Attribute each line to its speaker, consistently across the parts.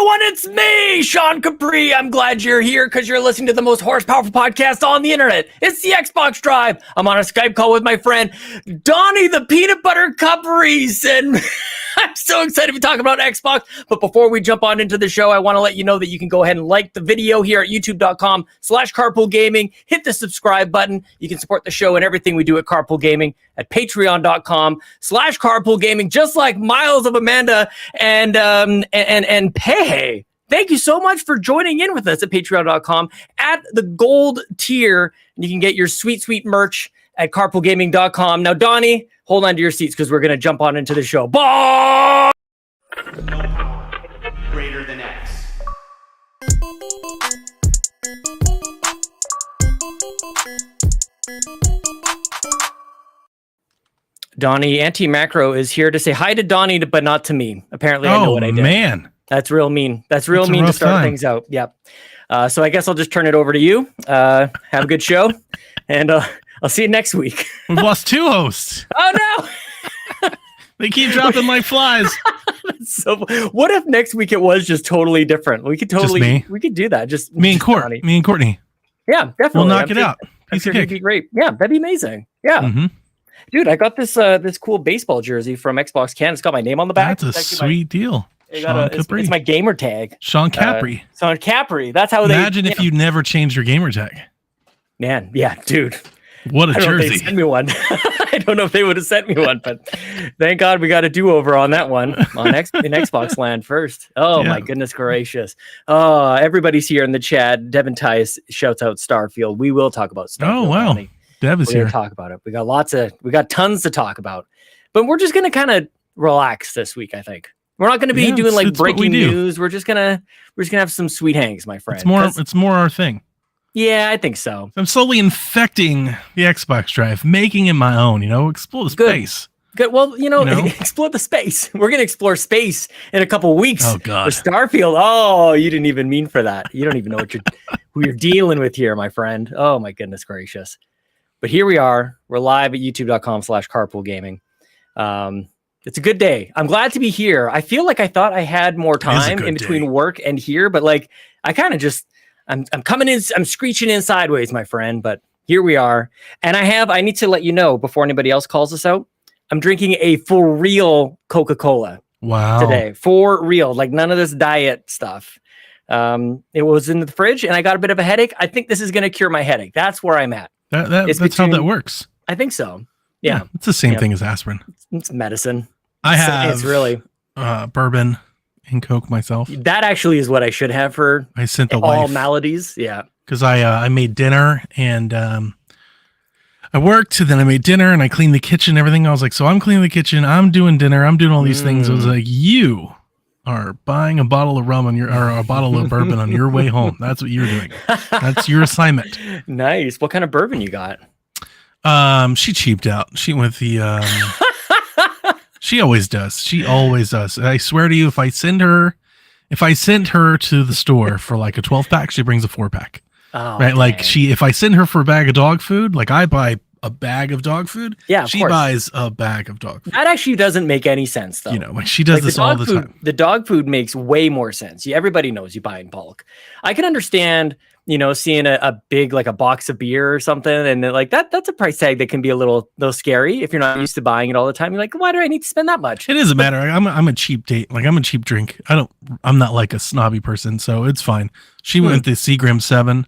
Speaker 1: everyone, it's me, Sean Capri. I'm glad you're here because you're listening to the most horsepowerful podcast on the internet. It's the Xbox Drive. I'm on a Skype call with my friend, Donnie, the Peanut Butter Cup Reece, and I'm so excited to talk about Xbox. But before we jump on into the show, I want to let you know that you can go ahead and like the video here at youtube.com/carpoolgaming. Hit the subscribe button. You can support the show and everything we do at Carpool Gaming at patreon.com/carpoolgaming, just like Miles of Amanda and Peje. Thank you so much for joining in with us at patreon.com at the gold tier. And you can get your sweet, sweet merch at carpoolgaming.com. Now, Donnie, hold on to your seats because we're going to jump on into the show. Bye!
Speaker 2: No power greater than X.
Speaker 1: Donnie, Anti-Macro is here to say hi to Donnie, but not to me. Apparently, I know what I did.
Speaker 3: Oh, man.
Speaker 1: That's real mean. That's real mean to start things out. Yep. So I guess I'll just turn it over to you. Have a good show, and I'll see you next week.
Speaker 3: We've lost two hosts.
Speaker 1: Oh, no!
Speaker 3: They keep dropping like flies.
Speaker 1: So what if next week it was just totally different? We could totally, we could do that. Just
Speaker 3: me and Courtney. Me and Courtney.
Speaker 1: Yeah, definitely.
Speaker 3: We'll knock it out.
Speaker 1: I'm sure it'd be great. Yeah, that'd be amazing. Yeah.
Speaker 3: Mm-hmm.
Speaker 1: Dude, I got this this cool baseball jersey from Xbox Canada. It's got my name on the back.
Speaker 3: That's a sweet deal.
Speaker 1: It's my gamer tag.
Speaker 3: Sean Capri.
Speaker 1: Sean Capri. That's how
Speaker 3: Imagine if you never changed your gamer tag.
Speaker 1: Man, yeah, dude.
Speaker 3: What a jersey.
Speaker 1: They sent me one. I don't know if they would have sent me one, but thank God we got a do-over on that one on in Xbox land first. Oh, my goodness gracious. Oh, everybody's here in the chat. Devin Tice shouts out Starfield. We will talk about Starfield.
Speaker 3: Oh, wow. Dev is here.
Speaker 1: Talk about it. We got tons to talk about, but we're just going to kind of relax this week. I think we're not going to be doing like breaking news. We're just gonna have some sweet hangs, my friend.
Speaker 3: It's more our thing.
Speaker 1: Yeah, I think so.
Speaker 3: I'm slowly infecting the Xbox Drive, making it my own, explore the space.
Speaker 1: Good. Well, explore the space. We're going to explore space in a couple weeks.
Speaker 3: Oh, God.
Speaker 1: For Starfield. Oh, you didn't even mean for that. You don't even know who you're dealing with here, my friend. Oh, my goodness gracious. But here we are. We're live at youtube.com/carpoolgaming. It's a good day. I'm glad to be here. I feel like I thought I had more time in between work and here, but like I kind of just I'm coming in, I'm screeching in sideways, my friend, but here we are. And I need to let you know before anybody else calls us out, I'm drinking a for real Coca-Cola.
Speaker 3: Wow.
Speaker 1: Today. For real. Like none of this diet stuff. It was in the fridge and I got a bit of a headache. I think this is going to cure my headache. That's where I'm at.
Speaker 3: That's how that works.
Speaker 1: I think so. Yeah.
Speaker 3: It's the same thing as aspirin.
Speaker 1: It's medicine.
Speaker 3: It's really bourbon and Coke myself.
Speaker 1: That actually is what I should have for
Speaker 3: I sent the
Speaker 1: all
Speaker 3: wife.
Speaker 1: Maladies. Yeah.
Speaker 3: Because I made dinner and I worked, and then I made dinner and I cleaned the kitchen and everything. I was like, so I'm cleaning the kitchen, I'm doing dinner, I'm doing all these things. I was like, you are buying a bottle of rum or a bottle of bourbon on your way home. That's what you're doing. That's your assignment.
Speaker 1: Nice. What kind of bourbon you got?
Speaker 3: She cheaped out. She went the she always does. She always does. I swear to you, if I send her to the store for like a 12-pack, she brings a 4-pack.
Speaker 1: Oh,
Speaker 3: right? Like if I send her for a bag of dog food, like I buy a bag of dog food.
Speaker 1: Yeah,
Speaker 3: she buys a bag of dog food.
Speaker 1: That actually doesn't make any sense, though.
Speaker 3: Like she does this all the time.
Speaker 1: The dog food makes way more sense. Everybody knows you buy in bulk. I can understand, seeing a big, like a box of beer or something, and then, like that's a price tag that can be a little scary if you're not used to buying it all the time. You're like, why do I need to spend that much?
Speaker 3: It doesn't matter. I'm a cheap date. Like I'm a cheap drink. I'm not like a snobby person, so it's fine. She went the Seagram 7,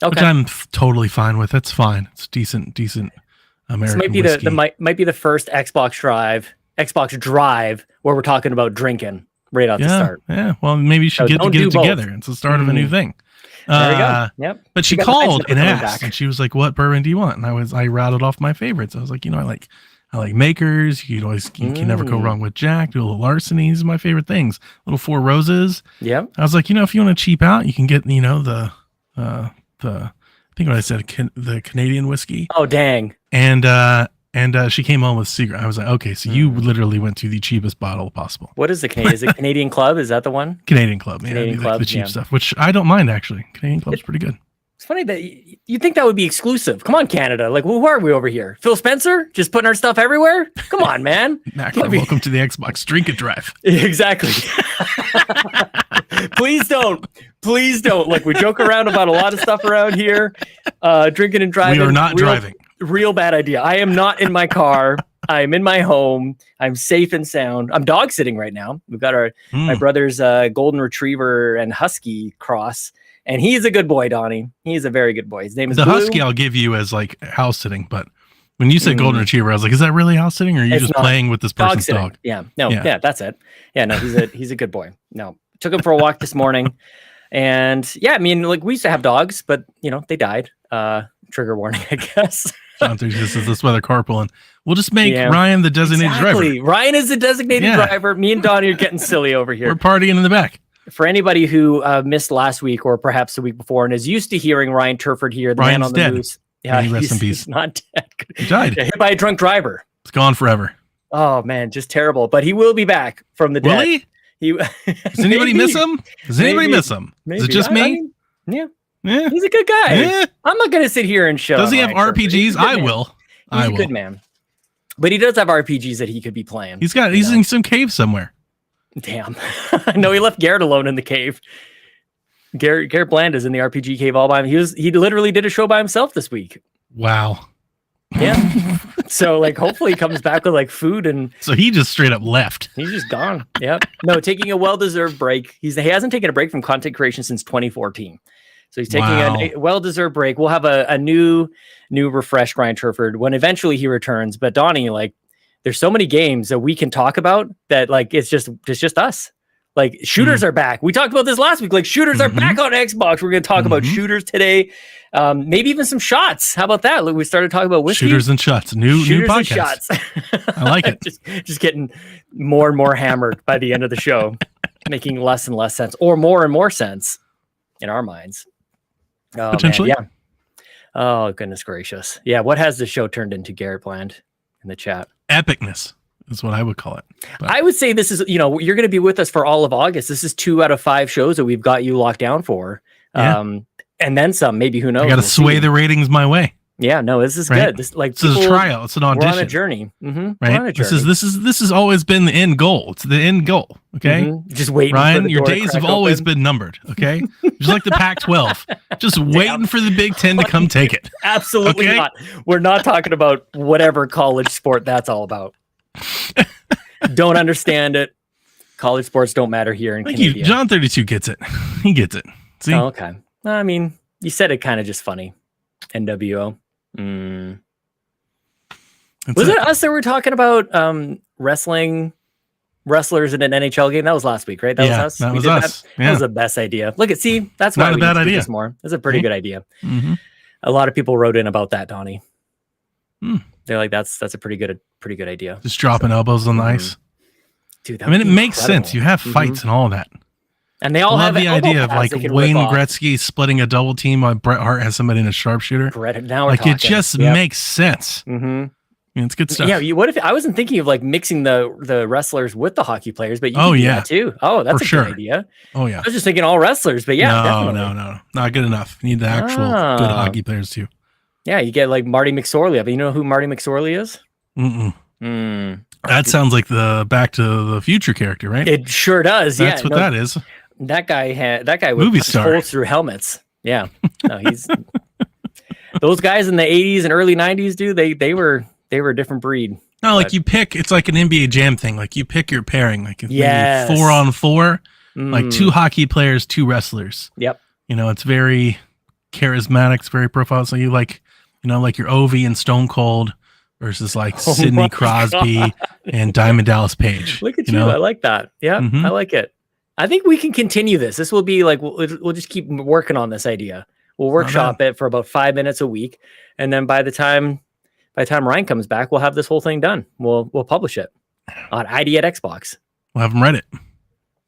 Speaker 3: which I'm totally fine with. That's fine. It's decent American whiskey.
Speaker 1: Might be the first Xbox Drive where we're talking about drinking right out the start.
Speaker 3: Yeah. Well, maybe you should get it together. It's the start of a new thing.
Speaker 1: There you go. Yep.
Speaker 3: But she called and asked, and she was like, "What bourbon do you want?" And I rattled off my favorites. I was like, I like Makers. You can never go wrong with Jack. Do a little Larceny. These are my favorite things. Little Four Roses.
Speaker 1: Yep.
Speaker 3: I was like, if you want to cheap out, you can get the I think what I said, the Canadian whiskey.
Speaker 1: Oh dang.
Speaker 3: And she came home with Secret. I was like, okay, so you literally went to the cheapest bottle possible.
Speaker 1: What is the Canadian? Is it Canadian Club? Is that the one?
Speaker 3: Canadian Club.
Speaker 1: Canadian Club,
Speaker 3: the cheap stuff, which I don't mind actually. Canadian Club's pretty good.
Speaker 1: It's funny that you think that would be exclusive. Come on, Canada. Like, who are we over here? Phil Spencer? Just putting our stuff everywhere? Come on, man.
Speaker 3: Welcome to the Xbox Drink and Drive.
Speaker 1: Exactly. Please don't. Please don't. Look, we joke around about a lot of stuff around here. Drinking and driving.
Speaker 3: We are not driving.
Speaker 1: Real bad idea. I am not in my car. I'm in my home. I'm safe and sound. I'm dog sitting right now. We've got my brother's golden retriever and husky cross, and he's a good boy, Donnie. He's a very good boy. His name is
Speaker 3: the
Speaker 1: Blue.
Speaker 3: husky. I'll give you as like house sitting, but when you said golden retriever, I was like, is that really house sitting, or are you
Speaker 1: It's
Speaker 3: just
Speaker 1: not.
Speaker 3: playing with this person's dog?
Speaker 1: Yeah. No. Yeah. That's it. Yeah. No. He's a good boy. No. Took him for a walk this morning, and yeah, I mean, like we used to have dogs, but they died. Trigger warning, I guess.
Speaker 3: John thinks this is this weather carpooling. We'll just make Ryan the designated driver.
Speaker 1: Ryan is the designated driver. Me and Donnie are getting silly over here.
Speaker 3: We're partying in the back.
Speaker 1: For anybody who missed last week or perhaps the week before and is used to hearing Ryan Turford here, the man on the moose. Yeah,
Speaker 3: rest in peace.
Speaker 1: He's not dead.
Speaker 3: He died.
Speaker 1: Hit by a drunk driver.
Speaker 3: It's gone forever.
Speaker 1: Oh man, just terrible. But he will be back from the dead.
Speaker 3: Really? Does anybody miss him? Does anybody miss him?
Speaker 1: Maybe.
Speaker 3: Is it just me?
Speaker 1: Yeah. He's a good guy.
Speaker 3: Yeah.
Speaker 1: I'm not going to sit here and show.
Speaker 3: Does he have RPGs? I will.
Speaker 1: He's a good man. But he does have RPGs that he could be playing.
Speaker 3: He's in some cave somewhere.
Speaker 1: Damn. No, he left Garrett alone in the cave. Garrett Bland is in the RPG cave all by him. He literally did a show by himself this week.
Speaker 3: Wow.
Speaker 1: Yeah. So like hopefully he comes back with like food and
Speaker 3: so he just straight up left.
Speaker 1: He's just gone. Yep. No, taking a well-deserved break. He hasn't taken a break from content creation since 2014. So he's taking a well-deserved break. We'll have a new refreshed Ryan Turford when eventually he returns. But Donnie, like, there's so many games that we can talk about that like it's just us. Like shooters are back. We talked about this last week. Like shooters are back on Xbox. We're going to talk about shooters today. Maybe even some shots. How about that? Look, we started talking about whiskey.
Speaker 3: Shooters and shots. New podcast.
Speaker 1: And shots.
Speaker 3: I like it.
Speaker 1: just getting more and more hammered by the end of the show, making less and less sense, or more and more sense in our minds. Oh,
Speaker 3: potentially.
Speaker 1: Man, yeah. Oh, goodness gracious. Yeah. What has the show turned into, Garrett Bland, in the chat?
Speaker 3: Epicness is what I would call it. But
Speaker 1: I would say this is, you're going to be with us for all of August. This is 2 out of 5 shows that we've got you locked down for.
Speaker 3: Yeah.
Speaker 1: And then some, maybe, who knows?
Speaker 3: I got to sway the ratings my way.
Speaker 1: Yeah, no, this is good. This
Speaker 3: is a trial. It's an audition.
Speaker 1: We're on a journey.
Speaker 3: Right. We're on a journey. This has always been the end goal. It's the end goal. Okay.
Speaker 1: Just waiting.
Speaker 3: Ryan,
Speaker 1: for the
Speaker 3: your
Speaker 1: door
Speaker 3: days have always been numbered. Okay. Just like the Pac-12, just waiting for the Big Ten to come take it.
Speaker 1: Absolutely not. We're not talking about whatever college sport that's all about. Don't understand it. College sports don't matter here in Canada.
Speaker 3: John 32 gets it. He gets it. See?
Speaker 1: Oh, okay. I mean, you said it kind of just funny. NWO. Was it us that were talking about wrestlers in an NHL game? That was last week, right? That was us.
Speaker 3: That was us.
Speaker 1: That was the best idea. Look at that's why
Speaker 3: not a bad idea.
Speaker 1: More. That's a pretty good idea. A lot of people wrote in about that, Donnie. They're like, that's a pretty good idea.
Speaker 3: Just dropping elbows on the ice.
Speaker 1: Dude,
Speaker 3: I mean, it makes sense. You have fights and all of that.
Speaker 1: And they all
Speaker 3: have
Speaker 1: the
Speaker 3: idea of like Wayne Gretzky splitting a double team while Bret Hart has somebody in a sharpshooter. It just makes sense. I mean, it's good stuff.
Speaker 1: Yeah. What if I wasn't thinking of like mixing the wrestlers with the hockey players, but you can do that too. Oh, that's a good idea.
Speaker 3: Oh yeah.
Speaker 1: I was just thinking all wrestlers, but yeah.
Speaker 3: No, not good enough. You need the actual good hockey players too.
Speaker 1: Yeah, you get like Marty McSorley. But you know who Marty McSorley is?
Speaker 3: That sounds like the Back to the Future character, right?
Speaker 1: It sure does.
Speaker 3: That's what that is.
Speaker 1: That guy would
Speaker 3: movie
Speaker 1: punch
Speaker 3: star
Speaker 1: holes through helmets. Yeah, no, he's those guys in the 80s and early 90s, dude. They were a different breed.
Speaker 3: No, like you pick. It's like an NBA Jam thing. Like you pick your pairing. Like maybe 4-on-4, like 2 hockey players, 2 wrestlers.
Speaker 1: Yep.
Speaker 3: It's very charismatic. It's very profile. So you like your Ovi and Stone Cold versus like Sidney Crosby and Diamond Dallas Page.
Speaker 1: Look at you. I like that. Yeah, I like it. I think we can continue this. This will be like, we'll just keep working on this idea. We'll workshop it for about 5 minutes a week. And then by the time Ryan comes back, we'll have this whole thing done. We'll publish it on ID at Xbox.
Speaker 3: We'll have them read it.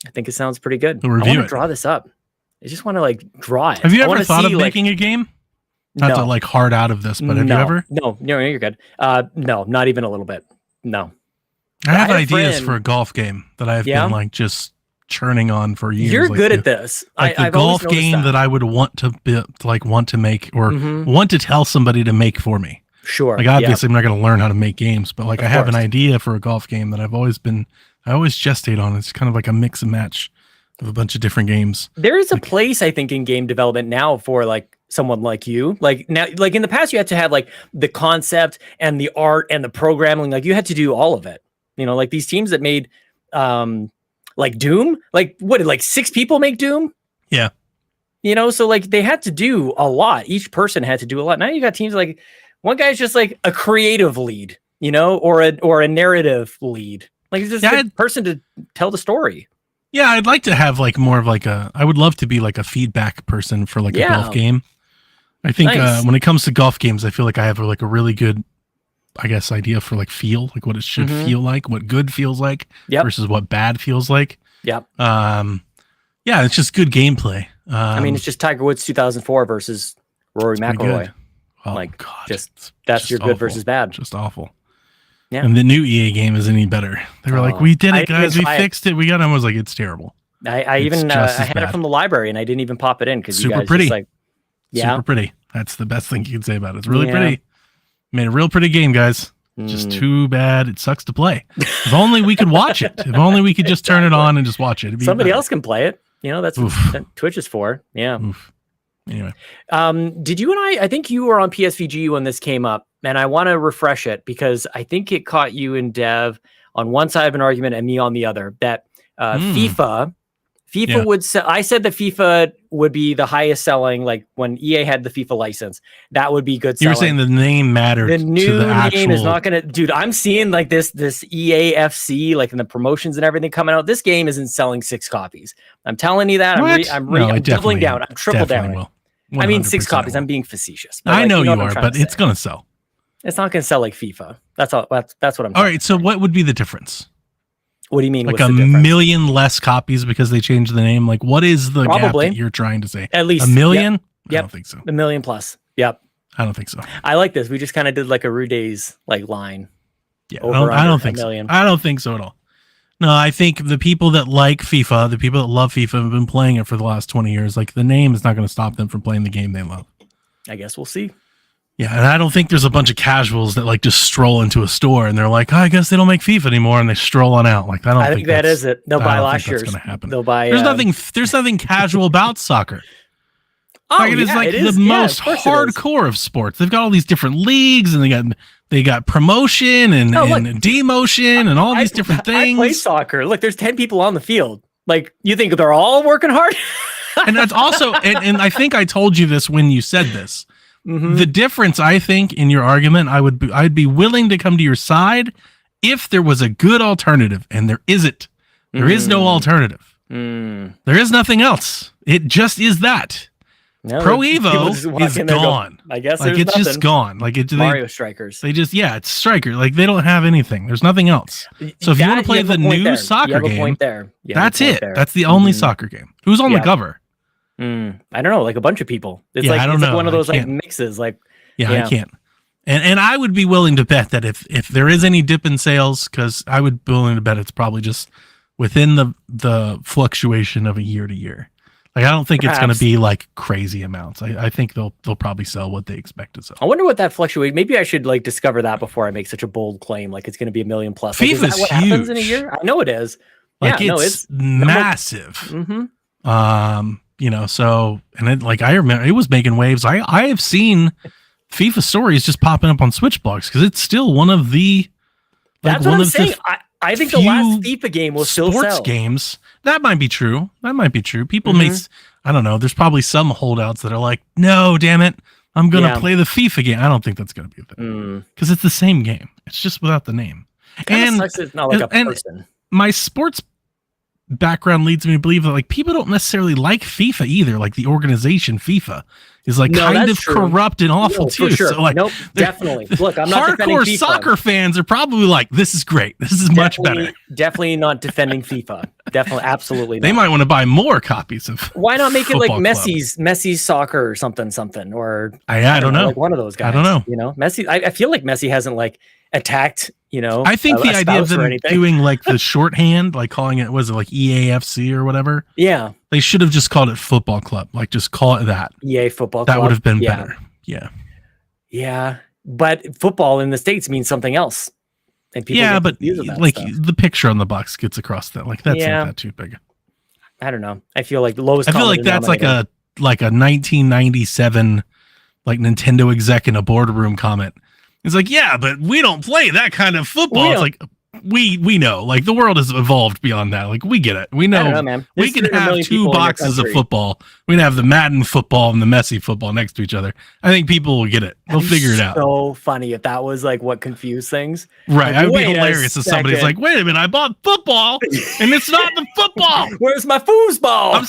Speaker 1: I think it sounds pretty good.
Speaker 3: We'll review
Speaker 1: I want to draw this up. I just want to like draw it.
Speaker 3: Have you ever thought of making a game? Not to like hard out of this, but have you ever?
Speaker 1: No, you're good. No, not even a little bit. No.
Speaker 3: I have ideas for a golf game that I've been like just churning on for years.
Speaker 1: You're good at this.
Speaker 3: Like the golf game that I would want to make or want to tell somebody to make for me.
Speaker 1: Sure.
Speaker 3: Like obviously I'm not going to learn how to make games, but like I have an idea for a golf game that I always gestate on. It's kind of like a mix and match of a bunch of different games.
Speaker 1: There is a place, I think, in game development now for like someone like you. Like now, like in the past, you had to have like the concept and the art and the programming. Like you had to do all of it. You know, like these teams that made like Doom. Like what did like 6 people make Doom?
Speaker 3: Yeah.
Speaker 1: You know, so like they had to do a lot. Each person had to do a lot. Now you got teams like one guy's just like a creative lead, you know, or a narrative lead. Like it's just a person to tell the story.
Speaker 3: Yeah, I'd like to have like more of like I would love to be like a feedback person for like a golf game. I think when it comes to golf games, I feel like I have like a really good, I guess, idea for like feel, like what it should feel like, what good feels like versus what bad feels like.
Speaker 1: Yep.
Speaker 3: Yeah, it's just good gameplay.
Speaker 1: I mean, it's just Tiger Woods 2004 versus Rory McIlroy.
Speaker 3: Oh,
Speaker 1: like,
Speaker 3: God,
Speaker 1: that's your good
Speaker 3: awful.
Speaker 1: Versus bad.
Speaker 3: Just awful.
Speaker 1: Yeah.
Speaker 3: And the new EA game isn't any better. They were like, we did it, guys. We fixed it. We got it. I was like, it's terrible.
Speaker 1: I had it from the library and I didn't even pop it in because you guys
Speaker 3: pretty.
Speaker 1: Just like,
Speaker 3: super pretty. That's the best thing you can say about it. It's really pretty. Made a real pretty game, guys. Just too bad it sucks to play. If only we could watch it. If only we could just turn it on and just watch it.
Speaker 1: Somebody else can play it. You know, that's what Twitch is for. Yeah.
Speaker 3: Oof. Anyway.
Speaker 1: Did you and I think you were on PSVG when this came up, and I want to refresh it because I think it caught you and Dev on one side of an argument and me on the other, that FIFA would sell. I said that FIFA would be the highest selling, like when EA had the FIFA license, that would be good selling.
Speaker 3: You were saying the name mattered.
Speaker 1: The new
Speaker 3: to the
Speaker 1: name is not gonna, dude. I'm seeing like this EAFC, like in the promotions and everything coming out. This game isn't selling 6 copies. I'm telling you that. I'm doubling down. I'm triple down. I mean 6 copies. I'm being facetious.
Speaker 3: I know you are, but it's gonna sell.
Speaker 1: It's not gonna sell like FIFA. That's all. That's what I'm.
Speaker 3: All right. So what would be the difference?
Speaker 1: What do you mean?
Speaker 3: Like a million less copies because they changed the name? Like what is the gap that you're trying to say?
Speaker 1: At least
Speaker 3: a million?
Speaker 1: Yep.
Speaker 3: I don't think so.
Speaker 1: $1 million plus. Yep.
Speaker 3: I don't think so.
Speaker 1: I like this. We just kind of did like a Rude's like line.
Speaker 3: Yeah. I don't think so. I don't think so at all. No, I think the people that like FIFA, the people that love FIFA have been playing it for the last 20 years. Like the name is not going to stop them from playing the game they love.
Speaker 1: I guess we'll see.
Speaker 3: Yeah, and I don't think there's a bunch of casuals that like just stroll into a store and they're like, I guess they don't make FIFA anymore, and they stroll on out. Like I think
Speaker 1: that is it. They'll buy last year's.
Speaker 3: That's going to happen.
Speaker 1: They'll buy.
Speaker 3: There's nothing casual about soccer.
Speaker 1: Oh,
Speaker 3: like it is like the most hardcore of sports. They've got all these different leagues, and they got promotion and demotion and all these different things.
Speaker 1: I play soccer. Look, there's 10 people on the field. Like you think they're all working hard?
Speaker 3: And that's also, and I think I told you this when you said this. Mm-hmm. The difference, I think, in your argument, I'd be willing to come to your side if there was a good alternative, and there isn't. There is no alternative. There is nothing else. It just is that.
Speaker 1: No,
Speaker 3: Pro Evo is gone.
Speaker 1: I guess
Speaker 3: like it's just gone. Like
Speaker 1: Mario Strikers.
Speaker 3: They just it's Striker. Like they don't have anything. There's nothing else. So if you want to play the new soccer game, that's it. That's the only soccer game. Who's on the cover?
Speaker 1: I don't know, like a bunch of people. It's like, it's like one of those like mixes. Like
Speaker 3: I can't. And I would be willing to bet that if there is any dip in sales, because I would be willing to bet it's probably just within the fluctuation of a year to year. Like I don't think it's going to be like crazy amounts. I think they'll probably sell what they expect to sell.
Speaker 1: I wonder what that fluctuates. Maybe I should like discover that before I make such a bold claim. Like it's going to be $1 million plus. Like,
Speaker 3: FIFA's
Speaker 1: is that what
Speaker 3: huge.
Speaker 1: happens in a year? I know it is.
Speaker 3: Like it's massive. Mm-hmm. You know, so, and it, like I remember it was making waves. I have seen FIFA stories just popping up on Switch blogs because it's still one of the.
Speaker 1: That's what I'm saying. I think the last FIFA game will still sell.
Speaker 3: Sports games. That might be true. People may, I don't know. There's probably some holdouts that are like, no, damn it, I'm gonna play the FIFA game. I don't think that's gonna be a thing because it's the same game. It's just without the name. And
Speaker 1: it's not like a person.
Speaker 3: My sports background leads me to believe that like people don't necessarily like FIFA either. Like the organization FIFA is like kind of corrupt and awful too.
Speaker 1: Sure.
Speaker 3: So like,
Speaker 1: nope, definitely. Look, I'm not
Speaker 3: hardcore soccer fans are probably like, this is great. This is much better.
Speaker 1: Definitely not defending FIFA. Definitely, absolutely not.
Speaker 3: They might want to buy more copies of.
Speaker 1: Why not make it like Messi's soccer or something, or
Speaker 3: I don't know,
Speaker 1: like one of those guys.
Speaker 3: I don't know.
Speaker 1: You know, Messi. I feel like Messi hasn't like attacked. You know,
Speaker 3: I think the idea of them doing like the shorthand, like calling it, was it like EAFC or whatever?
Speaker 1: Yeah.
Speaker 3: They should have just called it Football Club. Like just call it that.
Speaker 1: EA Football Club.
Speaker 3: That would have been better. Yeah.
Speaker 1: Yeah. But football in the States means something else. And people
Speaker 3: but like stuff. The picture on the box gets across that. Like that's not that too big.
Speaker 1: I don't know. I feel like the lowest.
Speaker 3: I feel like that's like a 1997 like Nintendo exec in a boardroom comment. It's like, yeah, but we don't play that kind of football. It's like we know, like the world has evolved beyond that. Like we get it. We know,
Speaker 1: I don't know, man.
Speaker 3: We can have two boxes of football. We can have the Madden football and the Messi football next to each other. I think people will get it. They'll figure it out.
Speaker 1: So funny if that was like what confused things.
Speaker 3: Right.
Speaker 1: Like,
Speaker 3: I would be hilarious if somebody's like, wait a minute, I bought football and it's not the football.
Speaker 1: Where's my foosball?
Speaker 3: I'm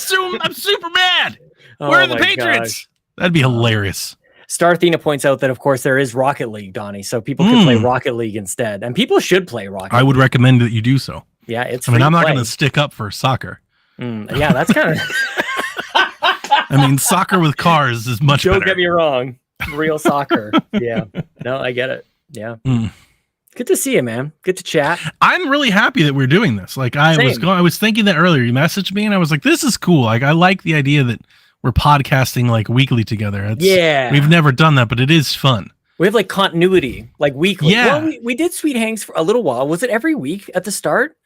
Speaker 3: super mad. Where are the Patriots?
Speaker 1: Gosh.
Speaker 3: That'd be hilarious.
Speaker 1: Starthena points out that, of course, there is Rocket League, Donnie, so people could play Rocket League instead, and people should play Rocket League.
Speaker 3: I would recommend that you do so.
Speaker 1: Yeah, it's.
Speaker 3: I mean, I'm not going to stick up for soccer.
Speaker 1: Yeah, that's kind of.
Speaker 3: I mean, soccer with cars is much better.
Speaker 1: Don't get me wrong, real soccer. Yeah, no, I get it. Yeah, good to see you, man. Good to chat.
Speaker 3: I'm really happy that we're doing this. Like, I was thinking that earlier. You messaged me, and I was like, "This is cool." Like, I like the idea that we're podcasting like weekly together. We've never done that, but it is fun.
Speaker 1: We have like continuity, like weekly.
Speaker 3: Yeah.
Speaker 1: Well, we did Sweet Hanks for a little while. Was it every week at the start?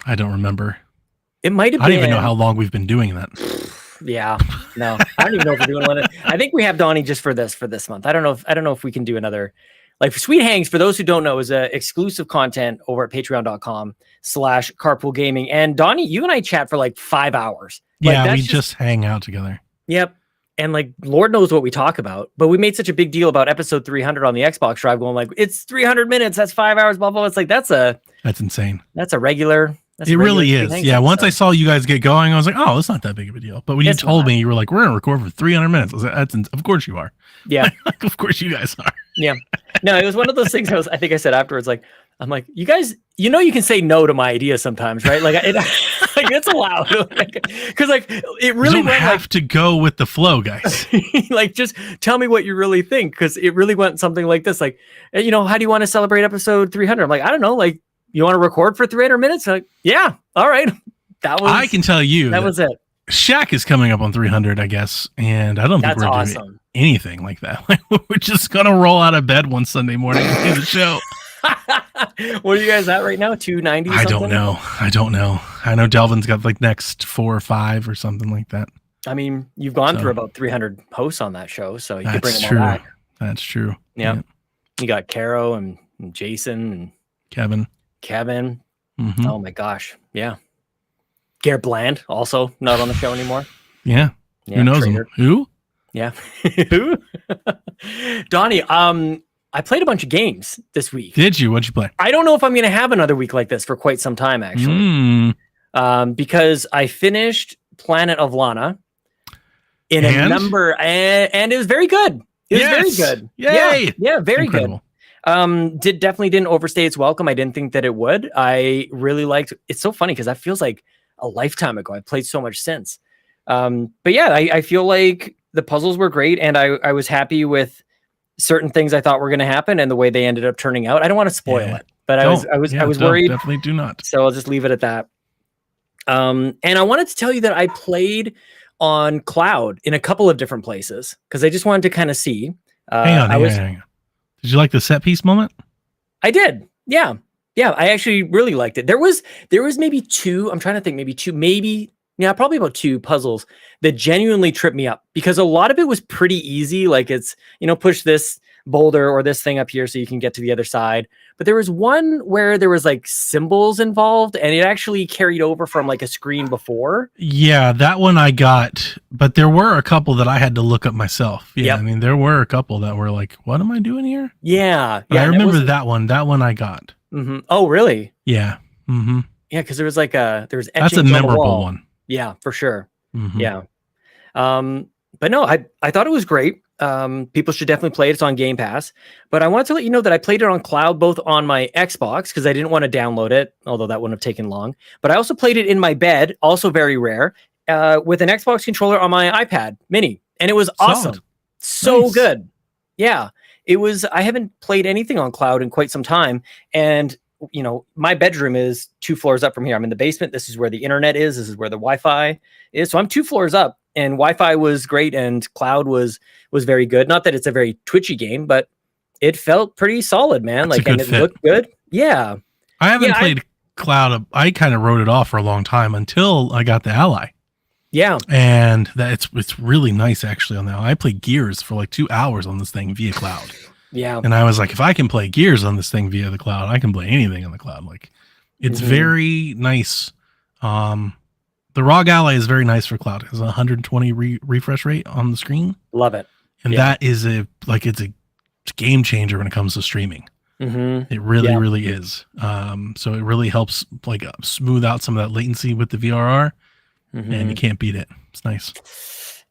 Speaker 3: I don't remember.
Speaker 1: It might have been.
Speaker 3: I don't even know how long we've been doing that.
Speaker 1: Yeah. No, I don't even know if we're doing one. I think we have Donnie just for this month. I don't know if we can do another. Like Sweet Hanks, for those who don't know, is exclusive content over at patreon.com/carpoolgaming. And Donnie, you and I chat for like 5 hours.
Speaker 3: Yeah, we just hang out together.
Speaker 1: Yep. And like, Lord knows what we talk about, but we made such a big deal about episode 300 on the Xbox Drive, going like, it's 300 minutes. That's 5 hours, blah, blah, blah. It's like, that's insane. That's a regular.
Speaker 3: It really is. Yeah. Once I saw you guys get going, I was like, oh, it's not that big of a deal. But when you told me, you were like, we're going to record for 300 minutes. I was like, of course you are.
Speaker 1: Yeah.
Speaker 3: Of course you guys are.
Speaker 1: Yeah. No, it was one of those things I think I said afterwards, like, I'm like, you guys, you can say no to my ideas sometimes, right? Like, like it's allowed. Because like, it really
Speaker 3: don't have to go with the flow, guys.
Speaker 1: Like, just tell me what you really think. Because it really went something like this. Like, how do you want to celebrate episode 300? I'm like, I don't know. Like, you want to record for 300 minutes? Like, yeah. All right.
Speaker 3: I can tell you
Speaker 1: that was it.
Speaker 3: Shaq is coming up on 300, I guess. And I don't think we're doing anything like that. Like, we're just going to roll out of bed one Sunday morning and do the show.
Speaker 1: What are you guys at right now? 290?
Speaker 3: I don't know. I know Delvin's got like next 4 or 5 or something like that.
Speaker 1: I mean, you've gone through about 300 hosts on that show, so you could bring them all back.
Speaker 3: That's true.
Speaker 1: Yeah. You got Caro and Jason and
Speaker 3: Kevin.
Speaker 1: Mm-hmm. Oh my gosh. Yeah. Garrett Bland also not on the show anymore.
Speaker 3: Yeah. Who knows him? Who?
Speaker 1: Yeah. Who? Donnie, I played a bunch of games this week.
Speaker 3: Did you? What'd you play?
Speaker 1: I don't know if I'm going to have another week like this for quite some time, actually. Because I finished Planet of Lana in a number, and it was very good. It was very good.
Speaker 3: Yay!
Speaker 1: Yeah, very good. Definitely didn't overstay its welcome. I didn't think that it would. I really liked. It's so funny because that feels like a lifetime ago. I played so much since. But yeah, I feel like the puzzles were great, and I was happy with certain things I thought were going to happen and the way they ended up turning out. I don't want to spoil it, but I was worried.
Speaker 3: Definitely do not.
Speaker 1: So I'll just leave it at that. And I wanted to tell you that I played on cloud in a couple of different places because I just wanted to kind of see.
Speaker 3: Hang on. Did you like the set piece moment?
Speaker 1: I did. Yeah. I actually really liked it. There was maybe 2. I'm trying to think, probably about 2 puzzles that genuinely tripped me up because a lot of it was pretty easy. Like it's, push this boulder or this thing up here so you can get to the other side. But there was one where there was like symbols involved and it actually carried over from like a screen before.
Speaker 3: Yeah, that one I got, but there were a couple that I had to look up myself. Yeah, yep. I mean, there were a couple that were like, what am I doing here?
Speaker 1: Yeah.
Speaker 3: I remember that one. That one I got.
Speaker 1: Mm-hmm. Oh, really?
Speaker 3: Yeah. Mm-hmm.
Speaker 1: Yeah, because there was etchings.
Speaker 3: That's a memorable one.
Speaker 1: Yeah, for sure.
Speaker 3: Mm-hmm.
Speaker 1: Yeah. But no, I thought it was great. People should definitely play it. It's on Game Pass. But I wanted to let you know that I played it on cloud, both on my Xbox, because I didn't want to download it, although that wouldn't have taken long. But I also played it in my bed, also very rare, with an Xbox controller on my iPad mini. And it was awesome. So good. Yeah. It was, I haven't played anything on cloud in quite some time. And my bedroom is 2 floors up from here. I'm in the basement. This is where the internet is. This is where the Wi-Fi is. So I'm 2 floors up, and Wi-Fi was great, and cloud was very good. Not that it's a very twitchy game, but it felt pretty solid, man.
Speaker 3: That's
Speaker 1: it looked good. Yeah.
Speaker 3: I haven't played cloud. I kind of wrote it off for a long time until I got the Ally.
Speaker 1: Yeah.
Speaker 3: And that it's really nice actually on that. I played Gears for like 2 hours on this thing via cloud.
Speaker 1: Yeah.
Speaker 3: And I was like, if I can play Gears on this thing via the cloud, I can play anything on the cloud. Like, it's very nice. The ROG Ally is very nice for cloud. It has a 120 refresh rate on the screen.
Speaker 1: Love it.
Speaker 3: And that is it's a game changer when it comes to streaming. It really, really is. So it really helps like smooth out some of that latency with the VRR, and you can't beat it. It's nice.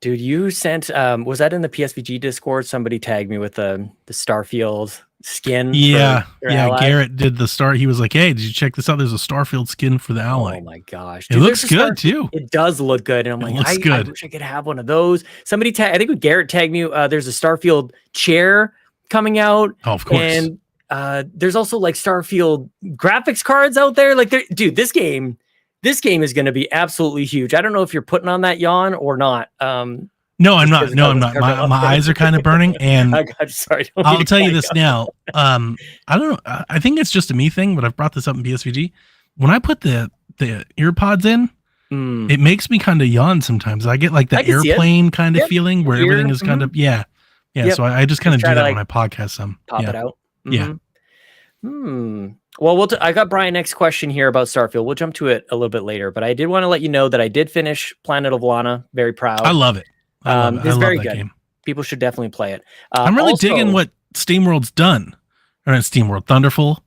Speaker 1: Dude, you sent was that in the PSVG Discord? Somebody tagged me with the Starfield skin.
Speaker 3: Yeah,
Speaker 1: Ally.
Speaker 3: Garrett did the start. He was like, "Hey, did you check this out? There's a Starfield skin for the Ally."
Speaker 1: Oh my gosh,
Speaker 3: dude, it looks good too.
Speaker 1: It does look good, and I'm like, I wish I could have one of those. Somebody I think Garrett tagged me. There's a Starfield chair coming out.
Speaker 3: Oh, of course.
Speaker 1: And there's also like Starfield graphics cards out there. Like, dude, this game is going to be absolutely huge. I don't know if you're putting on that yawn or not.
Speaker 3: No, I'm not. No, I'm not. My eyes are kind of burning, and
Speaker 1: sorry.
Speaker 3: I'll tell you this now. I don't know. I think it's just a me thing, but I've brought this up in PSVG. When I put the earpods in, it makes me kind of yawn sometimes. I get like that airplane kind of feeling where everything is kind of Yep. So I just kind of do that when I podcast some.
Speaker 1: Pop it out.
Speaker 3: Yeah.
Speaker 1: Well, I got Brian next question here about Starfield. We'll jump to it a little bit later, but I did want to let you know that I did finish Planet of Lana. Very proud.
Speaker 3: I love it.
Speaker 1: It's very good. Game. People should definitely play it.
Speaker 3: I'm really digging what SteamWorld's done. Or not SteamWorld, Thunderful.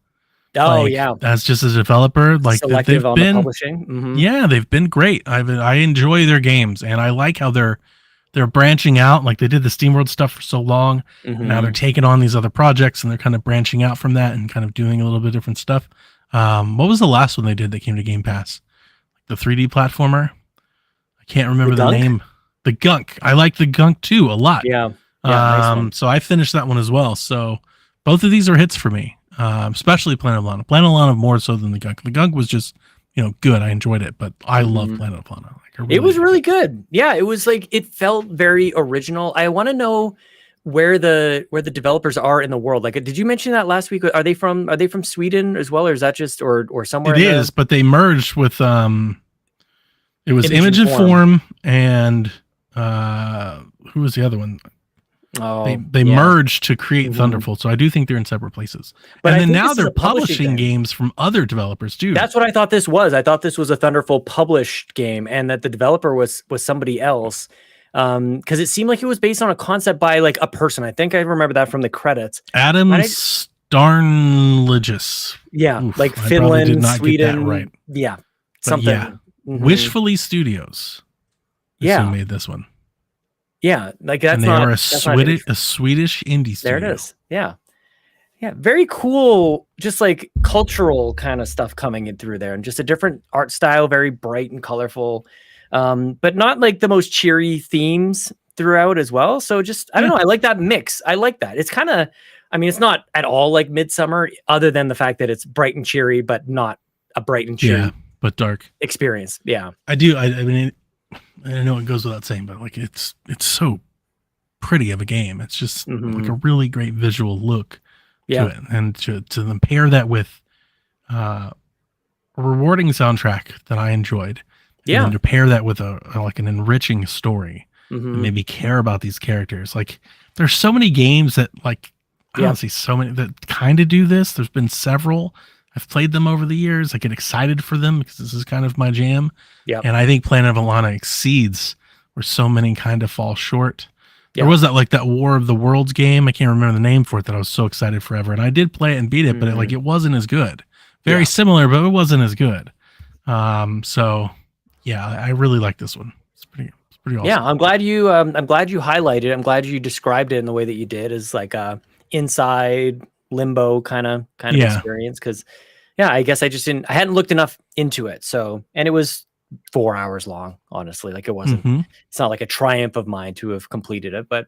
Speaker 1: Oh yeah,
Speaker 3: that's just a developer. Like
Speaker 1: they've been the publishing.
Speaker 3: Yeah, they've been great. I enjoy their games, and I like how they're branching out. Like they did the SteamWorld stuff for so long. Now they're taking on these other projects, and they're kind of branching out from that and kind of doing a little bit different stuff. What was the last one they did that came to Game Pass? The 3D platformer. I can't remember the name. The Gunk. I like the Gunk too a lot.
Speaker 1: Yeah. Nice
Speaker 3: so I finished that one as well. So both of these are hits for me, especially Planet of Lana. Planet of Lana more so than the Gunk. The Gunk was just, good. I enjoyed it, but I love Planet of Lana.
Speaker 1: It was really good. Yeah, it was like it felt very original. I want to know where the developers are in the world. Like, did you mention that last week? Are they from Sweden as well, or is that just or somewhere?
Speaker 3: It is, but they merged with it was Image and Form and who was the other one? They merged to create Thunderful, so I do think they're in separate places. But and then now they're publishing games from other developers too.
Speaker 1: That's what I thought this was. I thought this was a Thunderful published game, and that the developer was somebody else. Because it seemed like it was based on a concept by like a person. I think I remember that from the credits.
Speaker 3: Adam Starnligis.
Speaker 1: Yeah,
Speaker 3: Oof,
Speaker 1: like Finland,
Speaker 3: did not
Speaker 1: Sweden.
Speaker 3: Get that right.
Speaker 1: Yeah,
Speaker 3: but
Speaker 1: something.
Speaker 3: Yeah. Wishfully Studios. Who made this one.
Speaker 1: Yeah, like that's
Speaker 3: a Swedish indie studio.
Speaker 1: There it is. Yeah. Very cool. Just like cultural kind of stuff coming in through there, and just a different art style, very bright and colorful, but not like the most cheery themes throughout as well. So just I don't know. I like that mix. I like that. It's kind of, it's not at all like Midsummer, other than the fact that it's bright and cheery, but not a bright and cheery,
Speaker 3: but dark
Speaker 1: experience. Yeah,
Speaker 3: I do. I mean. I know it goes without saying, but like it's so pretty of a game. It's just like a really great visual look to it, and to then pair that with a rewarding soundtrack that I enjoyed, and then to pair that with a like an enriching story, and maybe care about these characters. Like there's so many games that like I don't see so many that kind of do this. There's been several. I've played them over the years. I get excited for them because this is kind of my jam.
Speaker 1: Yeah.
Speaker 3: And I think Planet of Lana exceeds where so many kind of fall short.
Speaker 1: Yeah.
Speaker 3: There was that War of the Worlds game. I can't remember the name for it that I was so excited forever. And I did play it and beat it, but it wasn't as good. Very similar, but it wasn't as good. So yeah, I really like this one. It's pretty awesome.
Speaker 1: Yeah, I'm glad you highlighted. I'm glad you described it in the way that you did, as like a inside limbo kind of experience. Because I guess I hadn't looked enough into it. So, and it was 4 hours long, honestly. Like it wasn't, it's not like a triumph of mine to have completed it, but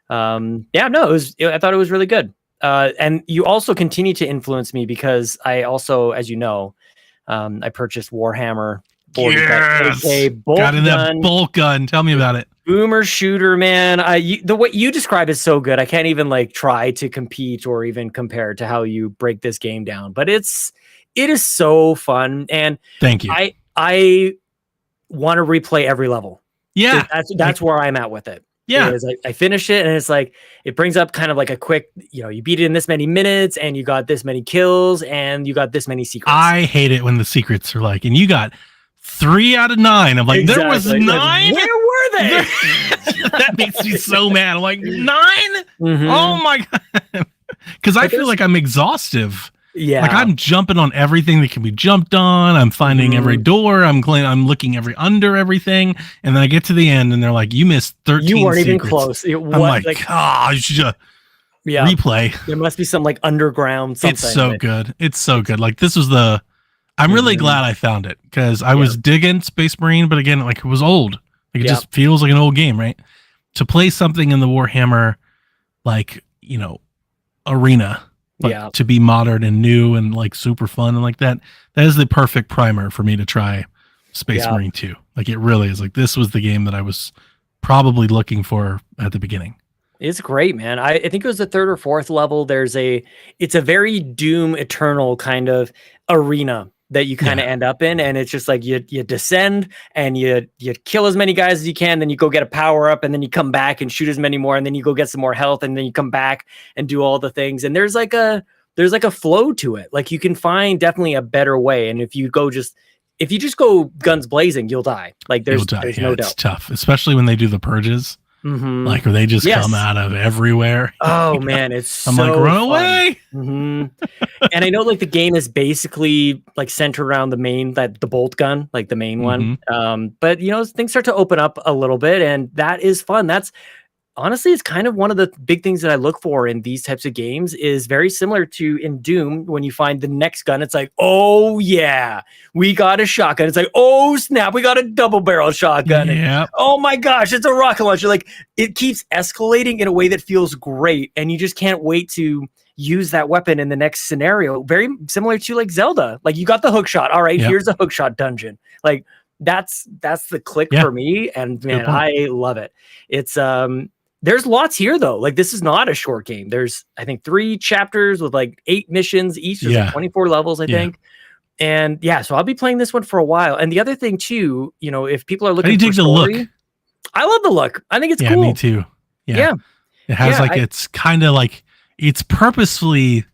Speaker 1: I thought it was really good. And you also continue to influence me because I also, as you know, I purchased Warhammer 40.
Speaker 3: Got in that bolt gun. Tell me about it.
Speaker 1: Boomer shooter, man. The way you describe is so good. I can't even like try to compete or even compare to how you break this game down. But it is so fun, and
Speaker 3: thank you.
Speaker 1: I want to replay every level.
Speaker 3: Yeah.
Speaker 1: That's where I'm at with it.
Speaker 3: Yeah.
Speaker 1: I finish it and it's like, it brings up kind of like a quick, you beat it in this many minutes and you got this many kills and you got this many secrets.
Speaker 3: I hate it when the secrets are like, and you got 3 out of 9. I'm like,
Speaker 1: exactly.
Speaker 3: There was 9?
Speaker 1: Like, where were they?
Speaker 3: That makes me so mad. I'm like, 9?
Speaker 1: Mm-hmm.
Speaker 3: Oh my God. Because I feel like I'm exhaustive.
Speaker 1: Yeah.
Speaker 3: Like I'm jumping on everything that can be jumped on. I'm finding every door. I'm looking under everything. And then I get to the end and they're like, you missed 13
Speaker 1: You weren't
Speaker 3: secrets.
Speaker 1: even close.
Speaker 3: I'm like, gosh.
Speaker 1: Yeah.
Speaker 3: Replay.
Speaker 1: There must be some like underground something.
Speaker 3: It's so good. It's so good. Like this was I'm really glad I found it because I was digging Space Marine, but again, like it was old. Like it just feels like an old game, right? To play something in the Warhammer, like, arena, but to be modern and new and like super fun and like that is the perfect primer for me to try Space Marine 2. Like it really is. Like this was the game that I was probably looking for at the beginning.
Speaker 1: It's great, man. I think it was the 3rd or 4th level. It's a very Doom Eternal kind of arena that you kind of end up in, and it's just like you descend and you kill as many guys as you can, then you go get a power up, and then you come back and shoot as many more, and then you go get some more health, and then you come back and do all the things. And there's like a flow to it. Like you can find definitely a better way, and if you just go guns blazing, you'll die. Like there's no doubt.
Speaker 3: It's tough, especially when they do the purges.
Speaker 1: Mm-hmm.
Speaker 3: Like, or they just come out of everywhere.
Speaker 1: Oh man, it's
Speaker 3: I'm
Speaker 1: so
Speaker 3: like, run away.
Speaker 1: Mm-hmm. And I know like the game is basically like centered around the bolt gun, like the main one. But things start to open up a little bit, and that is fun. That's honestly, it's kind of one of the big things that I look for in these types of games. Is very similar to in Doom. When you find the next gun, it's like, oh yeah, we got a shotgun. It's like, oh snap, we got a double barrel shotgun.
Speaker 3: Yeah.
Speaker 1: And, oh my gosh, it's a rocket launcher. Like it keeps escalating in a way that feels great, and you just can't wait to use that weapon in the next scenario. Very similar to like Zelda. Like you got the hook shot. All right, here's a hook shot dungeon. Like that's the click for me, and man, I love it. It's there's lots here though. Like this is not a short game. There's I think 3 chapters with like 8 missions each. There's like 24 levels, I think. And so I'll be playing this one for a while. And the other thing too, if people are looking for story, look? I love the look. I think it's cool.
Speaker 3: Me too. Yeah. It has it's kind of like it's purposefully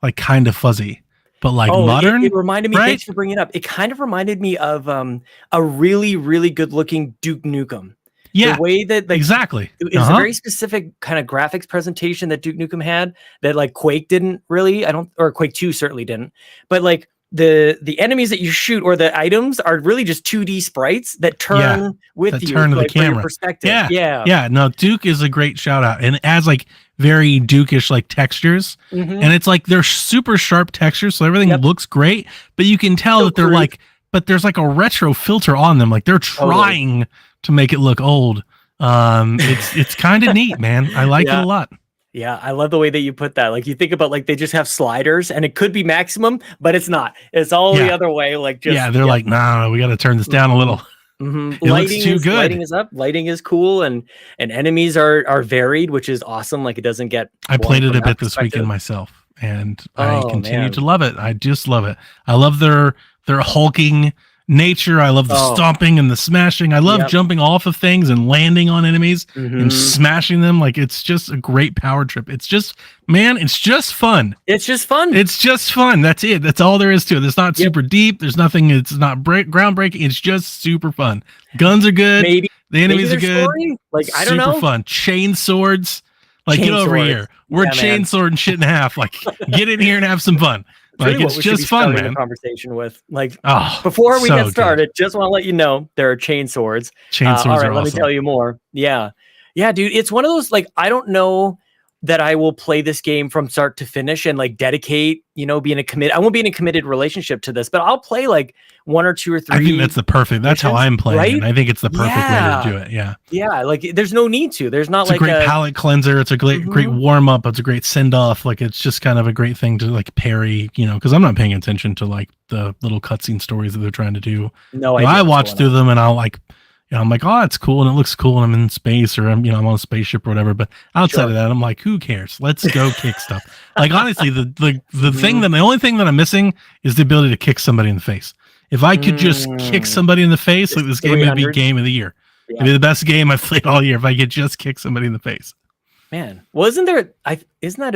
Speaker 3: like kind of fuzzy, but like modern.
Speaker 1: It reminded me. Thanks for bringing it up. It kind of reminded me of a really, really good looking Duke Nukem.
Speaker 3: Yeah,
Speaker 1: the way that
Speaker 3: exactly.
Speaker 1: It's a very specific kind of graphics presentation that Duke Nukem had that like Quake didn't really. Or Quake 2 certainly didn't. But like the enemies that you shoot or the items are really just 2D sprites that turn with you.
Speaker 3: Turn to
Speaker 1: like,
Speaker 3: the camera.
Speaker 1: Your perspective.
Speaker 3: Yeah. No, Duke is a great shout out, and it adds like very Duke-ish like textures, and it's like they're super sharp textures, so everything looks great. But you can tell that they're like, but there's like a retro filter on them. Like they're trying to make it look old. It's kind of neat, man. I like it a lot.
Speaker 1: Yeah, I love the way that you put that. Like you think about like they just have sliders, and it could be maximum, but it's not. It's all the other way. Like just
Speaker 3: they're like, no, we got to turn this down a little.
Speaker 1: Mm-hmm.
Speaker 3: It looks too good.
Speaker 1: Lighting is up. Lighting is cool, and enemies are varied, which is awesome. Like it doesn't get.
Speaker 3: I played it a bit this weekend myself, and I continue to love it. I just love it. I love their hulking nature. I love the stomping and the smashing. I love jumping off of things and landing on enemies and smashing them. Like it's just a great power trip. It's just, man, it's just fun.
Speaker 1: It's just fun.
Speaker 3: It's just fun. That's it. That's all there is to it. It's not super deep. There's nothing. It's not groundbreaking. It's just super fun. Guns are good. The enemies are good.
Speaker 1: Like I don't know.
Speaker 3: Super fun. Chain swords. Like get over here. We're chainsword and shit in half. Like get in here and have some fun. Like it's just fun, man.
Speaker 1: Conversation with before we get started, just want to let you know there are chain swords.
Speaker 3: Chain swords
Speaker 1: all right,
Speaker 3: are
Speaker 1: let me tell you more. Yeah, dude, it's one of those like I don't know that I will play this game from start to finish and like dedicate. Being a commit. I won't be in a committed relationship to this, but I'll play like 1 or 2 or 3.
Speaker 3: I think that's the perfect. That's how I'm playing. Right? And I think it's the perfect way to do it. Yeah.
Speaker 1: Yeah. Like there's no need to. There's not
Speaker 3: it's
Speaker 1: like
Speaker 3: a great palate cleanser. It's a great warm up. It's a great send off. Like it's just kind of a great thing to like parry. Because I'm not paying attention to like the little cutscene stories that they're trying to do.
Speaker 1: No,
Speaker 3: I watch through them and I'll like. I'm like, oh, it's cool and it looks cool and I'm in space or I'm on a spaceship or whatever. But outside of that, I'm like, who cares? Let's go kick stuff. Like honestly, the thing that the only thing that I'm missing is the ability to kick somebody in the face. If I could just kick somebody in the face, like this game would be game of the year. It'd be the best game I've played all year if I could just kick somebody in the face.
Speaker 1: Man, well, isn't that a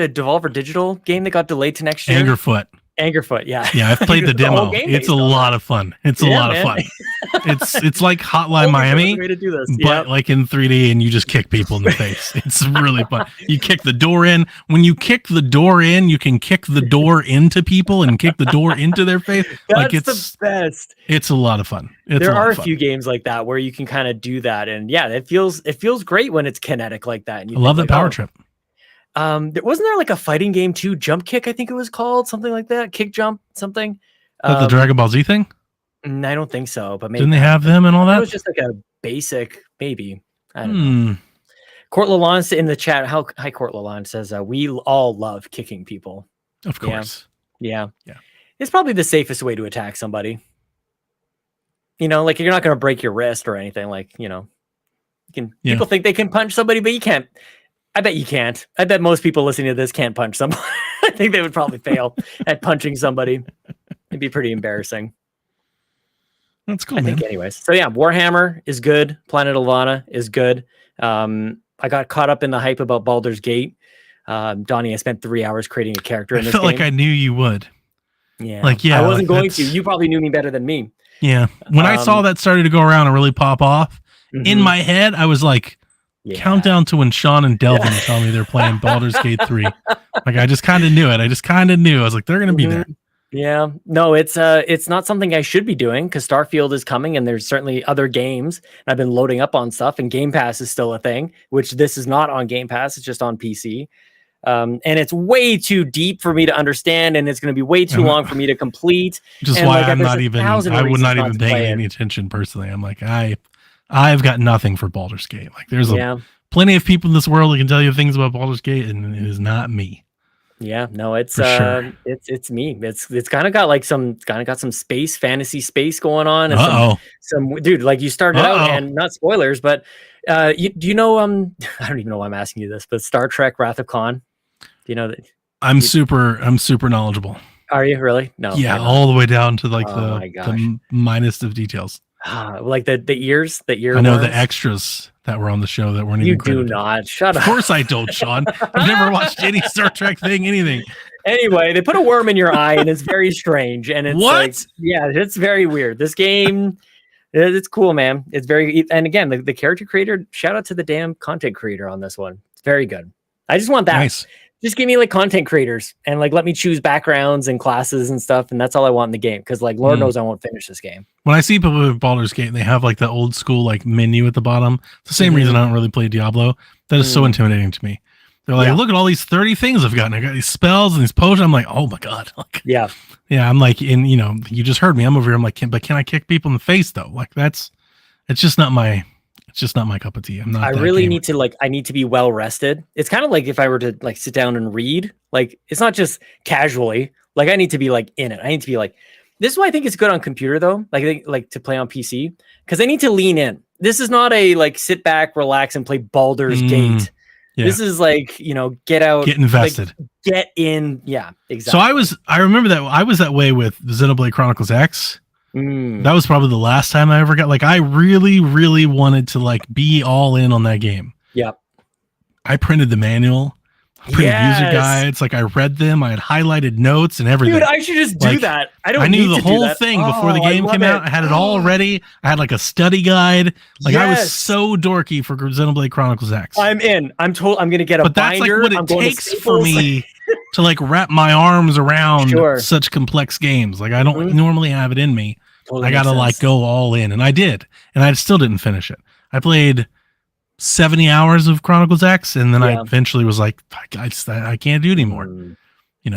Speaker 1: Devolver Digital game that got delayed to next year? Angerfoot, yeah.
Speaker 3: Yeah, I've played the demo. It's a lot of fun. It's a lot of fun. It's like Hotline Miami,
Speaker 1: way to do this.
Speaker 3: but like in 3D, and you just kick people in the face. It's really fun. You kick the door in. When you kick the door in, you can kick the door into people and kick the door into their face.
Speaker 1: That's the best.
Speaker 3: It's a lot of fun.
Speaker 1: There are a few games like that where you can kind of do that, and yeah, it feels great when it's kinetic like that. And
Speaker 3: I love the power trip.
Speaker 1: Wasn't there like a fighting game too? Jump Kick, I think it was called, something like that. Kick Jump, something.
Speaker 3: The Dragon Ball Z thing?
Speaker 1: I don't think so, but maybe
Speaker 3: didn't they have them and all that?
Speaker 1: It was just like a basic, maybe. I don't know. Court Lalonde in the chat. Hi, Court Lalonde says we all love kicking people.
Speaker 3: Of course.
Speaker 1: Yeah. It's probably the safest way to attack somebody. You know, like you're not going to break your wrist or anything. Like, you know, people think they can punch somebody, but you can't. I bet you can't. I bet most people listening to this can't punch somebody. I think they would probably fail at punching somebody. It'd be pretty embarrassing.
Speaker 3: That's cool,
Speaker 1: I think anyways. So yeah, Warhammer is good. Planet of Lana is good. I got caught up in the hype about Baldur's Gate. Donnie, I spent 3 hours creating a character in this game.
Speaker 3: I felt like I knew you would.
Speaker 1: Yeah. I wasn't going to. You probably knew me better than me.
Speaker 3: Yeah. When I saw that started to go around and really pop off, in my head, I was like, countdown to when Sean and Delvin tell me they're playing Baldur's Gate 3. Like, I just kind of knew it. I was like, they're going to be there.
Speaker 1: Yeah. No, it's not something I should be doing because Starfield is coming and there's certainly other games. I've been loading up on stuff and Game Pass is still a thing, which this is not on Game Pass. It's just on PC. And it's way too deep for me to understand, and it's going to be way too long for me to complete.
Speaker 3: Which is why I'm not even. I would not even pay any attention personally. I'm like, I've got nothing for Baldur's Gate. Like, there's plenty of people in this world that can tell you things about Baldur's Gate, and it is not me.
Speaker 1: Yeah, no, it's it's me. It's kind of got some space fantasy space going on. And some dude, like you started out, and not spoilers, but do you know? I don't even know why I'm asking you this, but Star Trek: Wrath of Khan. Do you know that? I'm super knowledgeable. Are you really? No. Yeah, all the way down to like the minus of details. Like the ears, the ear. I know the extras that were on the show that weren't even credited. You do not. Shut up. Of course I don't, Sean. I've never watched any Star Trek thing, anything. Anyway, they put a worm in your eye and it's very strange. And it's like, yeah, it's very weird. This game, it's cool, man. It's very, and again, the character creator, shout out to the damn content creator on this one. It's very good. I just want that. Nice. Just give me like content creators and like let me choose backgrounds and classes and stuff, and that's all I want in the game. Because like Lord knows I won't finish this game. When I see people with Baldur's Gate, and they have like the old school like menu at the bottom. It's the same reason I don't really play Diablo. That is so intimidating to me. They're like, look at all these 30 things I've gotten. I got these spells and these potions. I'm like, oh my god. Like, yeah. I'm like, you just heard me. I'm over here. I'm like, but can I kick people in the face though? Like it's just not my. It's just not my cup of tea. I'm not. I really need to I need to be well rested. It's kind of like if I were to like sit down and read. Like it's not just casually. Like I need to be like in it. I need to be like. This is why I think it's good on computer though. Like I think like to play on PC because I need to lean in. This is not a like sit back, relax, and play Baldur's Gate. Yeah. This is like get out, get invested, like, get in. Yeah, exactly. So I remember that I was that way with Xenoblade Chronicles X. That was probably the last time I ever got like I really, really wanted to like be all in on that game. Yep. I printed the manual, user guides, like I read them, I had highlighted notes and everything. Dude, I should just do that. I knew the whole thing before the game came out. I had it all ready. I had like a study guide. Like I was so dorky for Xenoblade Chronicles X. I'm in. I'm gonna get a binder. But that's like what it takes for me to like wrap my arms around such complex games. Like I don't normally have it in me. Totally I gotta like go all in, and I did, and I still didn't finish it. I played 70 hours of Chronicles X, and then I eventually was like, I can't do it anymore.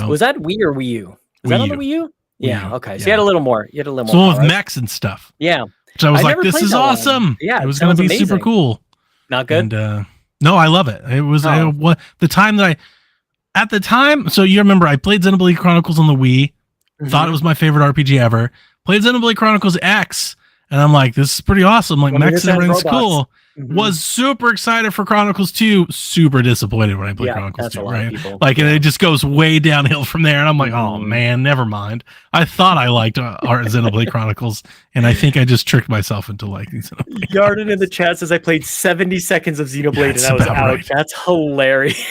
Speaker 1: Was that Wii or Wii U? Was that on the Wii U? Yeah. Okay. So you had a little more. You had a little more. So with mechs and stuff. Yeah. Which I was like, this is awesome. Yeah. It was going to be amazing. Super cool. Not good. And no, I love it. It was the time that at the time. So you remember, I played Xenoblade Chronicles on the Wii. Thought it was my favorite RPG ever. Played Xenoblade Chronicles X,
Speaker 3: And I'm like, this is pretty awesome. Like, mechs and everything's cool.
Speaker 1: Mm-hmm.
Speaker 3: Was super excited for Chronicles 2. Super disappointed when I played Chronicles 2, right? Like, and it just goes way downhill from there. And I'm like, oh man, never mind. I thought I liked Xenoblade Chronicles, and I think I just tricked myself into liking Xenoblade.
Speaker 1: Yarden in the chat says I played 70 seconds of Xenoblade and I was out. Right. That's hilarious.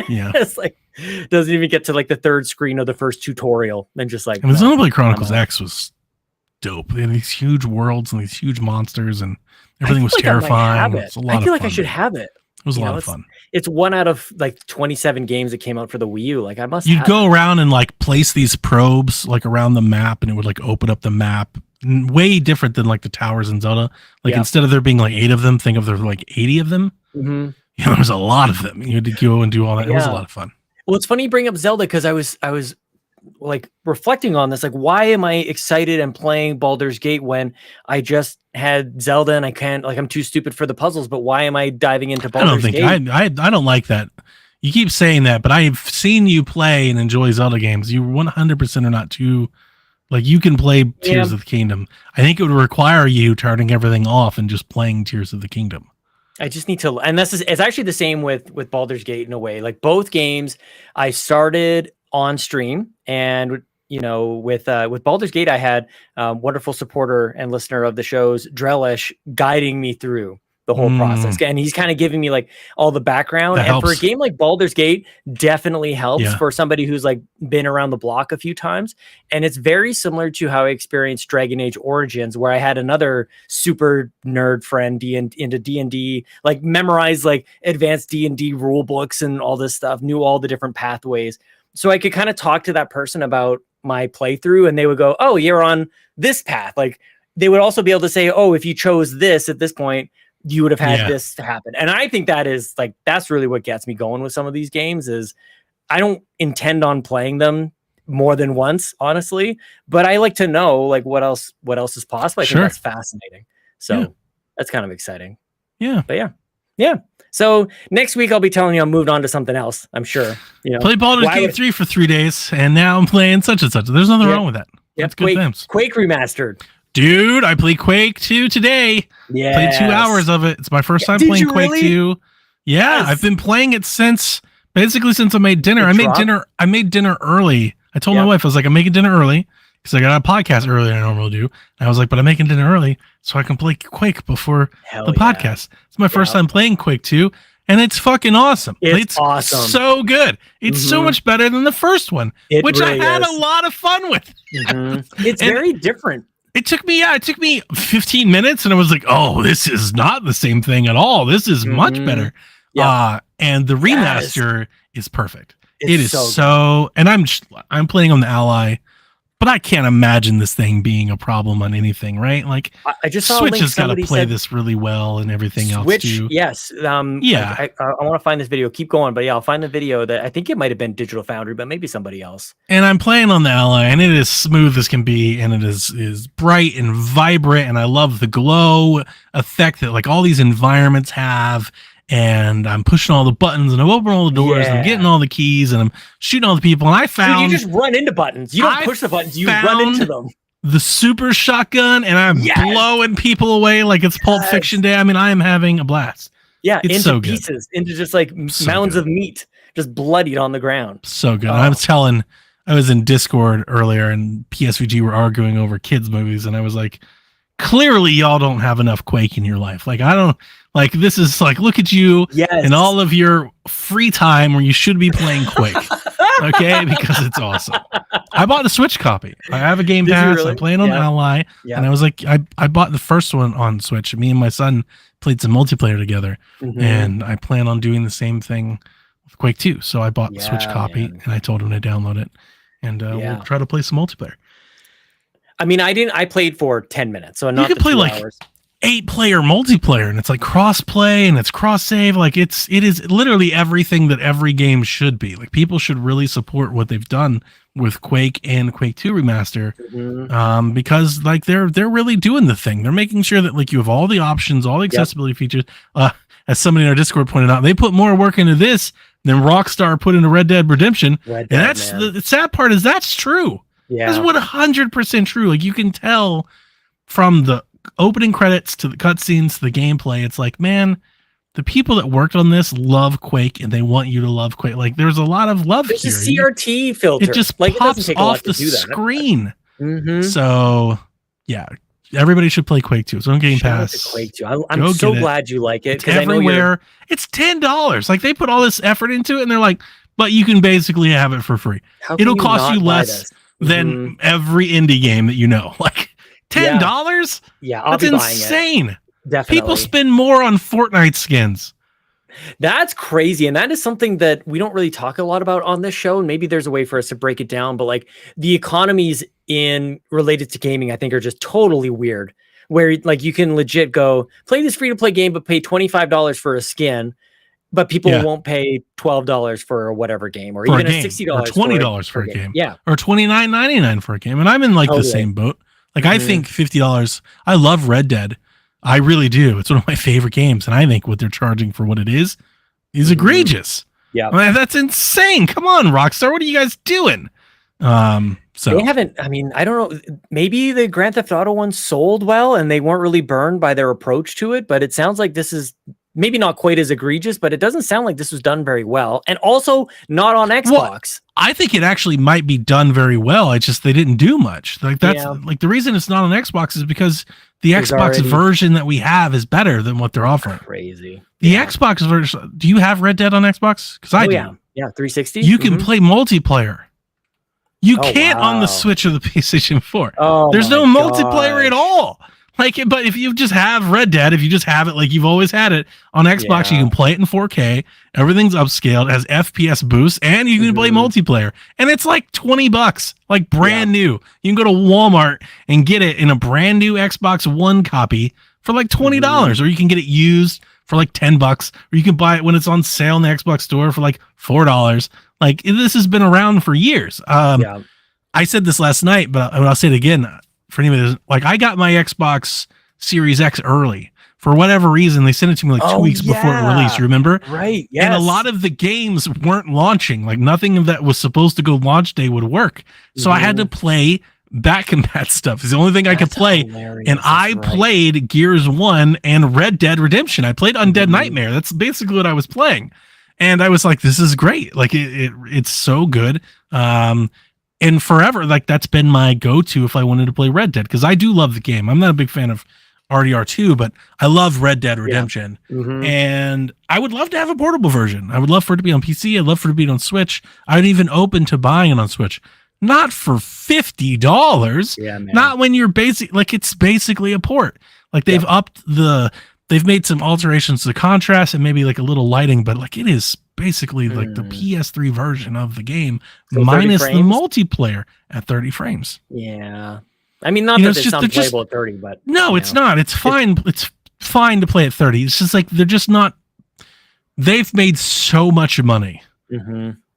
Speaker 3: Yeah.
Speaker 1: It's like, doesn't even get to like the third screen of the first tutorial. And just like,
Speaker 3: Xenoblade Chronicles X was dope. They had these huge worlds and these huge monsters, and everything was terrifying.
Speaker 1: I feel like I should have it.
Speaker 3: It was a lot of fun.
Speaker 1: It's one out of like 27 games that came out for the Wii U. Like, I must.
Speaker 3: You'd go around and like place these probes like around the map, and it would like open up the map. Way different than like the towers in Zelda. Like, instead of there being like 8 of them, think of there like 80 of them.
Speaker 1: Mm-hmm.
Speaker 3: You know, there's a lot of them. You had to go and do all that. It was a lot of fun.
Speaker 1: Well, it's funny you bring up Zelda, because I was like reflecting on this. Like, why am I excited and playing Baldur's Gate when I just had Zelda and I can't, like, I'm too stupid for the puzzles? But why am I diving into Baldur's Gate?
Speaker 3: I don't like that. You keep saying that, but I've seen you play and enjoy Zelda games. You 100% are not too, like, you can play Tears of the Kingdom. I think it would require you turning everything off and just playing Tears of the Kingdom.
Speaker 1: I just need to, and it's actually the same with Baldur's Gate in a way. Like, both games I started on stream, and you know, with Baldur's Gate, I had wonderful supporter and listener of the shows, Drellesh, guiding me through the whole process, and he's kind of giving me like all the background. And for a game like Baldur's Gate, definitely helps for somebody who's like been around the block a few times. And it's very similar to how I experienced Dragon Age Origins, where I had another super nerd friend into D&D, like memorized like advanced D&D rule books and all this stuff, knew all the different pathways. So I could kind of talk to that person about my playthrough, and they would go, oh, you're on this path. Like, they would also be able to say, oh, if you chose this at this point, you would have had this to happen. And I think that is like, that's really what gets me going with some of these games. Is I don't intend on playing them more than once, honestly, but I like to know like what else is possible. I think that's fascinating. So that's kind of exciting.
Speaker 3: Yeah.
Speaker 1: But yeah. So next week I'll be telling you I'm moved on to something else. I'm sure. You know,
Speaker 3: played Baldur's Gate 3 for 3 days, and now I'm playing such and such. There's nothing wrong with that. That's good times.
Speaker 1: Quake Remastered.
Speaker 3: Dude, I played Quake 2 today. Yeah. Played 2 hours of it. It's my first time playing Quake 2. Yeah, I've been playing it since I made dinner. I made dinner early. I told my wife, I was like, I'm making dinner early because I got a podcast earlier than I normally do. And I was like, but I'm making dinner early so I can play Quake before the podcast. It's my first time playing Quake 2, and it's fucking awesome. It's awesome. So good. It's so much better than the first one, which really I had a lot of fun with.
Speaker 1: It's very different.
Speaker 3: It took me 15 minutes, and I was like, oh, this is not the same thing at all. This is much better. And the remaster is perfect. It is so and I'm playing on the Ally, but I can't imagine this thing being a problem on anything, right? Like,
Speaker 1: I just saw
Speaker 3: Switch has got to play this really well and everything else too.
Speaker 1: Yes. I want to find this video. Keep going, but I'll find the video that I think it might have been Digital Foundry, but maybe somebody else.
Speaker 3: And I'm playing on the Ally, and it is smooth as can be, and it is bright and vibrant, and I love the glow effect that like all these environments have. And I'm pushing all the buttons, and I'm opening all the doors, and I'm getting all the keys, and I'm shooting all the people. And I found
Speaker 1: you just run into buttons. You don't push the buttons. You run into them.
Speaker 3: The super shotgun, and I'm blowing people away like it's Pulp Fiction day. I mean, I am having a blast.
Speaker 1: Yeah, it's into so pieces, into just like mounds of meat, just bloodied on the ground.
Speaker 3: So good. I was in Discord earlier, and PSVG were arguing over kids movies, and I was like, clearly y'all don't have enough Quake in your life. Like, I don't. Like, this is like, look at you and all of your free time where you should be playing Quake. Okay, because it's awesome. I bought the Switch copy. I have a Game Pass. Really? I'm playing on Ally. And I was like, I bought the first one on Switch. Me and my son played some multiplayer together. And I plan on doing the same thing with Quake 2. So I bought the Switch copy, and I told him to download it. And we'll try to play some multiplayer.
Speaker 1: I mean, I played for 10 minutes. So not
Speaker 3: you can play like
Speaker 1: hours.
Speaker 3: 8-player multiplayer, and it's like cross-play, and it's cross-save. Like, it is literally everything that every game should be. Like, people should really support what they've done with Quake and Quake 2 Remaster, because like they're really doing the thing. They're making sure that like you have all the options, all the accessibility features. As somebody in our Discord pointed out, they put more work into this than Rockstar put into Red Dead Redemption. And that's the sad part is that's true. That's 100% true. Like, you can tell from the opening credits to the cutscenes, the gameplay, it's like, man, the people that worked on this love Quake and they want you to love Quake. Like there's a lot of love
Speaker 1: There's
Speaker 3: here.
Speaker 1: a CRT filter.
Speaker 3: It just
Speaker 1: like,
Speaker 3: pops off the screen. So yeah, everybody should play Quake 2. It's on Game Pass.
Speaker 1: Quake 2. I'm so glad you like it.
Speaker 3: It's everywhere. It's $10. Like they put all this effort into it and they're like, but you can basically have it for free. It'll cost you less than every indie game that you know. Like $10?
Speaker 1: Yeah, I'll
Speaker 3: that's
Speaker 1: be buying
Speaker 3: insane.
Speaker 1: It. Definitely.
Speaker 3: People spend more on Fortnite skins.
Speaker 1: That's crazy. And that is something that we don't really talk a lot about on this show. And maybe there's a way for us to break it down. But like the economies related to gaming, I think are just totally weird. Where like you can legit go play this free to play game, but pay $25 for a skin. But people won't pay $12 for whatever game, or even $60
Speaker 3: or $20 for a game.
Speaker 1: Yeah.
Speaker 3: Or $29.99 for a game. And I'm in like the same boat. Like I think $50. I love Red Dead. I really do. It's one of my favorite games. And I think what they're charging for what it is egregious.
Speaker 1: Yeah.
Speaker 3: I mean, that's insane. Come on, Rockstar. What are you guys doing? So
Speaker 1: they haven't, I mean, I don't know. Maybe the Grand Theft Auto one sold well and they weren't really burned by their approach to it, but it sounds like this is maybe not quite as egregious, but it doesn't sound like this was done very well. And also not on Xbox. Well,
Speaker 3: I think it actually might be done very well. It's just they didn't do much. Like that's like the reason it's not on Xbox is because the Xbox version that we have is better than what they're offering.
Speaker 1: Crazy.
Speaker 3: The Xbox version. Do you have Red Dead on Xbox? Because I do.
Speaker 1: Yeah, 360.
Speaker 3: You can play multiplayer. You can't on the Switch or the PlayStation 4. There's no multiplayer at all. Like, but if you just have Red Dead, if you just have it like you've always had it on Xbox, you can play it in 4K. Everything's upscaled, has FPS boost, and you can play multiplayer. And it's like $20, like brand new. You can go to Walmart and get it in a brand new Xbox One copy for like $20, or you can get it used for like $10, or you can buy it when it's on sale in the Xbox store for like $4. Like this has been around for years. I said this last night, but I'll say it again. For anybody, like I got my Xbox Series X early for whatever reason. They sent it to me like 2 weeks before it released. You remember?
Speaker 1: Right. Yes.
Speaker 3: And a lot of the games weren't launching. Like nothing that was supposed to go launch day would work. So I had to play back compat stuff. It's the only thing I could play.
Speaker 1: Hilarious.
Speaker 3: And I played Gears 1 and Red Dead Redemption. I played Undead Nightmare. That's basically what I was playing. And I was like, this is great. Like it's so good. And forever, like that's been my go-to if I wanted to play Red Dead, because I do love the game. I'm not a big fan of RDR2, but I love Red Dead Redemption. And I would love to have a portable version. I would love for it to be on PC. I'd love for it to be on Switch. I'd even open to buying it on Switch. Not for $50.
Speaker 1: Yeah, man.
Speaker 3: Not when you're it's basically a port. Like they've they've made some alterations to the contrast and maybe like a little lighting, but like it is basically like the PS3 version of the game, so minus the multiplayer at 30 frames.
Speaker 1: Yeah. I mean, not that it's unplayable at 30, but
Speaker 3: no, it's not. It's fine. It's fine to play at 30. It's just like they're just not. They've made so much money,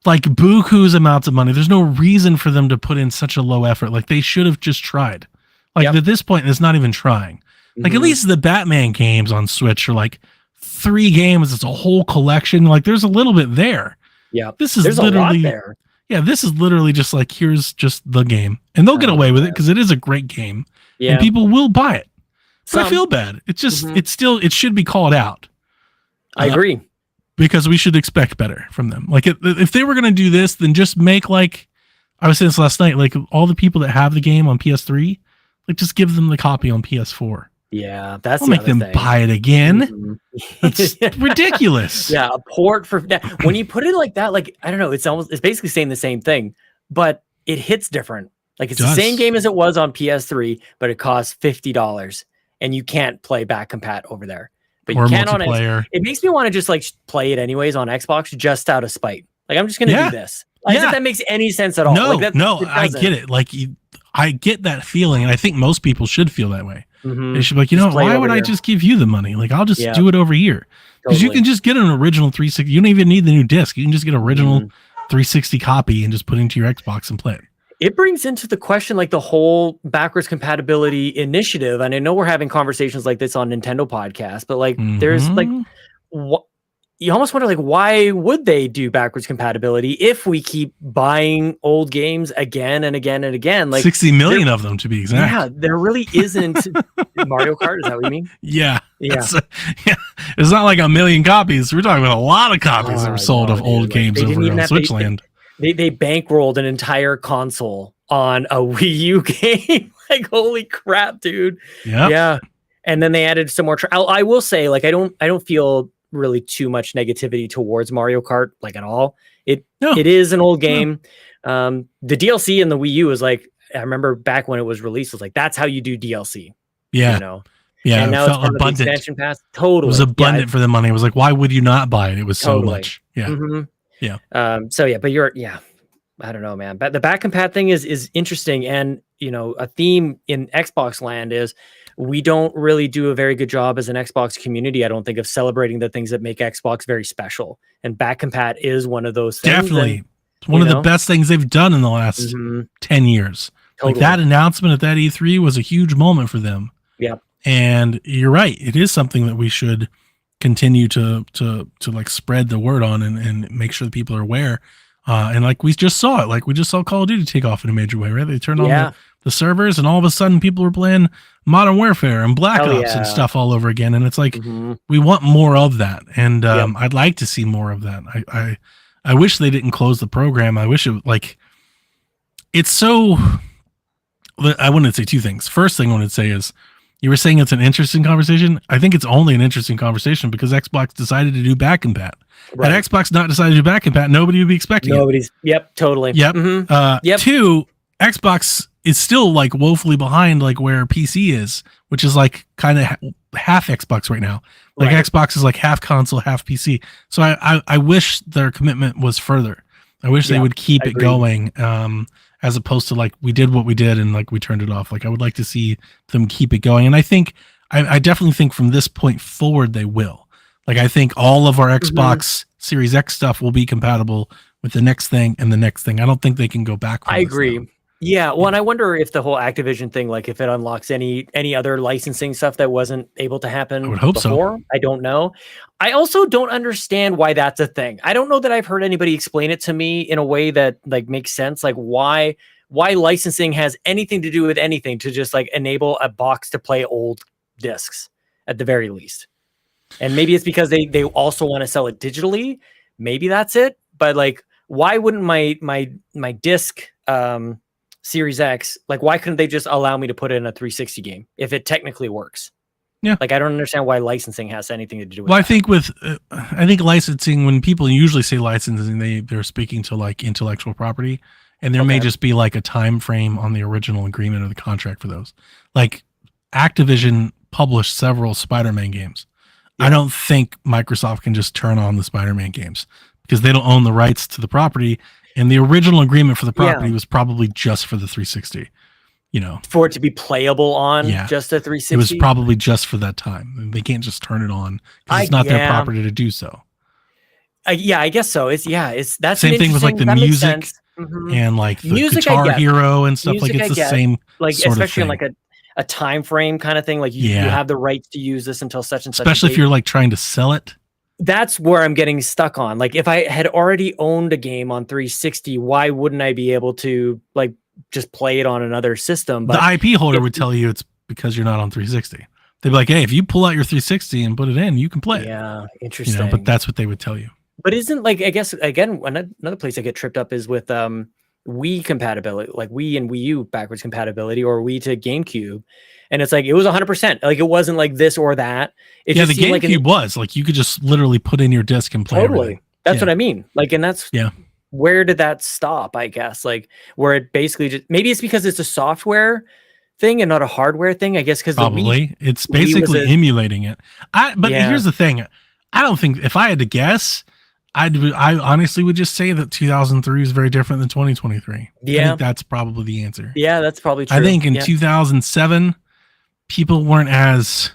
Speaker 3: like buku's amounts of money. There's no reason for them to put in such a low effort. Like they should have just tried. Like at this point, it's not even trying. Like at least the Batman games on Switch are like 3 games. It's a whole collection. Like there's a little bit there.
Speaker 1: Yeah,
Speaker 3: this is literally
Speaker 1: a lot there.
Speaker 3: Yeah, this is literally just like here's just the game, and they'll get away with it because it is a great game. Yeah, and people will buy it. But I feel bad. It's just it should be called out.
Speaker 1: I agree,
Speaker 3: because we should expect better from them. Like if they were gonna do this, then just make like I was saying this last night. Like all the people that have the game on PS3, like just give them the copy on PS4.
Speaker 1: Yeah, that's
Speaker 3: I'll make them buy it again. That's ridiculous.
Speaker 1: Yeah, a port for when you put it like that, like I don't know, it's basically saying the same thing, but it hits different. Like it's the same game as it was on PS3, but it costs $50, and you can't play back compat over there. But you can on it. It makes me want to just like play it anyways on Xbox just out of spite. Like I'm just gonna do this. Like, if that makes any sense at all.
Speaker 3: No,
Speaker 1: like,
Speaker 3: I get it. Like I get that feeling, and I think most people should feel that way. They should be like, why would I just give you the money? Like, I'll just do it over here. Because you can just get an original 360. You don't even need the new disc. You can just get an original 360 copy and just put it into your Xbox and play it.
Speaker 1: It brings into the question, like the whole backwards compatibility initiative. And I know we're having conversations like this on Nintendo podcast, but like there's like, you almost wonder, like, why would they do backwards compatibility if we keep buying old games again and again and again? Like
Speaker 3: 60 million of them, to be exact.
Speaker 1: Yeah, there really isn't Mario Kart. Is that what you mean?
Speaker 3: Yeah.
Speaker 1: Yeah.
Speaker 3: Yeah. It's not like a million copies. We're talking about a lot of copies that were sold of old games over on Switchland.
Speaker 1: They bankrolled an entire console on a Wii U game. Like, holy crap, dude. Yeah. And then they added some more. I will say, like, I don't feel really too much negativity towards Mario Kart, like, at all. It is an old game. The DLC in the Wii U is like, I remember back when it was released, it was like, that's how you do DLC.
Speaker 3: Yeah.
Speaker 1: You know?
Speaker 3: Yeah.
Speaker 1: And now
Speaker 3: it felt
Speaker 1: it's
Speaker 3: abundant.
Speaker 1: The expansion pass. Totally.
Speaker 3: It was abundant for the money. It was like, why would you not buy it? It was so much. Yeah.
Speaker 1: Mm-hmm.
Speaker 3: Yeah.
Speaker 1: So yeah, but I don't know, man. But the back compat thing is interesting. And, you know, a theme in Xbox land is we don't really do a very good job as an Xbox community, I don't think, of celebrating the things that make Xbox very special. And back compat is one of those things.
Speaker 3: Definitely. It's one of the best things they've done in the last 10 years. Totally. Like, that announcement at that E3 was a huge moment for them.
Speaker 1: Yeah.
Speaker 3: And you're right. It is something that we should continue to like spread the word on and make sure that people are aware. And like, we just saw it. Like, we just saw Call of Duty take off in a major way, right? They turned on the servers, and all of a sudden people were playing Modern Warfare and Black Ops and stuff all over again. And it's like, we want more of that. And I'd like to see more of that. I wish they didn't close the program. I wish it, like, it's so, I wanted to say two things. First thing I wanted to say is, you were saying it's an interesting conversation. I think it's only an interesting conversation because Xbox decided to do back compat. Right. Had Xbox not decided to do back compat, nobody would be expecting it.
Speaker 1: Yep, totally.
Speaker 3: Yep. Two, Xbox is still like woefully behind like where PC is, which is like kind of half Xbox right now. Like, Xbox is like half console, half PC. So I wish their commitment was further. I wish they would keep it going, as opposed to like, we did what we did and like we turned it off. Like, I would like to see them keep it going. And I think, I definitely think from this point forward, they will. Like, I think all of our Xbox Series X stuff will be compatible with the next thing and the next thing. I don't think they can go back.
Speaker 1: I agree. Now. Yeah. Well, and I wonder if the whole Activision thing, like if it unlocks any other licensing stuff that wasn't able to happen
Speaker 3: I would hope
Speaker 1: before.
Speaker 3: So.
Speaker 1: I don't know. I also don't understand why that's a thing. I don't know that I've heard anybody explain it to me in a way that like makes sense. Like why licensing has anything to do with anything to just like enable a box to play old discs at the very least. And maybe it's because they also want to sell it digitally. Maybe that's it. But like, why wouldn't my disc Series X, like, why couldn't they just allow me to put it in a 360 game if it technically works?
Speaker 3: Yeah.
Speaker 1: Like, I don't understand why licensing has anything to do with
Speaker 3: that.
Speaker 1: I
Speaker 3: think licensing, when people usually say licensing, they're speaking to like intellectual property, and there may just be like a time frame on the original agreement or the contract for those. Like, Activision published several Spider-Man games. I don't think Microsoft can just turn on the Spider-Man games because they don't own the rights to the property. And the original agreement for the property was probably just for the 360, you know,
Speaker 1: for it to be playable on just a 360.
Speaker 3: It was probably just for that time. They can't just turn it on because it's not their property to do so.
Speaker 1: I guess so. It's that's
Speaker 3: same thing with like the music and like the music, Guitar Hero and stuff. Music, like it's the same,
Speaker 1: like
Speaker 3: sort
Speaker 1: especially
Speaker 3: of
Speaker 1: in like a time frame kind of thing. Like you have the rights to use this until such and such.
Speaker 3: Especially if you're like trying to sell it.
Speaker 1: That's where I'm getting stuck on. Like, if I had already owned a game on 360, why wouldn't I be able to like just play it on another system? But
Speaker 3: the IP holder would tell you it's because you're not on 360. They'd be like, hey, if you pull out your 360 and put it in, you can play it.
Speaker 1: Yeah, interesting.
Speaker 3: You know, but that's what they would tell you.
Speaker 1: But isn't, like, I guess, again, another place I get tripped up is with Wii compatibility, like Wii and Wii U backwards compatibility, or Wii to GameCube. And it's like, it was 100%. Like, it wasn't like this or that. It
Speaker 3: the GameCube was like, you could just literally put in your disc and play.
Speaker 1: Totally. That's what I mean. Like, and that's where did that stop? I guess, like, where it basically just, maybe it's because it's a software thing and not a hardware thing. I guess because
Speaker 3: probably it's basically emulating it. But here's the thing. I don't think, if I had to guess, I honestly would just say that 2003 is very different than 2023.
Speaker 1: Yeah,
Speaker 3: I think that's probably the answer.
Speaker 1: Yeah, that's probably true.
Speaker 3: I think in 2007. People weren't as,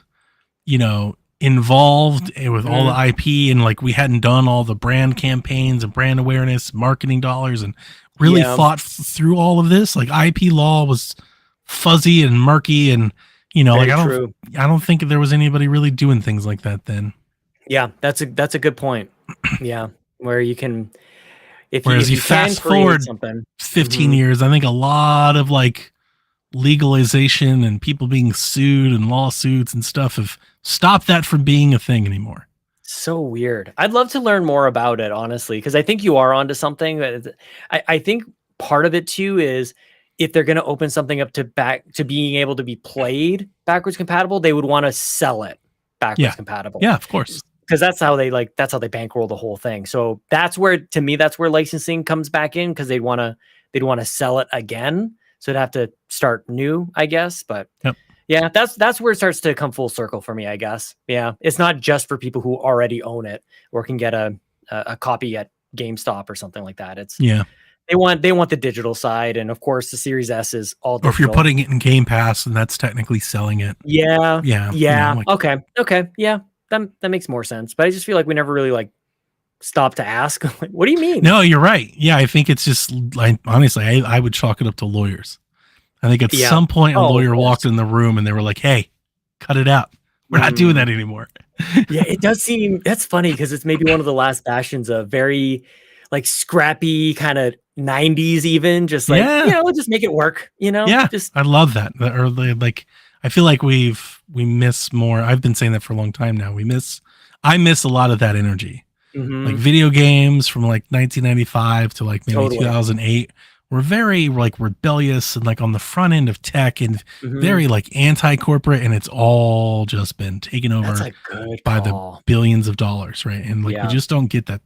Speaker 3: you know, involved with all the IP, and like we hadn't done all the brand campaigns and brand awareness, marketing dollars, and really fought through all of this. Like, IP law was fuzzy and murky, and you know,
Speaker 1: Very
Speaker 3: I don't think there was anybody really doing things like that then.
Speaker 1: Yeah, that's a good point. Yeah, where you can,
Speaker 3: Whereas
Speaker 1: if
Speaker 3: you
Speaker 1: you can
Speaker 3: fast
Speaker 1: create
Speaker 3: forward
Speaker 1: something,
Speaker 3: 15
Speaker 1: Mhm.
Speaker 3: years, I think a lot of like legalization and people being sued and lawsuits and stuff have stopped that from being a thing anymore.
Speaker 1: So weird. I'd love to learn more about it, honestly, because I think you are onto something. I think part of it too is if they're going to open something up to back to being able to be played backwards compatible, they would want to sell it backwards
Speaker 3: Yeah.
Speaker 1: compatible.
Speaker 3: Yeah, of course.
Speaker 1: Because that's how they bankroll the whole thing. So that's where, to me, that's where licensing comes back in, because they'd want to sell it again. So it'd have to start new, I guess. But
Speaker 3: Yep.
Speaker 1: yeah, that's where it starts to come full circle for me, I guess. Yeah, it's not just for people who already own it or can get a copy at GameStop or something like that. It's
Speaker 3: Yeah.
Speaker 1: they want the digital side, and of course the Series S is all digital.
Speaker 3: Or if you're putting it in Game Pass, and that's technically selling it.
Speaker 1: Yeah.
Speaker 3: Yeah.
Speaker 1: Okay. Yeah, that makes more sense. But I just feel like we never really like stop to ask. Like, what do you mean?
Speaker 3: No, you're right. Yeah, I think it's just like, honestly, I would chalk it up to lawyers. I think at some point a lawyer walked in the room and they were like, "Hey, cut it out. We're not doing that anymore."
Speaker 1: Yeah, it does seem, that's funny because it's maybe one of the last bastions of very like scrappy kind of 90s, even just like, we'll just make it work,
Speaker 3: Yeah,
Speaker 1: just
Speaker 3: I love that. Or like, I feel like we miss more. I've been saying that for a long time now. I miss a lot of that energy. Like video games from like 1995 to like maybe 2008 were very like rebellious and like on the front end of tech and very like anti-corporate, and it's all just been taken over by the billions of dollars, right? And like we just don't get that.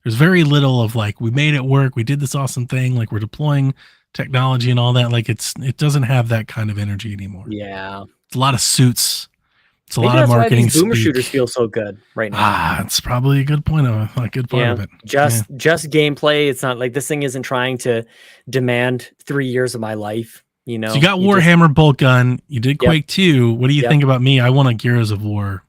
Speaker 3: There's very little of like, we made it work, we did this awesome thing, like we're deploying technology and all that. Like it doesn't have that kind of energy anymore.
Speaker 1: Yeah,
Speaker 3: it's a lot of suits. It's a
Speaker 1: maybe
Speaker 3: lot of marketing.
Speaker 1: Why these boomer shooters feel so good right now.
Speaker 3: It's probably a good point of a good part of it.
Speaker 1: Just gameplay. It's not like this thing isn't trying to demand 3 years of my life. So you got
Speaker 3: Warhammer bolt gun. You did Quake 2. What do you think about me? I want a Gears of War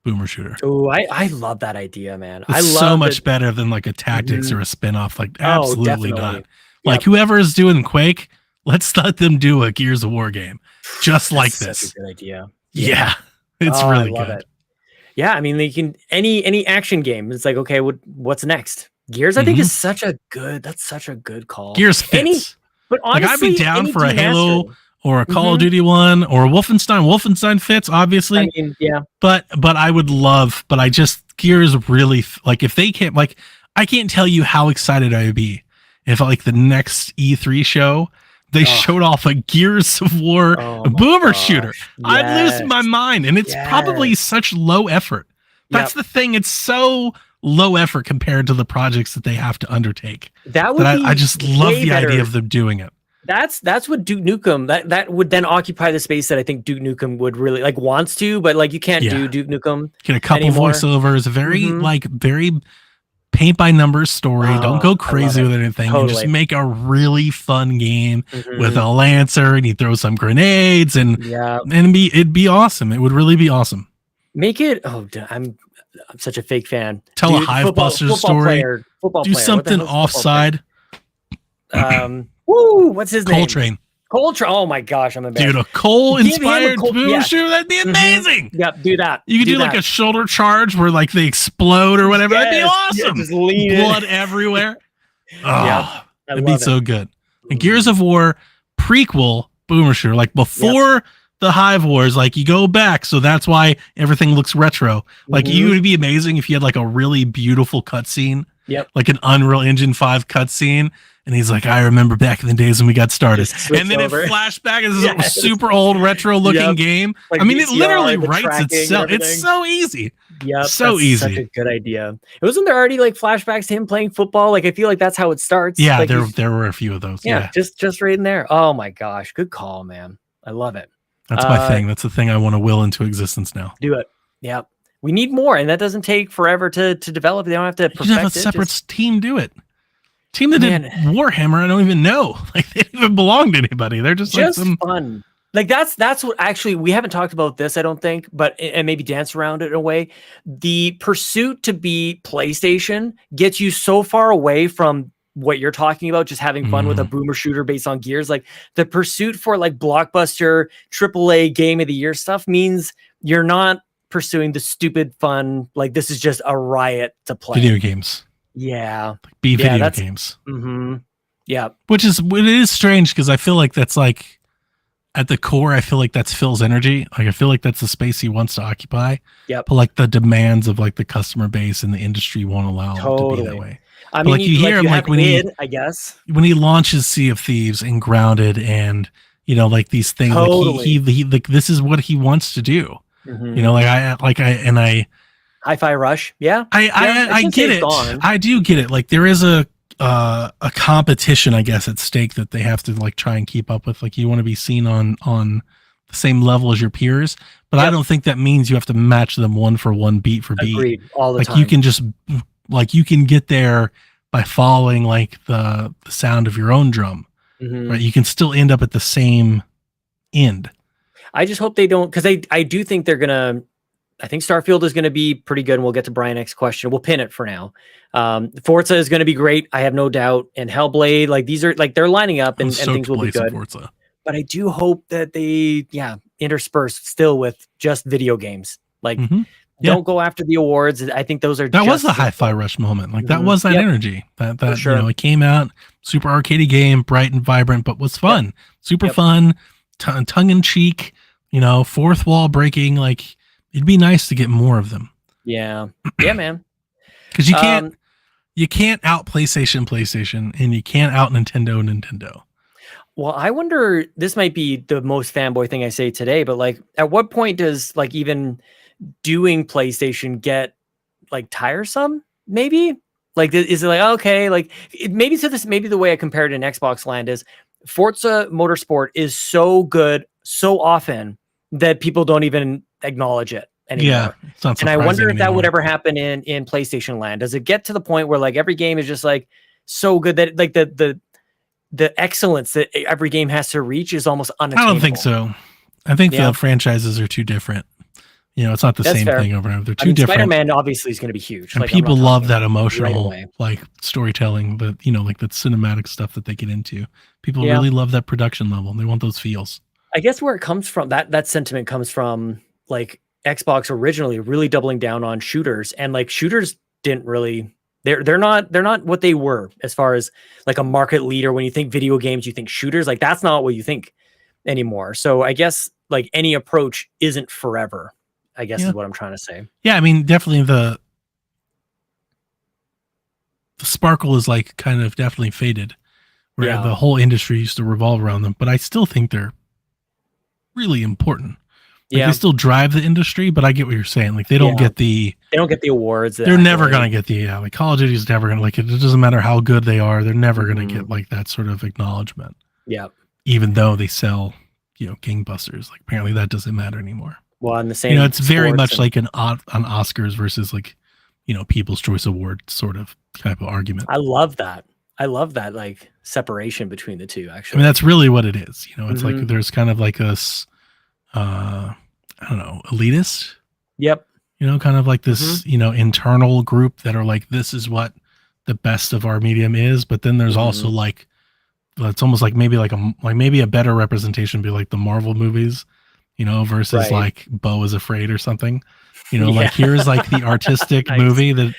Speaker 3: boomer shooter.
Speaker 1: Oh, I love that idea, man.
Speaker 3: It's so much better than like a tactics or a spin-off. Like absolutely not. Like whoever is doing Quake, let's let them do a Gears of War game just like this.
Speaker 1: Such a good idea.
Speaker 3: Yeah. It's really good.
Speaker 1: It. Yeah, I mean, they can any action game. It's like, okay, what's next? Gears, I think is such a good call.
Speaker 3: Gears fits.
Speaker 1: But honestly,
Speaker 3: like I'd be down for a Halo or a Call of Duty one or a Wolfenstein. Wolfenstein fits, obviously.
Speaker 1: I mean, yeah.
Speaker 3: But I would love. But I just Gears really like if they can't like I can't tell you how excited I would be if like the next E3 show. They showed off a Gears of War boomer shooter. Yes. I'd lose my mind. And it's probably such low effort. That's the thing. It's so low effort compared to the projects that they have to undertake. I just love the idea of them doing it.
Speaker 1: That's what Duke Nukem, that would then occupy the space that I think Duke Nukem would really like wants to, but like you can't do Duke Nukem.
Speaker 3: Get a couple voiceovers, very paint by numbers story. Don't go crazy with anything. And just make a really fun game with a Lancer, and you throw some grenades and it'd be awesome. It would really be awesome.
Speaker 1: Make it. I'm such a fake fan.
Speaker 3: Tell a Hivebusters story. Do something offside.
Speaker 1: What's his name?
Speaker 3: Coltrane.
Speaker 1: Oh my gosh, I'm embarrassed.
Speaker 3: Dude, a coal-inspired boomer shooter, that'd be amazing.
Speaker 1: Yep, do that.
Speaker 3: You could do like a shoulder charge where like they explode or whatever. That'd be awesome.
Speaker 1: Just lean
Speaker 3: blood everywhere. That'd be so good. And Gears of War prequel boomer shooter, like before the Hive Wars, like you go back, so that's why everything looks retro. Like you would be amazing if you had like a really beautiful cutscene.
Speaker 1: Yep.
Speaker 3: Like an Unreal Engine 5 cutscene. And he's like, I remember back in the days when we got started. And then it flashback as a super old retro looking game. Like I mean, it literally writes itself. It's so easy.
Speaker 1: Yeah,
Speaker 3: so easy.
Speaker 1: Such a good idea. Wasn't there already like flashbacks to him playing football? Like I feel like that's how it starts.
Speaker 3: Yeah,
Speaker 1: like
Speaker 3: there were a few of those. Yeah,
Speaker 1: just right in there. Oh my gosh, good call, man. I love it.
Speaker 3: That's my thing. That's the thing I want to will into existence now.
Speaker 1: Do it. Yeah. We need more, and that doesn't take forever to develop. They don't have to perfect
Speaker 3: you have a separate team do it. Team that did Warhammer, I don't even know. Like they didn't even belong to anybody. They're just like some
Speaker 1: fun. Like that's what actually we haven't talked about this, I don't think, but and maybe dance around it in a way. The pursuit to be PlayStation gets you so far away from what you're talking about, just having fun with a boomer shooter based on Gears. Like the pursuit for like blockbuster AAA game of the year stuff means you're not pursuing the stupid fun. Like this is just a riot to play.
Speaker 3: Video games.
Speaker 1: Yeah.
Speaker 3: Video games.
Speaker 1: Mm-hmm. Yeah.
Speaker 3: Which is, it is strange because I feel like that's like, at the core, I feel like that's Phil's energy. Like I feel like that's the space he wants to occupy.
Speaker 1: Yep.
Speaker 3: But like the demands of like the customer base and the industry won't allow him to be that way.
Speaker 1: I mean,
Speaker 3: like you hear him like when he launches Sea of Thieves and Grounded and like these things, like he like this is what he wants to do.
Speaker 1: Mm-hmm.
Speaker 3: I
Speaker 1: Hi-Fi Rush. Yeah.
Speaker 3: I get it. I do get it. Like there is a competition, I guess, at stake that they have to like try and keep up with. Like you want to be seen on the same level as your peers, but I don't think that means you have to match them one for one, beat for beat.
Speaker 1: Agreed. All the
Speaker 3: like
Speaker 1: time.
Speaker 3: you can just like you can get there by following like the sound of your own drum.
Speaker 1: Mm-hmm.
Speaker 3: Right? You can still end up at the same end.
Speaker 1: I just hope they don't, because I do think they're gonna. I think Starfield is going to be pretty good, and we'll get to Brian X's question. We'll pin it for now. Forza is going to be great, I have no doubt, and Hellblade, like these are like they're lining up, and things will be good.
Speaker 3: Forza.
Speaker 1: But I do hope that they, intersperse still with just video games. Like, don't go after the awards. I think those are
Speaker 3: that was the Hi-Fi Rush moment. Like that was that energy. That
Speaker 1: sure.
Speaker 3: It came out super arcadey game, bright and vibrant, but was fun, super fun, tongue in cheek. Fourth wall breaking, like. It'd be nice to get more of them.
Speaker 1: Yeah. Yeah, man.
Speaker 3: Because you can't out PlayStation, and you can't out Nintendo.
Speaker 1: Well, I wonder, this might be the most fanboy thing I say today, but like, at what point does like even doing PlayStation get like tiresome? Maybe like, is it like, okay, like maybe the way I compared it in Xbox land is Forza Motorsport is so good so often that people don't even acknowledge it anymore.
Speaker 3: Yeah, it's not
Speaker 1: and I wonder if that would ever happen in PlayStation land. Does it get to the point where like every game is just like so good that like the excellence that every game has to reach is almost unattainable?
Speaker 3: I don't think so. I think the franchises are too different. It's not the same thing over and over. They're too different.
Speaker 1: Spider-Man obviously is going to be huge.
Speaker 3: And like, people love that emotional like storytelling, but like that cinematic stuff that they get into. People really love that production level. They want those feels. I
Speaker 1: guess where it comes from, that sentiment comes from like Xbox originally really doubling down on shooters, and like shooters didn't really, they're not what they were as far as like a market leader. When you think video games, you think shooters, like that's not what you think anymore. So I guess like any approach isn't forever, I guess is what I'm trying to say.
Speaker 3: Yeah. I mean, definitely the sparkle is like kind of definitely faded where the whole industry used to revolve around them, but I still think they're really important. Like they still drive the industry, but I get what you're saying. Like they don't get the
Speaker 1: awards.
Speaker 3: They're never going to get the, like Call of Duty is never going to, like, it doesn't matter how good they are. They're never going to get like that sort of acknowledgement.
Speaker 1: Yeah.
Speaker 3: Even though they sell, gangbusters, like apparently that doesn't matter anymore.
Speaker 1: Well, in the same,
Speaker 3: it's very much like an Oscars versus like, People's Choice Award sort of type of argument.
Speaker 1: I love that like separation between the two, actually.
Speaker 3: I mean, that's really what it is. It's like, there's kind of like this, I don't know, elitist.
Speaker 1: Yep.
Speaker 3: Kind of like this, internal group that are like, this is what the best of our medium is. But then there's also like, it's almost like maybe maybe a better representation would be like the Marvel movies, versus like Beau is Afraid or something. Like here's like the artistic movie that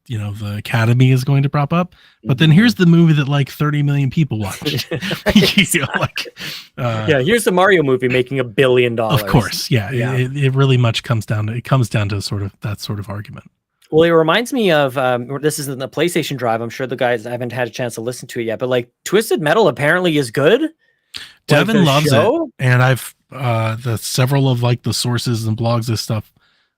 Speaker 3: the Academy is going to prop up, but then here's the movie that like 30 million people watched. Here's
Speaker 1: the Mario movie making $1 billion.
Speaker 3: Of course, it really much comes down to sort of that sort of argument.
Speaker 1: Well, it reminds me of this isn't the PlayStation Drive. I'm sure the guys haven't had a chance to listen to it yet, but like Twisted Metal apparently is good.
Speaker 3: Devin loves it, and I've the several of like the sources and blogs and stuff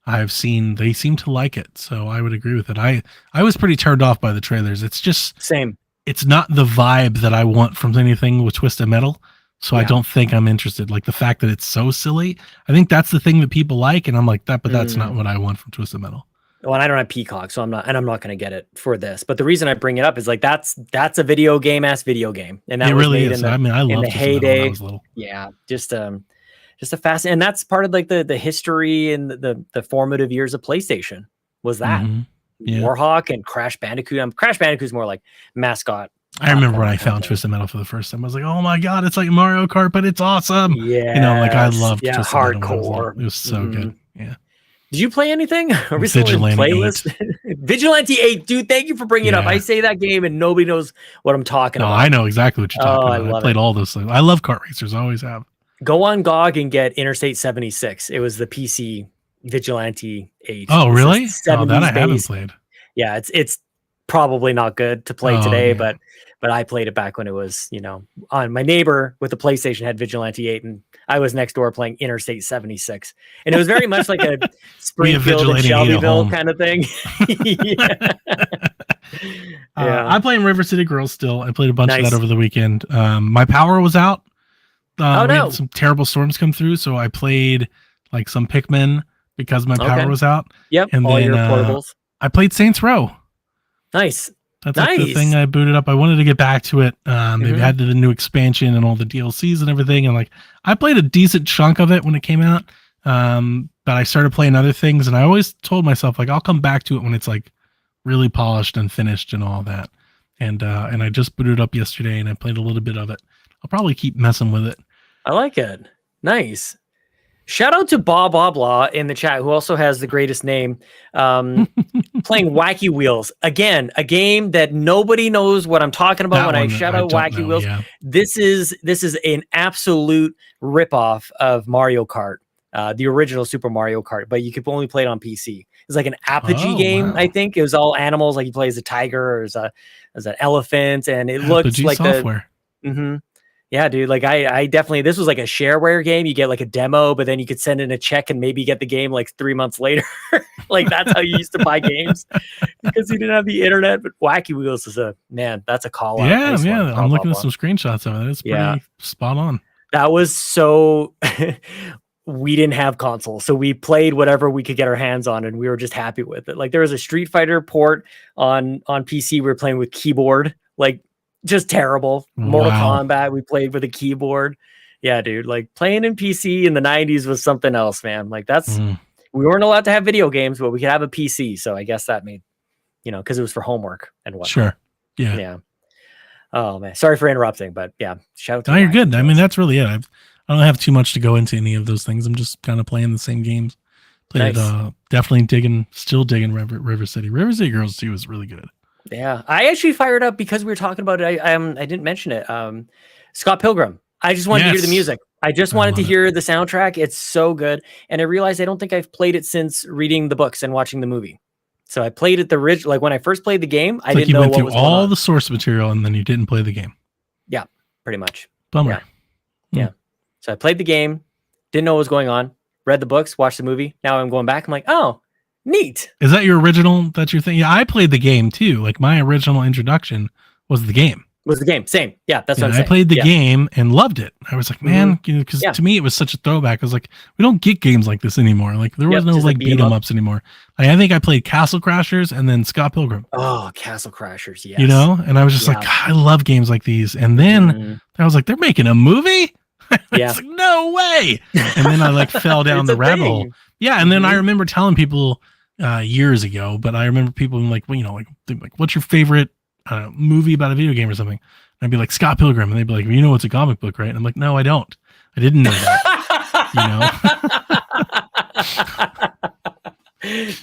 Speaker 3: I've seen, they seem to like it, so I would agree with it. I was pretty turned off by the trailers. It's just
Speaker 1: same.
Speaker 3: It's not the vibe that I want from anything with Twisted Metal, so I don't think I'm interested. Like the fact that it's so silly, I think that's the thing that people like, and I'm like that, but that's not what I want from Twisted Metal.
Speaker 1: Well, and I don't have Peacock, so I'm not going to get it for this. But the reason I bring it up is like that's a video game, and that
Speaker 3: it
Speaker 1: was
Speaker 3: really
Speaker 1: made
Speaker 3: is.
Speaker 1: I
Speaker 3: love
Speaker 1: the heyday.
Speaker 3: When I was little.
Speaker 1: Yeah, just a fast, and that's part of like the history and the formative years of PlayStation was that Warhawk and Crash Bandicoot. Crash Bandicoot's more like mascot.
Speaker 3: I remember when I
Speaker 1: platform
Speaker 3: found
Speaker 1: thing.
Speaker 3: Twisted Metal for the first time. I was like, "Oh my god, it's like Mario Kart, but it's awesome!"
Speaker 1: Yeah,
Speaker 3: You know, like I loved Twisted Metal.
Speaker 1: hardcore.
Speaker 3: It was so good. Yeah,
Speaker 1: Did you play anything? Are we still in
Speaker 3: Vigilante
Speaker 1: playlist? Vigilante 8, dude. Thank you for bringing it up. I
Speaker 3: Yeah.
Speaker 1: say that game and nobody knows what I'm talking
Speaker 3: No,
Speaker 1: about.
Speaker 3: I know exactly what you're talking
Speaker 1: I
Speaker 3: about. I
Speaker 1: love
Speaker 3: played
Speaker 1: it.
Speaker 3: all those things. I love kart racers. I always have.
Speaker 1: Go on GOG and get Interstate 76. It was the PC Vigilante 8.
Speaker 3: Oh,
Speaker 1: It's a
Speaker 3: really? Oh, that I
Speaker 1: 70s
Speaker 3: haven't
Speaker 1: based.
Speaker 3: played.
Speaker 1: Yeah, it's probably not good to play
Speaker 3: Oh,
Speaker 1: today,
Speaker 3: yeah.
Speaker 1: but I played it back when it was, on my neighbor with the PlayStation had Vigilante 8 and I was next door playing Interstate 76. And it was very much like a Springfield and
Speaker 3: Vigilante 8 at
Speaker 1: Shelbyville
Speaker 3: home.
Speaker 1: kind of thing. Yeah.
Speaker 3: I play in River City Girls still. I played a bunch of
Speaker 1: Nice.
Speaker 3: that over the weekend. My power was out.
Speaker 1: Oh,
Speaker 3: We
Speaker 1: no.
Speaker 3: had some terrible storms come through, so I played like some Pikmin because my power
Speaker 1: Okay.
Speaker 3: was out.
Speaker 1: Yep.
Speaker 3: And
Speaker 1: all
Speaker 3: then,
Speaker 1: your portables.
Speaker 3: I played Saints Row.
Speaker 1: Nice.
Speaker 3: That's like the
Speaker 1: Nice.
Speaker 3: thing I booted up. I wanted to get back to it. They've
Speaker 1: Mhm.
Speaker 3: had the new expansion and all the DLCs and everything. And like, I played a decent chunk of it when it came out. But I started playing other things, and I always told myself like, I'll come back to it when it's like really polished and finished and all that. And I just booted up yesterday, and I played a little bit of it. I'll probably keep messing with it.
Speaker 1: I like it. Nice. Shout out to Bob Oblaw in the chat, who also has the greatest name, playing Wacky Wheels. Again, a game that nobody knows what I'm talking about
Speaker 3: That
Speaker 1: when I
Speaker 3: one
Speaker 1: shout
Speaker 3: I
Speaker 1: out
Speaker 3: don't
Speaker 1: Wacky
Speaker 3: know,
Speaker 1: Wheels.
Speaker 3: yeah.
Speaker 1: This is an absolute ripoff of Mario Kart, the original Super Mario Kart, but you could only play it on PC. It's like an Apogee
Speaker 3: Oh,
Speaker 1: game,
Speaker 3: wow.
Speaker 1: I think. It was all animals, like you play as a tiger or as an elephant, and it looks
Speaker 3: Apogee
Speaker 1: like
Speaker 3: software.
Speaker 1: Yeah, dude. Like I definitely, this was like a shareware game. You get like a demo, but then you could send in a check and maybe get the game like 3 months later. Like that's how you used to buy games because you didn't have the internet. But Wacky Wheels is that's a call out.
Speaker 3: Yeah,
Speaker 1: Nice
Speaker 3: yeah.
Speaker 1: one.
Speaker 3: I'm looking at
Speaker 1: Blah,
Speaker 3: some screenshots of it. It's pretty
Speaker 1: Yeah.
Speaker 3: spot on.
Speaker 1: That was so. We didn't have consoles, so we played whatever we could get our hands on, and we were just happy with it. Like there was a Street Fighter port on PC. We were playing with keyboard, like just terrible. Mortal
Speaker 3: Wow.
Speaker 1: Kombat, we played with a keyboard. Yeah, dude. Like playing in PC in the 90s was something else, man. Like we weren't allowed to have video games, but we could have a PC. So I guess that made, because it was for homework and whatnot.
Speaker 3: Sure. Yeah.
Speaker 1: Yeah. Oh man, sorry for interrupting, but yeah, shout out to
Speaker 3: No, you're
Speaker 1: Wacky
Speaker 3: good. I mean,
Speaker 1: Wheels.
Speaker 3: that's really it. I don't have too much to go into any of those things. I'm just kind of playing the same games. Played
Speaker 1: Nice.
Speaker 3: definitely still digging River City. River City Girls 2 was really good.
Speaker 1: Yeah, I actually fired up because we were talking about it. I didn't mention it. Scott Pilgrim. I just wanted to hear the
Speaker 3: Yes.
Speaker 1: music. I just
Speaker 3: I
Speaker 1: wanted to
Speaker 3: love it.
Speaker 1: hear the soundtrack. It's so good, and I realized I don't think I've played it since reading the books and watching the movie. So I played it like when I first played the game. I
Speaker 3: It's like
Speaker 1: didn't
Speaker 3: you
Speaker 1: know
Speaker 3: went
Speaker 1: what
Speaker 3: through
Speaker 1: was going
Speaker 3: all
Speaker 1: on.
Speaker 3: the source material and then you didn't play the game.
Speaker 1: Yeah, pretty much.
Speaker 3: Bummer.
Speaker 1: Yeah. So I played the game, didn't know what was going on. Read the books, watched the movie. Now I'm going back. I'm like, oh, neat.
Speaker 3: Is that your original? That's your thing? Yeah, I played the game too. Like my original introduction was the game.
Speaker 1: Was the game same? Yeah, that's
Speaker 3: Yeah,
Speaker 1: what I'm
Speaker 3: I
Speaker 1: saying.
Speaker 3: played the
Speaker 1: Yeah.
Speaker 3: game and loved it. I was like, man, because
Speaker 1: Yeah.
Speaker 3: to me it was such a throwback. I was like, we don't get games like this anymore. Like there was
Speaker 1: Yep,
Speaker 3: no
Speaker 1: just like
Speaker 3: like
Speaker 1: beat 'em
Speaker 3: beat 'em
Speaker 1: up.
Speaker 3: ups anymore. Like, I think I played Castle Crashers and then Scott Pilgrim.
Speaker 1: Oh, Castle Crashers. Yes.
Speaker 3: You know, and I was just like,
Speaker 1: Yeah.
Speaker 3: God, I love games like these. And then
Speaker 1: Mhm.
Speaker 3: I was like, they're making a movie.
Speaker 1: Yeah.
Speaker 3: It's like, no way. And then I like fell down
Speaker 1: It's
Speaker 3: the
Speaker 1: a
Speaker 3: rabbit hole.
Speaker 1: thing.
Speaker 3: Yeah, and then I
Speaker 1: Mhm.
Speaker 3: remember telling people years ago, but I remember people being like, well, like what's your favorite movie about a video game or something? And I'd be like Scott Pilgrim, and they'd be like, well, you know, it's a comic book, right? And I'm like, no, I don't. I didn't know that.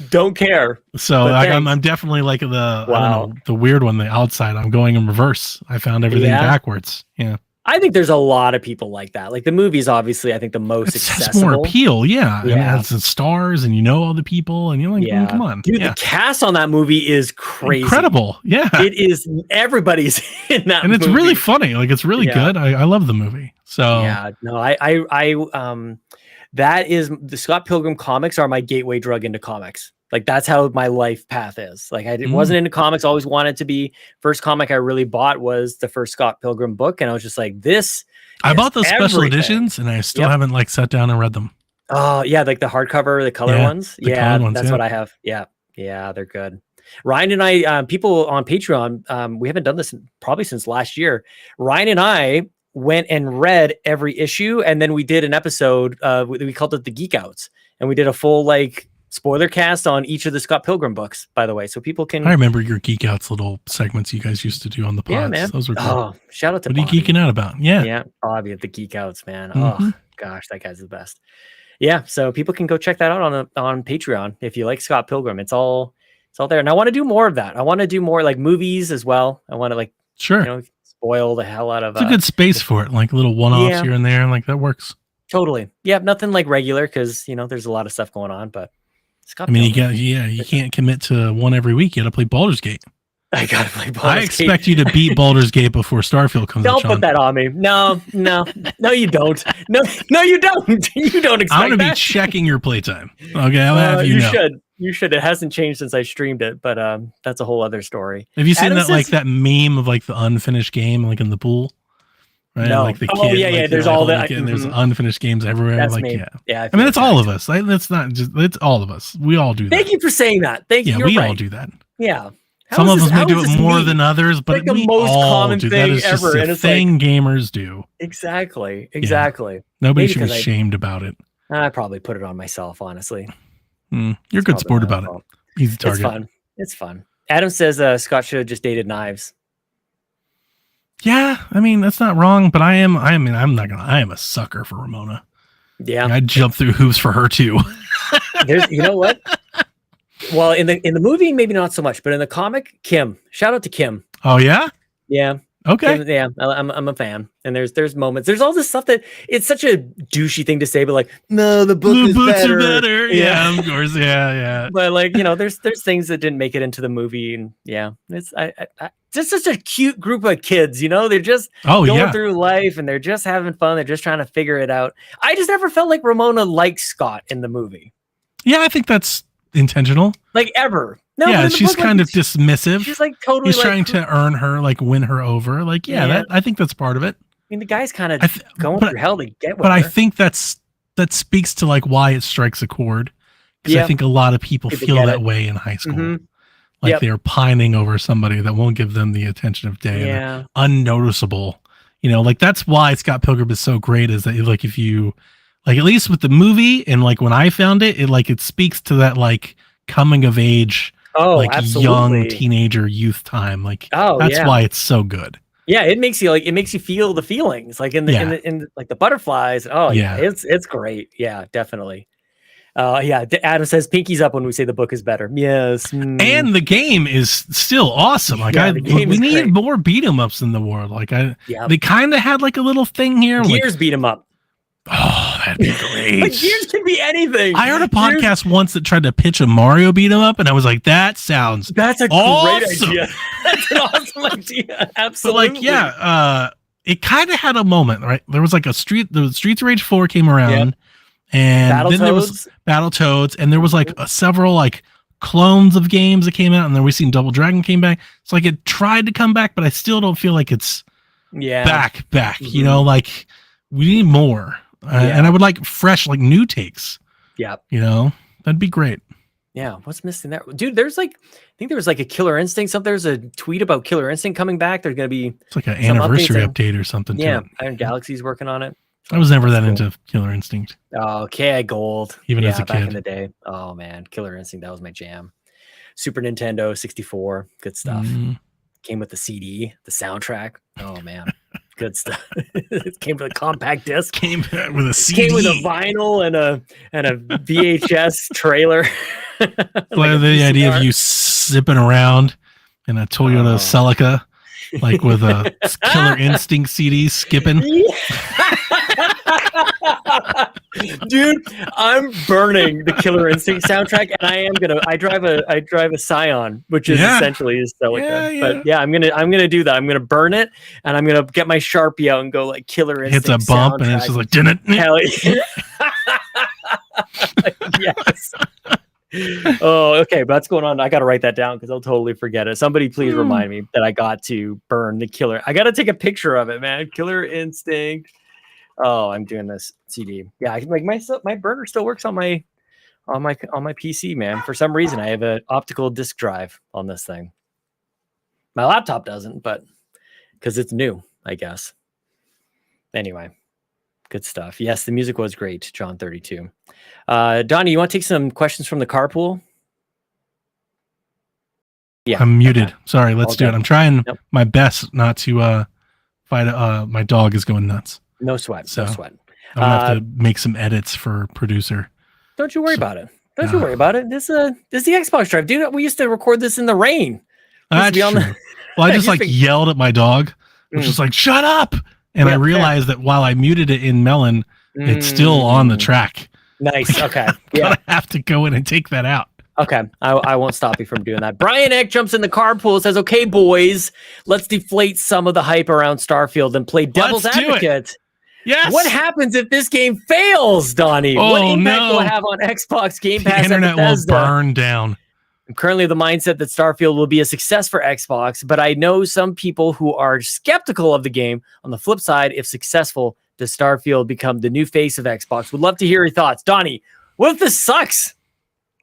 Speaker 1: Don't care.
Speaker 3: So
Speaker 1: But
Speaker 3: I'm
Speaker 1: thanks.
Speaker 3: definitely like I
Speaker 1: Wow.
Speaker 3: don't know, the weird one, the outside. I'm going in reverse. I found everything
Speaker 1: Yeah.
Speaker 3: backwards. Yeah,
Speaker 1: I think there's a lot of people like that. Like the movie's obviously, I think the most
Speaker 3: it has
Speaker 1: accessible.
Speaker 3: more appeal. Yeah, and it
Speaker 1: Yeah.
Speaker 3: has the stars, and you know all the people, and you're like,
Speaker 1: Yeah.
Speaker 3: come on,
Speaker 1: Dude,
Speaker 3: yeah,
Speaker 1: the cast on that movie is crazy.
Speaker 3: incredible. Yeah,
Speaker 1: It is. Everybody's in that
Speaker 3: and it's
Speaker 1: movie.
Speaker 3: really funny. Like it's really
Speaker 1: Yeah.
Speaker 3: good. I love the movie. So
Speaker 1: Yeah, no, that is the Scott Pilgrim comics are my gateway drug into comics. Like that's how my life path is. Like I wasn't into comics, always wanted to be. First comic I really bought was the first Scott Pilgrim book, and I was just like, this.
Speaker 3: I
Speaker 1: is
Speaker 3: bought those special
Speaker 1: everything.
Speaker 3: editions, and I still
Speaker 1: Yep.
Speaker 3: haven't like sat down and read them.
Speaker 1: Oh yeah, like the hardcover, the color
Speaker 3: Yeah,
Speaker 1: ones.
Speaker 3: the
Speaker 1: Yeah,
Speaker 3: colored ones,
Speaker 1: that's
Speaker 3: yeah.
Speaker 1: what I have. Yeah, yeah, they're good. Ryan and I, people on Patreon, we haven't done this probably since last year. Ryan and I went and read every issue, and then we did an episode. We called it the Geek Outs, and we did a full like spoiler cast on each of the Scott Pilgrim books, by the way, so people can.
Speaker 3: I remember your Geek Outs little segments you guys used to do on the pods.
Speaker 1: Yeah, man.
Speaker 3: Those were cool.
Speaker 1: Oh, shout out to
Speaker 3: What are
Speaker 1: Bobby.
Speaker 3: you geeking out about? Yeah.
Speaker 1: Yeah, Bobby at the Geek Outs, man.
Speaker 3: Mhm.
Speaker 1: Oh gosh, that guy's the best. Yeah, so people can go check that out on Patreon if you like Scott Pilgrim. It's all there. And I want to do more of that. I want to do more like movies as well. I want to like
Speaker 3: Sure.
Speaker 1: spoil the hell out of
Speaker 3: It's a good space for it, like little one-offs
Speaker 1: Yeah.
Speaker 3: here and there. Like that works.
Speaker 1: Totally. Yeah, nothing like regular because there's a lot of stuff going on, but Scott
Speaker 3: I mean,
Speaker 1: Pilgrim,
Speaker 3: you can't commit to one every week. You got to play Baldur's Gate.
Speaker 1: I gotta play Baldur's
Speaker 3: I expect you to beat Baldur's Gate before Starfield comes out.
Speaker 1: Don't
Speaker 3: Sean.
Speaker 1: put that on me. No, you don't. No, you don't. You don't expect
Speaker 3: I'm going to be
Speaker 1: that.
Speaker 3: checking your playtime. Okay, I'll have you know.
Speaker 1: should. You should. It hasn't changed since I streamed it, but that's a whole other story.
Speaker 3: Have you seen
Speaker 1: Adam
Speaker 3: that like
Speaker 1: says-
Speaker 3: that meme of like the unfinished game, like in the pool? Right?
Speaker 1: No.
Speaker 3: Like the
Speaker 1: Oh,
Speaker 3: kid.
Speaker 1: yeah, yeah,
Speaker 3: like,
Speaker 1: there's
Speaker 3: like,
Speaker 1: all
Speaker 3: holding
Speaker 1: that-
Speaker 3: the kid, and there's
Speaker 1: mhm.
Speaker 3: unfinished games everywhere.
Speaker 1: That's
Speaker 3: like,
Speaker 1: me.
Speaker 3: yeah.
Speaker 1: Yeah,
Speaker 3: I mean, it's all of us. That's not just. It's all of us. We all do that.
Speaker 1: Thank you for saying that. Thank you.
Speaker 3: Yeah,
Speaker 1: You're
Speaker 3: we
Speaker 1: right.
Speaker 3: all do that.
Speaker 1: Yeah. How
Speaker 3: Some
Speaker 1: is
Speaker 3: of
Speaker 1: this-
Speaker 3: us may
Speaker 1: how
Speaker 3: do
Speaker 1: is
Speaker 3: it
Speaker 1: this
Speaker 3: more
Speaker 1: me?
Speaker 3: than others, but
Speaker 1: like the
Speaker 3: we
Speaker 1: most
Speaker 3: all
Speaker 1: common
Speaker 3: do.
Speaker 1: thing
Speaker 3: That is just
Speaker 1: ever,
Speaker 3: a
Speaker 1: and it's
Speaker 3: thing gamers do.
Speaker 1: Exactly. Exactly.
Speaker 3: Nobody
Speaker 1: Maybe
Speaker 3: should be
Speaker 1: 'cause I-
Speaker 3: ashamed about it.
Speaker 1: I probably put it on myself, honestly.
Speaker 3: You're a
Speaker 1: It's
Speaker 3: good
Speaker 1: probably
Speaker 3: sport
Speaker 1: my
Speaker 3: about
Speaker 1: fault.
Speaker 3: it. Easy
Speaker 1: It's
Speaker 3: target.
Speaker 1: fun. It's fun. Adam says Scott should have just dated Knives.
Speaker 3: Yeah, I mean that's not wrong, but I am a sucker for Ramona.
Speaker 1: Yeah.
Speaker 3: I'd jump through hoops for her too.
Speaker 1: There's, you know what? Well, in the movie, maybe not so much, but in the comic, Kim. Shout out to Kim.
Speaker 3: Oh yeah?
Speaker 1: Yeah.
Speaker 3: Okay.
Speaker 1: Kim, yeah. I'm a fan. And there's moments. There's all this stuff that it's such a douchey thing to say, but like, no, the book
Speaker 3: The
Speaker 1: is
Speaker 3: books
Speaker 1: better.
Speaker 3: are better. Yeah, of course. Yeah.
Speaker 1: But like, there's things that didn't make it into the movie, and yeah, it's just such a cute group of kids. They're just going through life, and they're just having fun. They're just trying to figure it out. I just never felt like Ramona liked Scott in the movie,
Speaker 3: Yeah, I think that's intentional.
Speaker 1: like ever. No, but
Speaker 3: Yeah,
Speaker 1: in the
Speaker 3: she's
Speaker 1: book, like,
Speaker 3: kind of dismissive.
Speaker 1: She's like totally.
Speaker 3: He's
Speaker 1: like,
Speaker 3: trying to earn her, like win her over. Like,
Speaker 1: Yeah.
Speaker 3: I think that's part of it.
Speaker 1: I mean, the guy's kind of going
Speaker 3: but-
Speaker 1: through hell to get with
Speaker 3: But I
Speaker 1: her.
Speaker 3: think that speaks to like why it strikes a chord. Because I think a lot of people
Speaker 1: People
Speaker 3: feel
Speaker 1: get
Speaker 3: that
Speaker 1: it.
Speaker 3: way in high school.
Speaker 1: Mhm.
Speaker 3: Like
Speaker 1: Yep.
Speaker 3: they're pining over somebody that won't give them the attention of day. And they're
Speaker 1: Yeah.
Speaker 3: unnoticeable. Like that's why Scott Pilgrim is so great, is that like if you like, at least with the movie and like when I found it speaks to that like coming of age,
Speaker 1: Oh,
Speaker 3: like
Speaker 1: absolutely.
Speaker 3: young teenager youth time. Like that's
Speaker 1: yeah.
Speaker 3: why it's so good.
Speaker 1: Yeah, it makes you feel the feelings, like in the like the butterflies. Oh yeah, it's great. Yeah, definitely. Adam says Pinky's up when we say the book is better. Yes.
Speaker 3: And the game is still awesome. Like
Speaker 1: Yeah, the game
Speaker 3: we
Speaker 1: is
Speaker 3: need
Speaker 1: great.
Speaker 3: more beat 'em ups in the world. Like
Speaker 1: Yeah.
Speaker 3: they kind of had like a little thing here. Like,
Speaker 1: Gears beat him up.
Speaker 3: oh, that'd be great.
Speaker 1: Like Gears can be anything.
Speaker 3: I heard a
Speaker 1: Gears-
Speaker 3: podcast once that tried to pitch a Mario beat 'em up, and I was like, that sounds
Speaker 1: That's a
Speaker 3: awesome.
Speaker 1: great idea. That's an awesome idea.
Speaker 3: But
Speaker 1: Absolutely.
Speaker 3: like, yeah, it kind of had a moment, right? There was like the Streets of Rage 4 came around, and then there was Battletoads, and there was like several like clones of games that came out, and then we seen Double Dragon came back. It's like it tried to come back, but I still don't feel like it's back.
Speaker 1: Mhm.
Speaker 3: Like we need more, and I would like fresh, like new takes.
Speaker 1: Yeah.
Speaker 3: That'd be great.
Speaker 1: Yeah. What's missing there, dude? There's like, I think there was like a Killer Instinct. There's a tweet about Killer Instinct coming back. There's gonna be
Speaker 3: It's like an
Speaker 1: some
Speaker 3: anniversary
Speaker 1: updates
Speaker 3: update or something.
Speaker 1: yeah.
Speaker 3: to it.
Speaker 1: Iron Galaxy's working on it.
Speaker 3: I was never that
Speaker 1: Cool.
Speaker 3: into Killer Instinct.
Speaker 1: Oh, KI Gold.
Speaker 3: Even as a
Speaker 1: back in
Speaker 3: kid.
Speaker 1: the day. Oh man, Killer Instinct, that was my jam. Super Nintendo 64, good stuff.
Speaker 3: Mm.
Speaker 1: Came with the CD, the soundtrack. Oh man, good stuff. It came with a compact disc.
Speaker 3: Came with a CD.
Speaker 1: Came with a vinyl and a VHS trailer.
Speaker 3: Like the idea of you zipping around in a Toyota Celica, like with a Killer Instinct CD skipping.
Speaker 1: Dude, I'm burning the Killer Instinct soundtrack, and I drive a Scion, which is essentially a Celica. But yeah, I'm gonna do that. I'm gonna burn it, and I'm gonna get my Sharpie out and go like Killer Instinct.
Speaker 3: Hits a bump, and it's just like, didn't it?
Speaker 1: Hell yeah. Yes. Oh, okay, but that's going on. I gotta write that down because I'll totally forget it. Somebody please remind me that I got to burn the Killer. I gotta take a picture of it, man. Killer Instinct. Oh, I'm doing this CD. Yeah, like my burner still works on my PC, man. For some reason, I have an optical disk drive on this thing. My laptop doesn't, but because it's new, I guess. Anyway, Good stuff. Yes, the music was great, John 32. Donnie, you want to take some questions from the carpool? Yeah.
Speaker 3: I'm muted.
Speaker 1: Okay.
Speaker 3: Sorry, let's do it. I'm trying my best not to fight. My dog is going nuts.
Speaker 1: No sweat.
Speaker 3: So
Speaker 1: no sweat.
Speaker 3: I'm gonna have to make some edits for producer.
Speaker 1: Don't you worry about it. Don't you worry about it. This is the Xbox Drive, dude. We used to record this in the rain.
Speaker 3: That's true. Well, I just like yelled at my dog, which was like, "Shut up!" And I realized that while I muted it in Melon, it's still on the track.
Speaker 1: Nice. Okay.
Speaker 3: Yeah. I have to go in and take that out.
Speaker 1: Okay. I won't stop you from doing that. Brian Eck jumps in the carpool and says, okay, boys, let's deflate some of the hype around Starfield and play devil's advocate.
Speaker 3: Yes.
Speaker 1: What happens if this game fails, Donnie? What impact will it have on Xbox Game Pass?
Speaker 3: The internet will burn down.
Speaker 1: I'm currently of the mindset that Starfield will be a success for Xbox, but I know some people who are skeptical of the game. On the flip side, if successful, does Starfield become the new face of Xbox? Would love to hear your thoughts. Donnie, what if this sucks?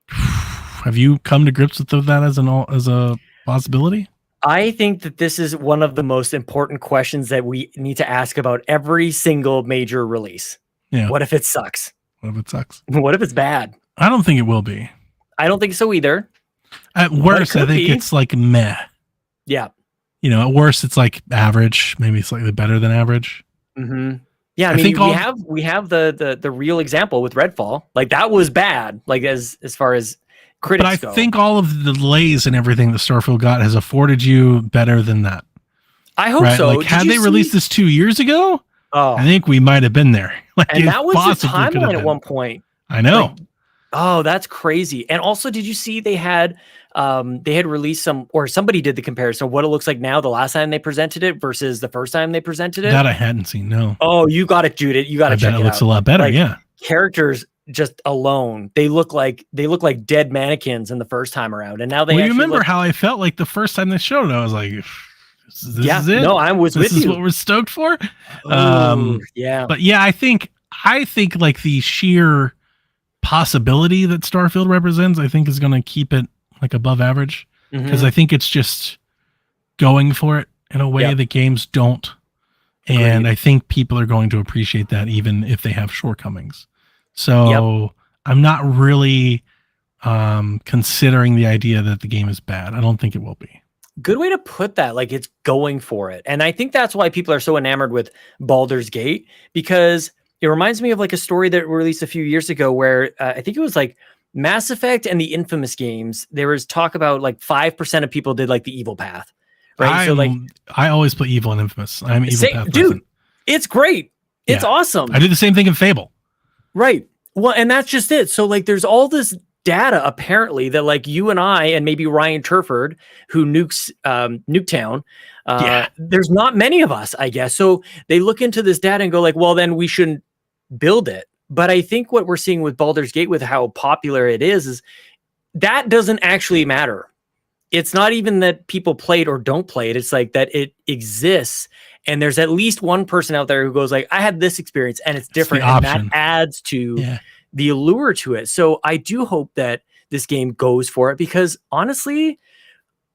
Speaker 3: Have you come to grips with that as a possibility?
Speaker 1: I think that this is one of the most important questions that we need to ask about every single major release.
Speaker 3: Yeah.
Speaker 1: What if it sucks?
Speaker 3: What if it sucks?
Speaker 1: What if it's bad?
Speaker 3: I don't think it will be.
Speaker 1: I don't think so either.
Speaker 3: At worst, I think it's like meh.
Speaker 1: Yeah.
Speaker 3: At worst, it's like average, maybe slightly better than average.
Speaker 1: Mm-hmm. Yeah, I mean, we have the real example with Redfall. Like that was bad. Like as far as critics go.
Speaker 3: But I think all of the delays and everything that Starfield got has afforded you better than that.
Speaker 1: I hope so.
Speaker 3: Like, had they released this 2 years ago, I think we might have been there. Like,
Speaker 1: and that was the timeline at one point.
Speaker 3: I know.
Speaker 1: Like, oh, that's crazy. And also, did you see they had released somebody did the comparison of what it looks like now the last time they presented it versus the first time they presented it?
Speaker 3: That I hadn't seen, no.
Speaker 1: Oh, you got it, Judith. You got to check it out.
Speaker 3: It looks a lot better, yeah.
Speaker 1: Characters just alone, they look like dead mannequins in the first time around, and now they.
Speaker 3: You remember how I felt like the first time they showed it? I was like, "This is it."
Speaker 1: No, I was with you.
Speaker 3: This is what we're stoked for.
Speaker 1: Yeah,
Speaker 3: but yeah, I think like the sheer possibility that Starfield represents, I think is going to keep it like above average because I think it's just going for it in a way that games don't, and I think people are going to appreciate that even if they have shortcomings. So I'm not really considering the idea that the game is bad. I don't think it will be.
Speaker 1: Good way to put that. Like it's going for it. And I think that's why people are so enamored with Baldur's Gate, because it reminds me of like a story that released a few years ago where I think it was like Mass Effect and the Infamous games. There was talk about like 5% of people did like the evil path. Right. So like
Speaker 3: I always play evil and Infamous. I'm evil path.
Speaker 1: Dude, it's great. It's awesome.
Speaker 3: I do the same thing in Fable.
Speaker 1: Right. Well, and that's just it. So like there's all this data apparently that like you and I and maybe Ryan Turford, who nukes Nuketown, there's not many of us, I guess. So they look into this data and go like, well, then we shouldn't build it. But I think what we're seeing with Baldur's Gate, with how popular it is that doesn't actually matter. It's not even that people play it or don't play it. It's like that it exists. And there's at least one person out there who goes like, I had this experience and it's different. And that adds to the allure to it. So I do hope that this game goes for it because honestly,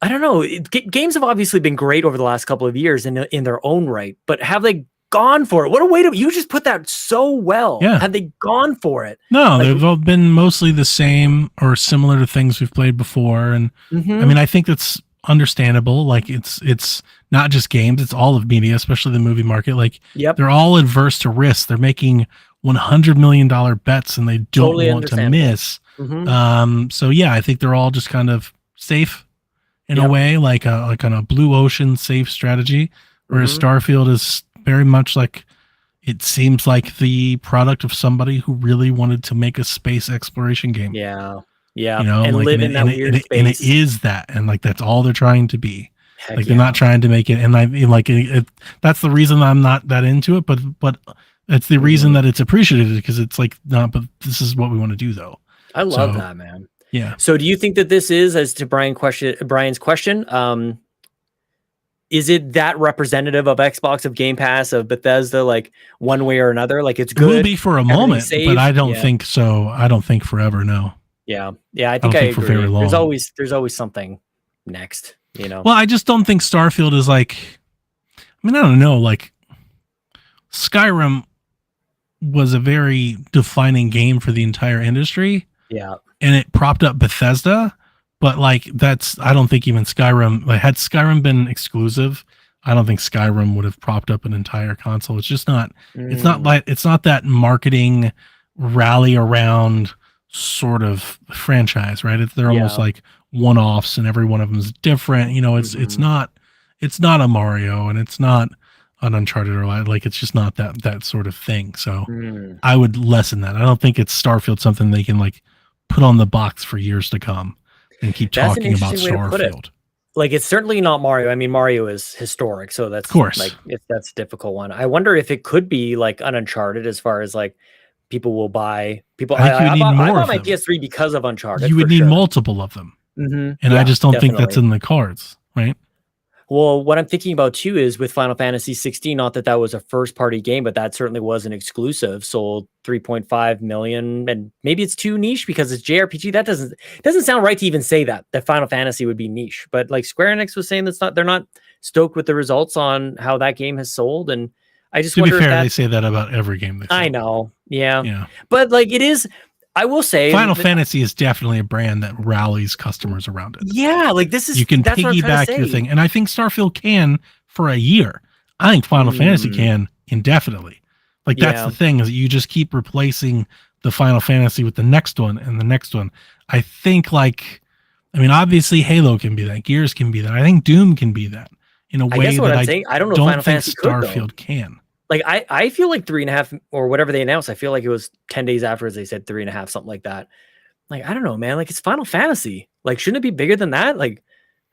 Speaker 1: I don't know. Games have obviously been great over the last couple of years in their own right, but have they gone for it? What a way to, you just put that so well.
Speaker 3: Yeah.
Speaker 1: Have they gone for it?
Speaker 3: No, like, they've all been mostly the same or similar to things we've played before. And I mean, I think that's understandable. Like it's not just games, it's all of media, especially the movie market. Like they're all adverse to risk. They're making $100 million bets and they don't want to miss. So yeah, I think they're all just kind of safe in a way, like on a blue ocean safe strategy, whereas Starfield is very much like, it seems like the product of somebody who really wanted to make a space exploration game.
Speaker 1: Yeah.
Speaker 3: You know,
Speaker 1: and
Speaker 3: like,
Speaker 1: live in that weird space.
Speaker 3: And it is that, and like that's all they're trying to be.
Speaker 1: Heck
Speaker 3: like they're not trying to make it, and I like that's the reason I'm not that into it. But it's the reason that it's appreciated, because it's like not. But this is what we want to do, though.
Speaker 1: I love that, man.
Speaker 3: Yeah.
Speaker 1: So, do you think that this is, as to Brian's question, is it that representative of Xbox, of Game Pass, of Bethesda, like one way or another? Like it's good.
Speaker 3: It will be for a moment, but I don't think so. I don't think forever. No.
Speaker 1: Yeah. I think I agree.
Speaker 3: For very long.
Speaker 1: There's always something next. You know.
Speaker 3: Well, I just don't think Starfield is like. I mean, I don't know. Like Skyrim was a very defining game for the entire industry.
Speaker 1: Yeah.
Speaker 3: And it propped up Bethesda, but like I don't think even Skyrim, like had Skyrim been exclusive, I don't think Skyrim would have propped up an entire console. It's just not, it's not that marketing rally around sort of franchise, right? They're almost like one-offs and every one of them is different. You know, it's not a Mario and it's not an Uncharted or like, it's just not that sort of thing. So I would lessen that. I don't think it's Starfield something they can like put on the box for years to come and keep talking about Starfield.
Speaker 1: Like, it's certainly not Mario. I mean, Mario is historic, so that's, of course, like, that's a difficult one. I wonder if it could be like an Uncharted as far as like people will buy people. I bought my PS3 because of Uncharted.
Speaker 3: You would need multiple of them, and I just don't think that's in the cards, right?
Speaker 1: Well, what I'm thinking about too is with Final Fantasy 16, not that was a first party game, but that certainly was an exclusive, sold 3.5 million, and maybe it's too niche because it's JRPG. That doesn't sound right to even say that Final Fantasy would be niche, but like Square Enix was saying, they're not stoked with the results on how that game has sold. And I just wonder,
Speaker 3: to be fair, they say that about every game.
Speaker 1: I know. Yeah. But like it is, I will say
Speaker 3: Final Fantasy is definitely a brand that rallies customers around it.
Speaker 1: Yeah, like this is,
Speaker 3: you can piggyback your thing. And I think Starfield can for a year. I think Final Fantasy can indefinitely. Like that's the thing, is that you just keep replacing the Final Fantasy with the next one and the next one. I think like, I mean, obviously Halo can be that, Gears can be that. I think Doom can be that in a way that I don't know if Final Fantasy Starfield can.
Speaker 1: Like I feel like 3.5 or whatever they announced. I feel like it was 10 days afterwards they said 3.5, something like that. Like, I don't know, man. Like, it's Final Fantasy. Like, shouldn't it be bigger than that? Like,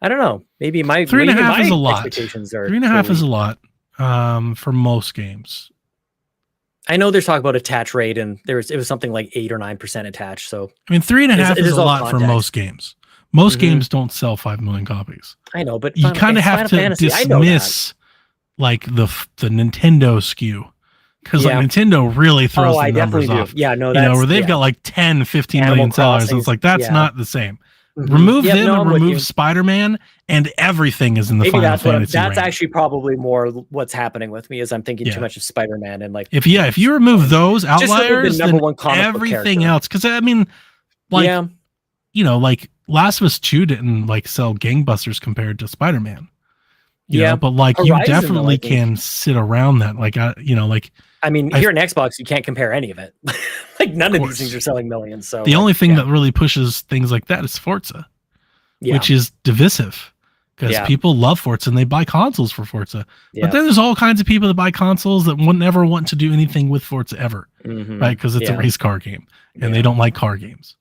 Speaker 1: I don't know. Maybe my
Speaker 3: 3.5 is a lot.
Speaker 1: 3.5
Speaker 3: is a lot for most games.
Speaker 1: I know there's talk about attach rate, and it was something like 8 or 9% attached. So
Speaker 3: I mean, 3.5 is a lot for most games. Most games don't sell 5 million copies.
Speaker 1: I know, but
Speaker 3: you kind of have to dismiss like the Nintendo SKU, because like Nintendo really throws the numbers off.
Speaker 1: Yeah, no,
Speaker 3: that's, where they've got like 10, 15 million sellers. So it's like, that's not the same. Remove them and remove Spider-Man, and everything is in the Final Fantasy.
Speaker 1: That's actually probably more what's happening with me, is I'm thinking too much of Spider-Man, and like
Speaker 3: if you remove those outliers, then everything else. Because I mean, like you know, like Last of Us 2 didn't like sell gangbusters compared to Spider-Man. You know, but like Horizon, you definitely can sit around that. Like, you know, like,
Speaker 1: I mean, here in Xbox, you can't compare any of it. Like, none of these things are selling millions. So
Speaker 3: the only thing that really pushes things like that is Forza, which is divisive, because people love Forza and they buy consoles for Forza. But then there's all kinds of people that buy consoles that would never want to do anything with Forza ever, right? Because it's a race car game and they don't like car games.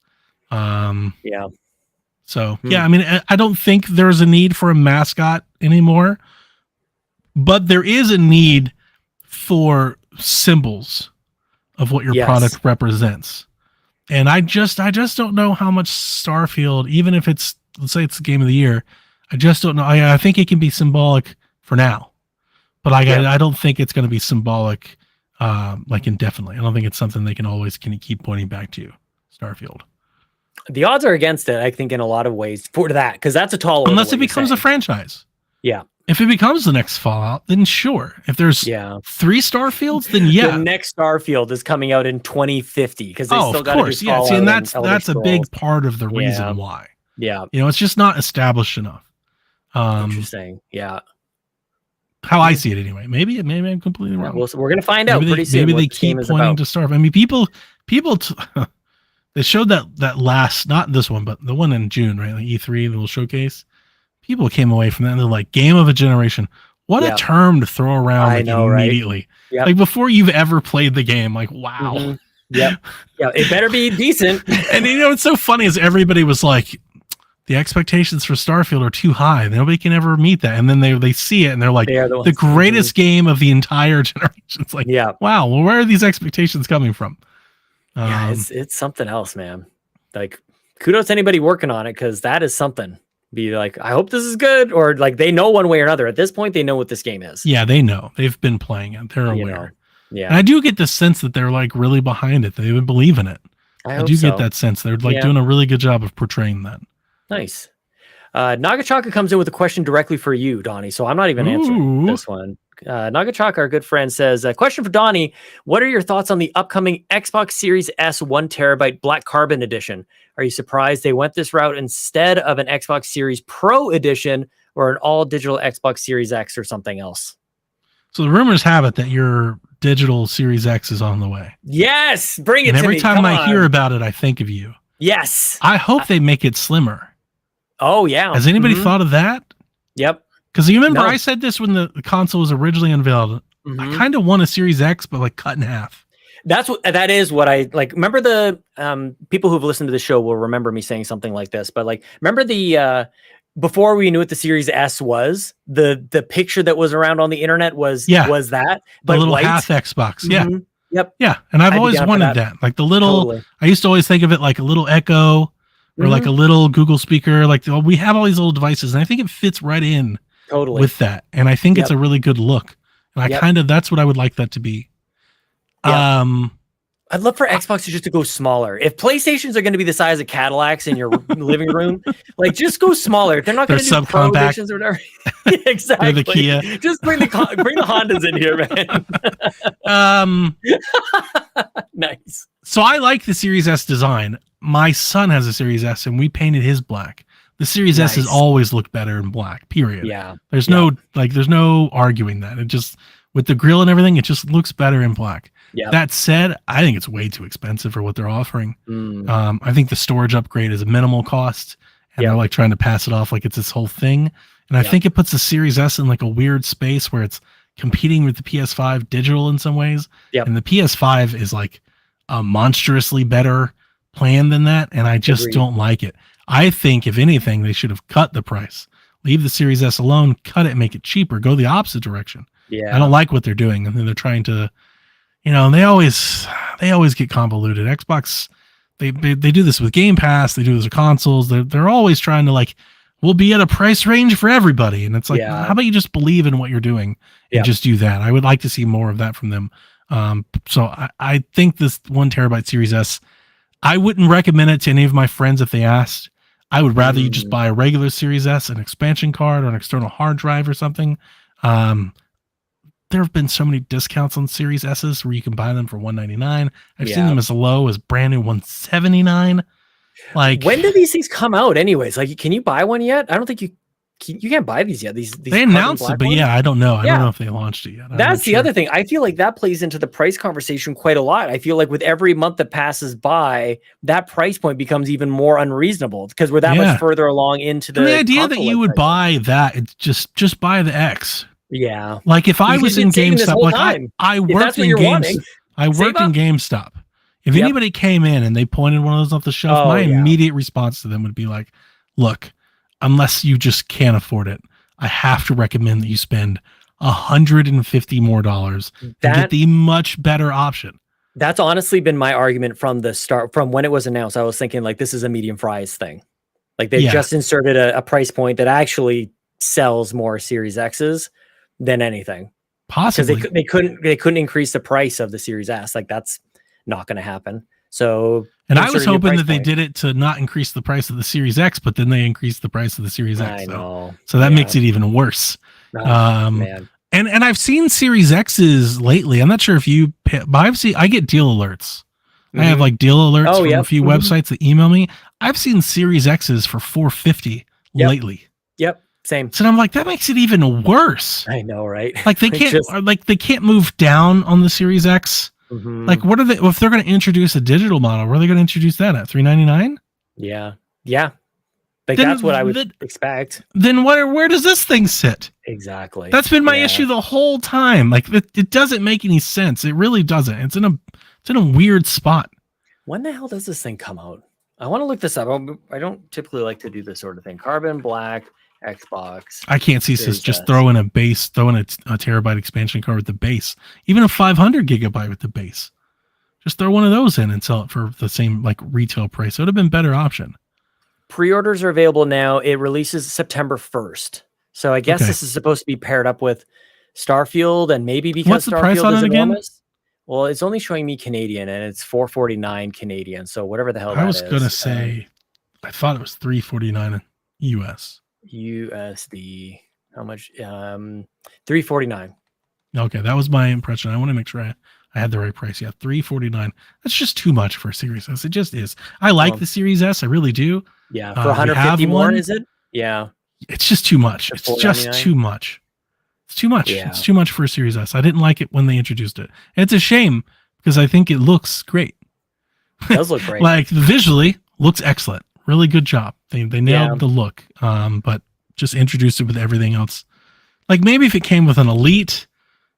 Speaker 3: So, I mean, I don't think there's a need for a mascot anymore, but there is a need for symbols of what your product represents. And I just don't know how much Starfield, even if it's, let's say it's the game of the year, I just don't know. I think it can be symbolic for now, but I don't think it's going to be symbolic like indefinitely. I don't think it's something they can always keep pointing back to. Starfield.
Speaker 1: The odds are against it, I think, in a lot of ways for that, because that's a tall order.
Speaker 3: Unless it becomes a franchise.
Speaker 1: Yeah.
Speaker 3: If it becomes the next Fallout, then sure. If there's 3 Starfields, then
Speaker 1: the next Starfield is coming out in 2050, because they still got to do Fallout.
Speaker 3: See, and that's a big part of the reason why.
Speaker 1: Yeah.
Speaker 3: You know, it's just not established enough.
Speaker 1: Interesting. Yeah.
Speaker 3: How I see it anyway. Maybe I'm completely wrong.
Speaker 1: Well, so we're gonna find out pretty soon.
Speaker 3: Maybe they keep pointing to Starfield. I mean, people. They showed that last, not this one, but the one in June, right? Like E3, the little showcase. People came away from that and they're like, game of a generation. What a term to throw around immediately. Right? Like before you've ever played the game, like, wow.
Speaker 1: Yeah, it better be decent.
Speaker 3: And you know, what's so funny is everybody was like, the expectations for Starfield are too high. Nobody can ever meet that. And then they see it and they're like, the greatest game of the entire generation. It's like, wow, well, where are these expectations coming from?
Speaker 1: It's something else, man. Like, kudos to anybody working on it, because that is something. Be like, I hope this is good, or like they know one way or another. At this point, they know what this game is.
Speaker 3: Yeah, they know. They've been playing it. They're aware.
Speaker 1: Yeah,
Speaker 3: and I do get the sense that they're like really behind it. They would believe in it. I do get that sense. They're like doing a really good job of portraying that.
Speaker 1: Nice. Nagachaka comes in with a question directly for you, Donnie. So I'm not even answering this one. Nagachaka, our good friend, says, question for Donnie. What are your thoughts on the upcoming Xbox Series S 1 terabyte Black Carbon edition? Are you surprised they went this route instead of an Xbox Series Pro edition or an all digital Xbox Series X or something else?
Speaker 3: So the rumors have it that your digital Series X is on the way.
Speaker 1: Yes, bring it
Speaker 3: And
Speaker 1: to me.
Speaker 3: every time I hear about it, I think of you.
Speaker 1: Yes.
Speaker 3: I hope they make it slimmer.
Speaker 1: Oh, yeah.
Speaker 3: Has anybody thought of that?
Speaker 1: Yep.
Speaker 3: Because you remember I said this when the console was originally unveiled. I kind of want a Series X, but like cut in half.
Speaker 1: That is what I like. Remember the people who've listened to the show will remember me saying something like this. But like, remember the before we knew what the Series S was, the picture that was around on the internet was that, but
Speaker 3: the little
Speaker 1: white.
Speaker 3: half Xbox. Yeah.
Speaker 1: Yep.
Speaker 3: Yeah. And I've always wanted that. Like the little. I used to always think of it like a little Echo or like a little Google speaker. Like we have all these little devices, and I think it fits right in. Totally. With that. And I think it's a really good look. And I that's what I would like that to be.
Speaker 1: I'd love for Xbox just to go smaller. If PlayStations are going to be the size of Cadillacs in your living room, like just go smaller. They're not going to do Pro editions or whatever. Exactly.
Speaker 3: The Kia.
Speaker 1: Just bring the Hondas in here, man. Nice.
Speaker 3: So I like the Series S design. My son has a Series S and we painted his black. The Series S has always looked better in black, period.
Speaker 1: Yeah.
Speaker 3: There's no arguing that. It just, with the grill and everything, it just looks better in black. Yeah. That said, I think it's way too expensive for what they're offering. I think the storage upgrade is a minimal cost, and they're like trying to pass it off like it's this whole thing. And I think it puts the Series S in like a weird space where it's competing with the PS5 digital in some ways. And the PS5 is like a monstrously better plan than that. And I just don't like it. I think if anything, they should have cut the price, leave the Series S alone, cut it, make it cheaper, go the opposite direction. I don't like what they're doing. And then they're trying to, they always get convoluted. Xbox, they do this with Game Pass. They do this with consoles. They're always trying to like, we'll be at a price range for everybody. And it's like, how about you just believe in what you're doing and just do that? I would like to see more of that from them. So I think this 1 terabyte Series S, I wouldn't recommend it to any of my friends if they asked. I would rather you just buy a regular Series S, an expansion card or an external hard drive or something. There have been so many discounts on Series S's where you can buy them for $199. I've seen them as low as brand new $179. Like,
Speaker 1: when do these things come out anyways? Like, can you buy one yet? I don't think you can't buy these yet. These
Speaker 3: they announced it, but I don't know. I don't know if they launched it yet.
Speaker 1: That's the other thing. I feel like that plays into the price conversation quite a lot. I feel like with every month that passes by, that price point becomes even more unreasonable because we're that much further along into the
Speaker 3: idea that you would buy that. It's just buy the X.
Speaker 1: Yeah.
Speaker 3: Like if I was in GameStop, like I worked in GameStop. If anybody came in and they pointed one of those off the shelf, my immediate response to them would be like, look, unless you just can't afford it, I have to recommend that you spend $150 more and get the much better option.
Speaker 1: That's honestly been my argument from the start, from when it was announced. I was thinking like, this is a medium fries thing. Like they just inserted a price point that actually sells more Series X's than anything.
Speaker 3: Possibly.
Speaker 1: Because they couldn't increase the price of the Series S. Like that's not going to happen. So,
Speaker 3: and I was hoping that they did it to not increase the price of the Series X, but then they increased the price of the Series X.
Speaker 1: I know.
Speaker 3: So that makes it even worse.
Speaker 1: Oh, man.
Speaker 3: And I've seen Series X's lately. I'm not sure if you, but I get deal alerts. I have like deal alerts from a few websites that email me. I've seen Series X's for $450 lately.
Speaker 1: Yep. Same.
Speaker 3: So I'm like, that makes it even worse.
Speaker 1: I know, right?
Speaker 3: Like they can't move down on the Series X. Like what are they, if they're going to introduce a digital model, where are they going to introduce that at $399?
Speaker 1: Yeah. Like that's what I would expect.
Speaker 3: Then where does this thing sit?
Speaker 1: Exactly.
Speaker 3: That's been my issue the whole time. Like it doesn't make any sense. It really doesn't. It's in a weird spot.
Speaker 1: When the hell does this thing come out? I want to look this up. I don't typically like to do this sort of thing. Carbon black Xbox.
Speaker 3: I can't see this. Just throw in a terabyte expansion card with the base. Even a 500 gigabyte with the base. Just throw one of those in and sell it for the same like retail price. It would have been a better option.
Speaker 1: Pre-orders are available now. It releases September 1st. So I guess this is supposed to be paired up with Starfield, and maybe because
Speaker 3: what's the
Speaker 1: Starfield
Speaker 3: price on
Speaker 1: is
Speaker 3: it
Speaker 1: enormous.
Speaker 3: Again?
Speaker 1: Well, it's only showing me Canadian, and it's $449 Canadian. So whatever the hell that is.
Speaker 3: I was gonna say, I thought it was $349 US.
Speaker 1: USD. How much? $349.
Speaker 3: Okay, that was my impression. I want to make sure I had the right price. Yeah, $349. That's just too much for a Series S. It just is. I like
Speaker 1: Well,
Speaker 3: the Series S. I really do.
Speaker 1: Yeah, for
Speaker 3: We
Speaker 1: 150
Speaker 3: have
Speaker 1: more,
Speaker 3: one.
Speaker 1: is it? Yeah.
Speaker 3: It's just too much.
Speaker 1: The
Speaker 3: It's just
Speaker 1: $499?
Speaker 3: too much. It's too much.
Speaker 1: Yeah.
Speaker 3: It's too much for a Series S. I didn't like it when they introduced it. And it's a shame because I think it looks great.
Speaker 1: It does look great.
Speaker 3: Like visually looks excellent. Really good job. They nailed
Speaker 1: Yeah.
Speaker 3: the look. But just introduced it with everything else. Like maybe if it came with an Elite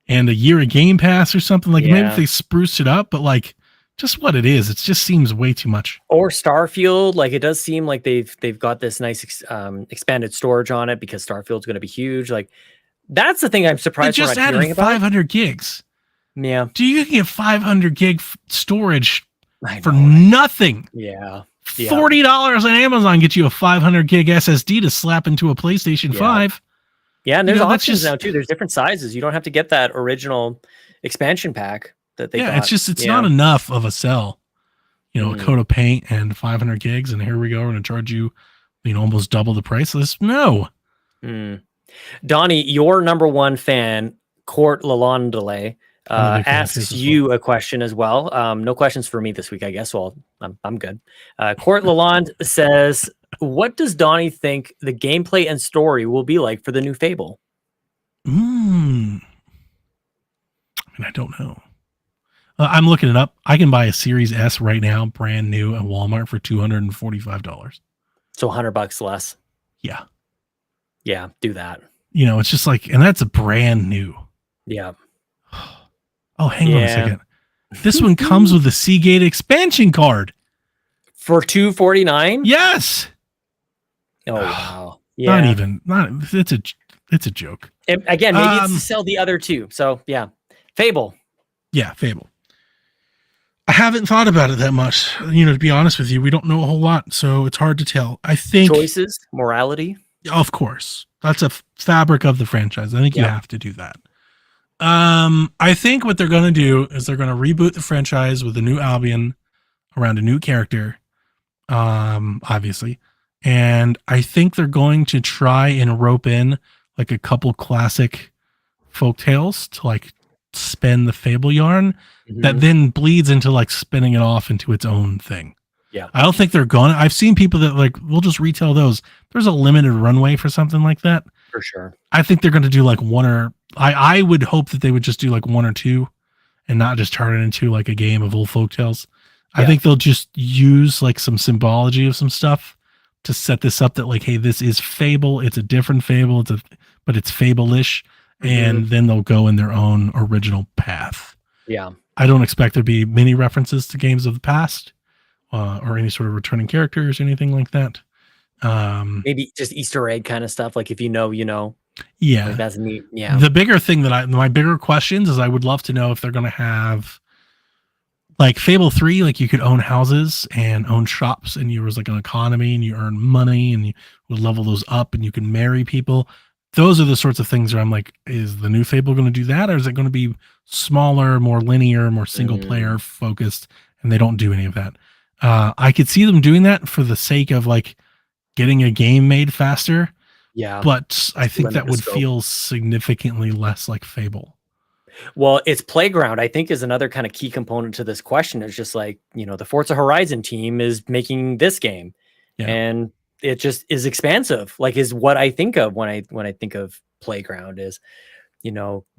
Speaker 3: and a year of Game Pass or something, like maybe
Speaker 1: Yeah.
Speaker 3: if they spruced it up, but like just what it is, it just seems way too much.
Speaker 1: Or Starfield, like it does seem like they've got this nice expanded storage on it because Starfield's going to be huge. Like that's the thing I'm
Speaker 3: They
Speaker 1: surprised we're
Speaker 3: just
Speaker 1: not hearing
Speaker 3: added
Speaker 1: about.
Speaker 3: 500 gigs.
Speaker 1: Yeah,
Speaker 3: Do you get 500 gig storage
Speaker 1: I
Speaker 3: for
Speaker 1: know, right?
Speaker 3: nothing?
Speaker 1: Yeah.
Speaker 3: $40 on Amazon gets you a 500 gig SSD to slap into a PlayStation
Speaker 1: Yeah.
Speaker 3: 5.
Speaker 1: Yeah, and there's
Speaker 3: that's
Speaker 1: options
Speaker 3: just-
Speaker 1: now too. There's different sizes. You don't have to get that original expansion pack that they got.
Speaker 3: It's not enough of a sell. A coat of paint and 500 gigs, and here we go. We're going to charge you, almost double the price of this. No.
Speaker 1: Donnie, your number one fan, Court Lalonde,
Speaker 3: I'm a big fan of
Speaker 1: asks
Speaker 3: his as
Speaker 1: you a question as well. No questions for me this week, I guess. Well, I'm good. Court Lalonde says, "What does Donnie think the gameplay and story will be like for the new Fable?"
Speaker 3: I mean, I don't know. I'm looking it up. I can buy a Series S right now, brand new at Walmart for $245.
Speaker 1: So $100 less.
Speaker 3: Yeah.
Speaker 1: Yeah, do that.
Speaker 3: It's just like, and that's a brand new.
Speaker 1: Yeah.
Speaker 3: Oh, hang on a second. This one comes with a Seagate expansion card.
Speaker 1: For $249?
Speaker 3: Yes.
Speaker 1: Oh wow. Yeah.
Speaker 3: It's a joke.
Speaker 1: Again, maybe it's to sell the other two. So yeah. Fable.
Speaker 3: Yeah, Fable. I haven't thought about it that much. To be honest with you, we don't know a whole lot, so it's hard to tell. I think
Speaker 1: Choices, morality.
Speaker 3: Of course. That's a fabric of the franchise. I think you have to do that. I think what they're going to do is they're going to reboot the franchise with a new Albion around a new character, obviously. And I think they're going to try and rope in like a couple classic folktales to like spin the Fable yarn that then bleeds into like spinning it off into its own thing.
Speaker 1: Yeah.
Speaker 3: I don't think they're going to. I've seen people that like, we'll just retell those. There's a limited runway for something like that.
Speaker 1: For sure.
Speaker 3: I think they're going to do like one or I would hope that they would just do like one or two and not just turn it into like a game of old folktales. I think they'll just use like some symbology of some stuff to set this up that like, hey, this is Fable. It's a different Fable. But it's Fable-ish. And then they'll go in their own original path.
Speaker 1: Yeah.
Speaker 3: I don't expect there to be many references to games of the past or any sort of returning characters or anything like that.
Speaker 1: Maybe just Easter egg kind of stuff. Like if you know, you know.
Speaker 3: Yeah.
Speaker 1: Like that's neat. Yeah.
Speaker 3: The bigger thing my bigger questions is I would love to know if they're going to have like Fable 3, like you could own houses and own shops and you was like an economy and you earn money and you would level those up and you can marry people. Those are the sorts of things where I'm like, is the new Fable going to do that? Or is it going to be smaller, more linear, more single player focused? And they don't do any of that. I could see them doing that for the sake of like getting a game made faster.
Speaker 1: Yeah.
Speaker 3: But I think that would feel significantly less like Fable.
Speaker 1: Well, it's Playground, I think, is another kind of key component to this question. It's just like, the Forza Horizon team is making this game. Yeah. And it just is expansive, like is what I think of when I think of Playground is,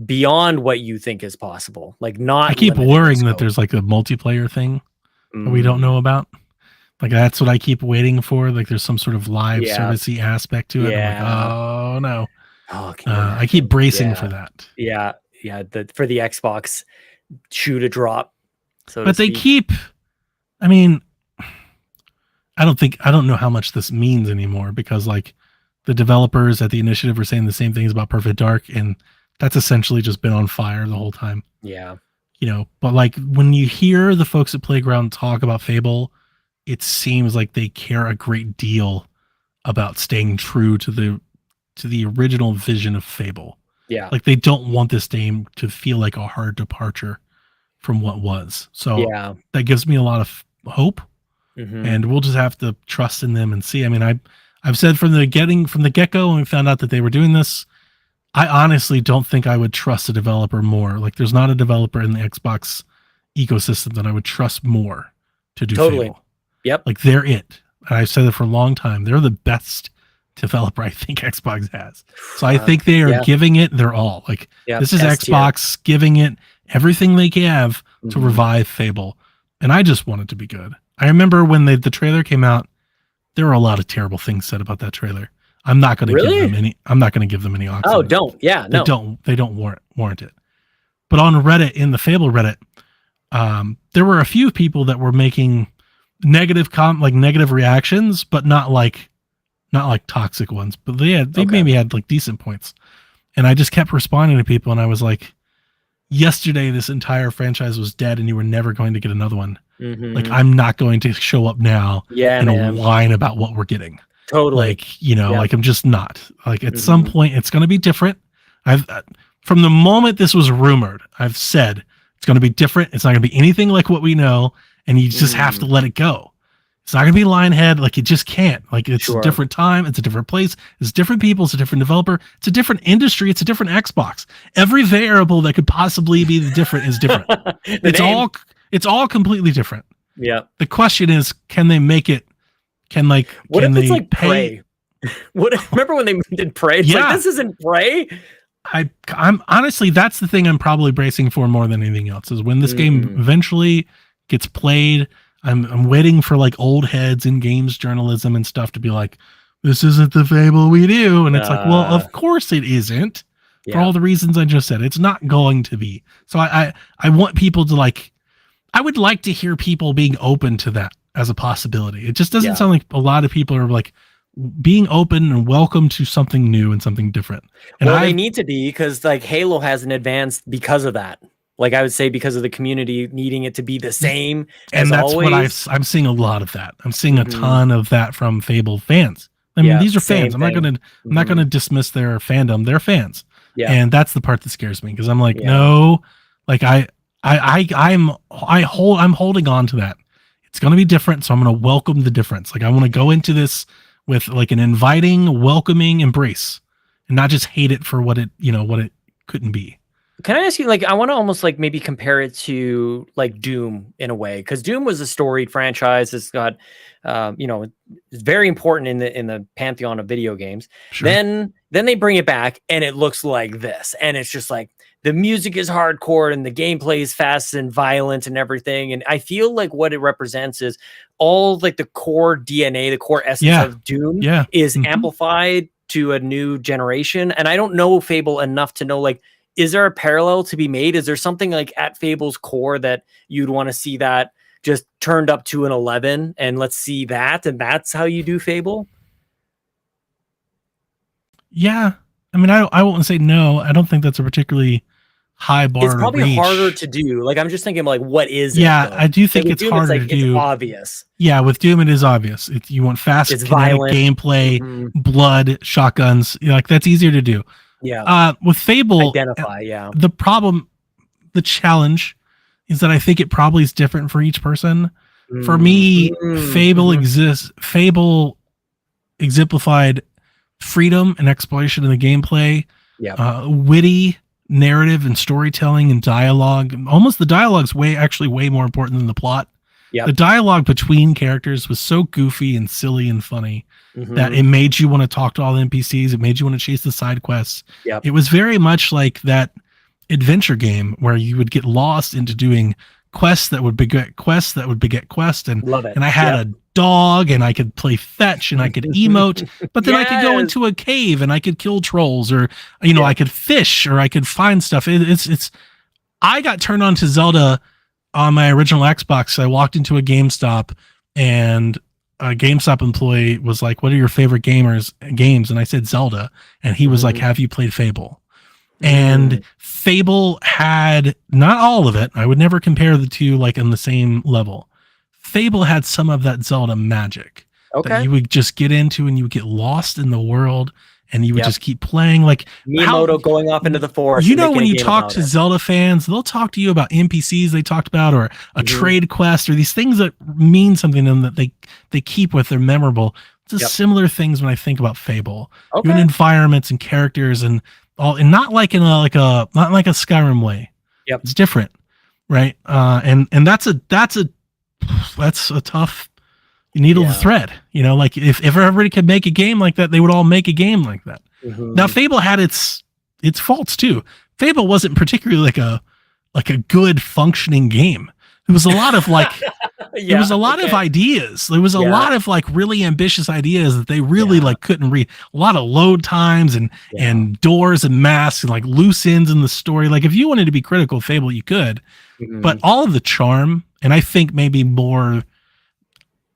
Speaker 1: beyond what you think is possible. Like not.
Speaker 3: I keep worrying that there's like a multiplayer thing that we don't know about. Like that's what I keep waiting for. Like there's some sort of live servicey aspect to it. Yeah. I'm like, oh no. Oh, I keep bracing for that.
Speaker 1: Yeah. Yeah. For the Xbox shoe to drop. So
Speaker 3: but they keep, I mean, I don't know how much this means anymore because like the developers at the initiative are saying the same things about Perfect Dark and that's essentially just been on fire the whole time.
Speaker 1: Yeah.
Speaker 3: But like when you hear the folks at Playground talk about Fable, it seems like they care a great deal about staying true to the original vision of Fable.
Speaker 1: Yeah.
Speaker 3: Like they don't want this game to feel like a hard departure from what was. So that gives me a lot of hope. And we'll just have to trust in them and see. I mean, I've said from the get-go when we found out that they were doing this, I honestly don't think I would trust a developer more. Like, there's not a developer in the Xbox ecosystem that I would trust more to do
Speaker 1: Totally.
Speaker 3: Fable.
Speaker 1: Yep.
Speaker 3: Like, they're it. And I've said it for a long time. They're the best developer I think Xbox has. So I think they are giving it their all. Like, this is Xbox giving it everything they have to revive Fable. And I just want it to be good. I remember when the trailer came out, there were a lot of terrible things said about that trailer. I'm not going to give them any. I'm not going to give them any oxygen.
Speaker 1: Oh, don't. Yeah, no.
Speaker 3: They don't warrant it. But on Reddit, in the Fable Reddit, there were a few people that were making negative reactions, but not like toxic ones. But they maybe had like decent points. And I just kept responding to people, and I was like, yesterday this entire franchise was dead, and you were never going to get another one. Like, I'm not going to show up now and whine about what we're getting.
Speaker 1: Totally.
Speaker 3: Like, like, I'm just not. Like, at some point it's going to be different. From the moment this was rumored, I've said it's going to be different. It's not going to be anything like what we know, and you just have to let it go. It's not going to be Lionhead. Like, it just can't. Like, it's a different time. It's a different place. It's different people. It's a different developer. It's a different industry. It's a different Xbox. Every variable that could possibly be different is different. It's all completely different.
Speaker 1: Yeah.
Speaker 3: The question is, can they make it? What if
Speaker 1: it's like Prey? Remember when they did Prey? It's like, this isn't Prey.
Speaker 3: I'm honestly, that's the thing I'm probably bracing for more than anything else, is when this game eventually gets played. I'm waiting for like old heads in games journalism and stuff to be like, this isn't the Fable we do. And it's like, well, of course it isn't, for all the reasons I just said. It's not going to be. So I want people to like, I would like to hear people being open to that as a possibility. It just doesn't sound like a lot of people are like being open and welcome to something new and something different. And
Speaker 1: they need to be, because like Halo hasn't advanced because of that. Like, I would say because of the community needing it to be the same.
Speaker 3: And that's
Speaker 1: always.
Speaker 3: what I'm seeing a lot of that. I'm seeing a ton of that from Fable fans. I mean, these are fans. I'm not going to dismiss their fandom. They're fans. Yeah. And that's the part that scares me, because I'm like, no, like I'm holding on to that. It's going to be different. So I'm going to welcome the difference. Like, I want to go into this with like an inviting, welcoming embrace, and not just hate it for what it couldn't be.
Speaker 1: Can I ask you, like, I want to almost like maybe compare it to like Doom in a way, because Doom was a storied franchise. It's got, it's very important in the pantheon of video games. Sure. Then they bring it back, and it looks like this, and it's just like the music is hardcore and the gameplay is fast and violent and everything. And I feel like what it represents is all like the core DNA, the core essence of Doom is amplified to a new generation. And I don't know Fable enough to know, like, is there a parallel to be made? Is there something like at Fable's core that you'd want to see that just turned up to an 11, and let's see that, and that's how you do Fable?
Speaker 3: Yeah. I mean, I won't say no. I don't think that's a particularly high bar.
Speaker 1: It's probably harder to do. Like, I'm just thinking, like, what is it?
Speaker 3: Yeah, I do think it's harder to do.
Speaker 1: It's obvious.
Speaker 3: Yeah, with Doom, it is obvious. You want fast, violent gameplay, blood, shotguns. Like, that's easier to do.
Speaker 1: Yeah.
Speaker 3: With Fable, the problem, the challenge is that I think it probably is different for each person. For me, Fable exemplified freedom and exploration in the gameplay, witty narrative and storytelling and dialogue. Almost the dialogue's way more important than the plot. The dialogue between characters was so goofy and silly and funny that it made you want to talk to all the NPCs. It made you want to chase the side quests. It was very much like that adventure game where you would get lost into doing quests that would beget quests that would beget quests. And I had a dog, and I could play fetch, and I could emote, but then I could go into a cave and I could kill trolls, or I could fish, or I could find stuff. I got turned on to Zelda on my original Xbox. I walked into a GameStop, and a GameStop employee was like, "What are your favorite games?" And I said Zelda, and he was like, "Have you played Fable?" And Fable had, not all of it, I would never compare the two like on the same level. Fable had some of that Zelda magic that you would just get into, and you would get lost in the world, and you would just keep playing. Like
Speaker 1: Miyamoto going off into the forest.
Speaker 3: When you talk to Zelda fans, they'll talk to you about NPCs they talked about, or a trade quest, or these things that mean something to them that they keep with, they're memorable. It's just similar things when I think about Fable. Even environments and characters, and and not like in a not like a Skyrim way.
Speaker 1: Yep.
Speaker 3: It's different, right? And that's a tough needle to thread. You know, like if everybody could make a game like that, they would all make a game like that.
Speaker 1: Mm-hmm.
Speaker 3: Now, Fable had its faults too. Fable wasn't particularly like a good functioning game. There was a lot of like, there was a lot of ideas. There was a lot of like really ambitious ideas that they really like couldn't read. A lot of load times and doors and masks and like loose ends in the story. Like if you wanted to be critical of Fable, you could, but all of the charm, and I think maybe more,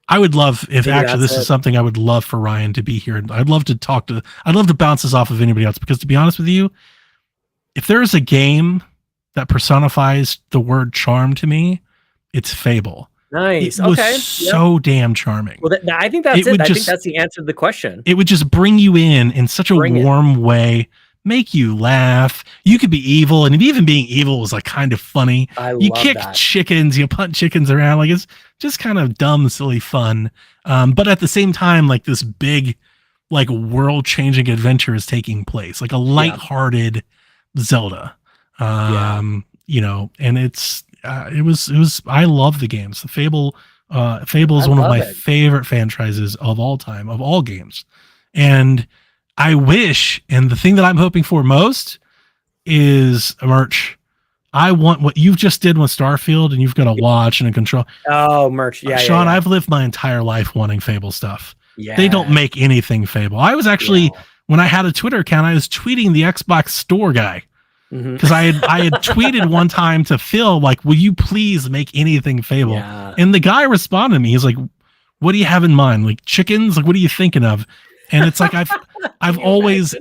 Speaker 3: I would love if actually this is something I would love for Ryan to be here. I'd love to bounce this off of anybody else, because to be honest with you, if there's a game that personifies the word charm to me, it's Fable.
Speaker 1: Nice.
Speaker 3: It was so damn charming.
Speaker 1: Well, I think that's it. I think that's the answer to the question.
Speaker 3: It would just bring you in such a warm way, make you laugh. You could be evil, and even being evil was like kind of funny. You kick chickens, you punt chickens around, like it's just kind of dumb, silly fun. But at the same time, like this big, like world-changing adventure is taking place, like a lighthearted Zelda. You know, and it was I love the games. The Fable is one of my favorite franchises of all time, of all games. And I wish, and the thing that I'm hoping for most is merch. I want what you've just did with Starfield, and you've got a watch and a control.
Speaker 1: Oh, merch. Yeah,
Speaker 3: Sean, I've lived my entire life wanting Fable stuff. Yeah. They don't make anything Fable. I was actually, when I had a Twitter account, I was tweeting the Xbox store guy. Because I had tweeted one time to Phil, like, will you please make anything Fable? Yeah. And the guy responded to me. He's like, what do you have in mind? Like chickens? Like, what are you thinking of? And it's like, I've always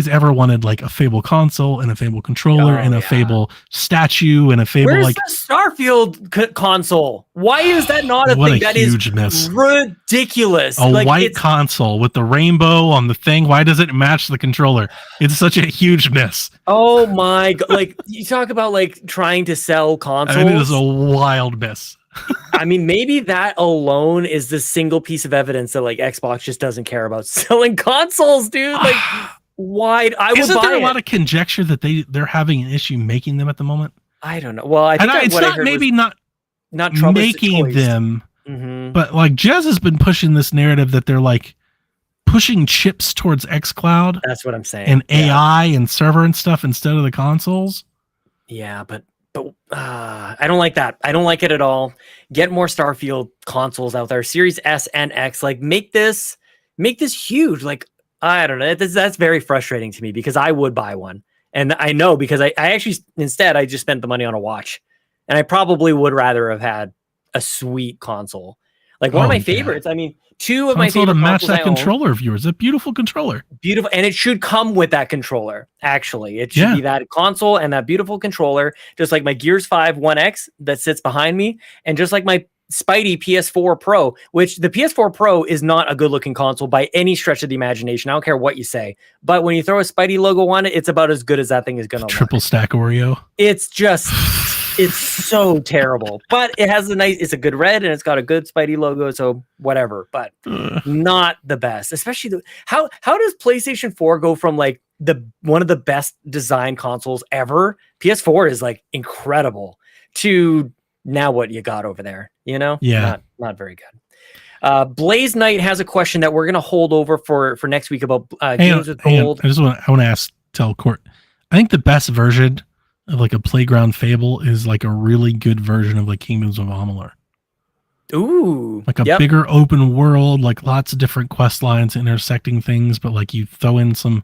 Speaker 3: ever wanted like a Fable console and a Fable controller and a Fable statue and a Fable.
Speaker 1: Where's
Speaker 3: like
Speaker 1: the Starfield console? Why is that not a thing? That is miss. Ridiculous.
Speaker 3: A white console with the rainbow on the thing. Why does it match the controller? It's such a huge miss.
Speaker 1: Oh my god! Like you talk about like trying to sell consoles.
Speaker 3: I mean, it is a wild miss.
Speaker 1: I mean, maybe that alone is the single piece of evidence that like Xbox just doesn't care about selling consoles, dude. Like, why?
Speaker 3: Isn't there a lot of conjecture that they're having an issue making them at the moment?
Speaker 1: I don't know. Well, I think
Speaker 3: it's not maybe not making them, but like Jez has been pushing this narrative that they're like pushing chips towards xCloud.
Speaker 1: That's what I'm saying.
Speaker 3: And AI and server and stuff instead of the consoles.
Speaker 1: Yeah, but I don't like that. I don't like it at all. Get more Starfield consoles out there, Series S and X. Like make this huge. Like I don't know. That's very frustrating to me because I would buy one, and I know because I actually instead I just spent the money on a watch, and I probably would rather have had a sweet console. Like one of my favorites. I mean, two of my favorite
Speaker 3: to match that
Speaker 1: I
Speaker 3: controller of yours. A beautiful controller.
Speaker 1: Beautiful, and it should come with that controller. Actually, it should be that console and that beautiful controller, just like my Gears 5 One X that sits behind me, and just like my Spidey PS4 Pro, which the PS4 Pro is not a good-looking console by any stretch of the imagination. I don't care what you say, but when you throw a Spidey logo on it, it's about as good as that thing is going to look.
Speaker 3: Triple stack Oreo.
Speaker 1: It's just. It's so terrible, but it has it's a good red and it's got a good Spidey logo. So whatever, but not the best, especially how does PlayStation 4 go from like one of the best design consoles ever? PS4 is like incredible to now what you got over there, you know?
Speaker 3: Yeah.
Speaker 1: Not very good. Blaze Knight has a question that we're going to hold over for next week about games with gold.
Speaker 3: I want to tell Court, I think the best version of like a Playground Fable is like a really good version of like Kingdoms of Amalur.
Speaker 1: Ooh,
Speaker 3: like a bigger open world, like lots of different quest lines intersecting things, but like you throw in some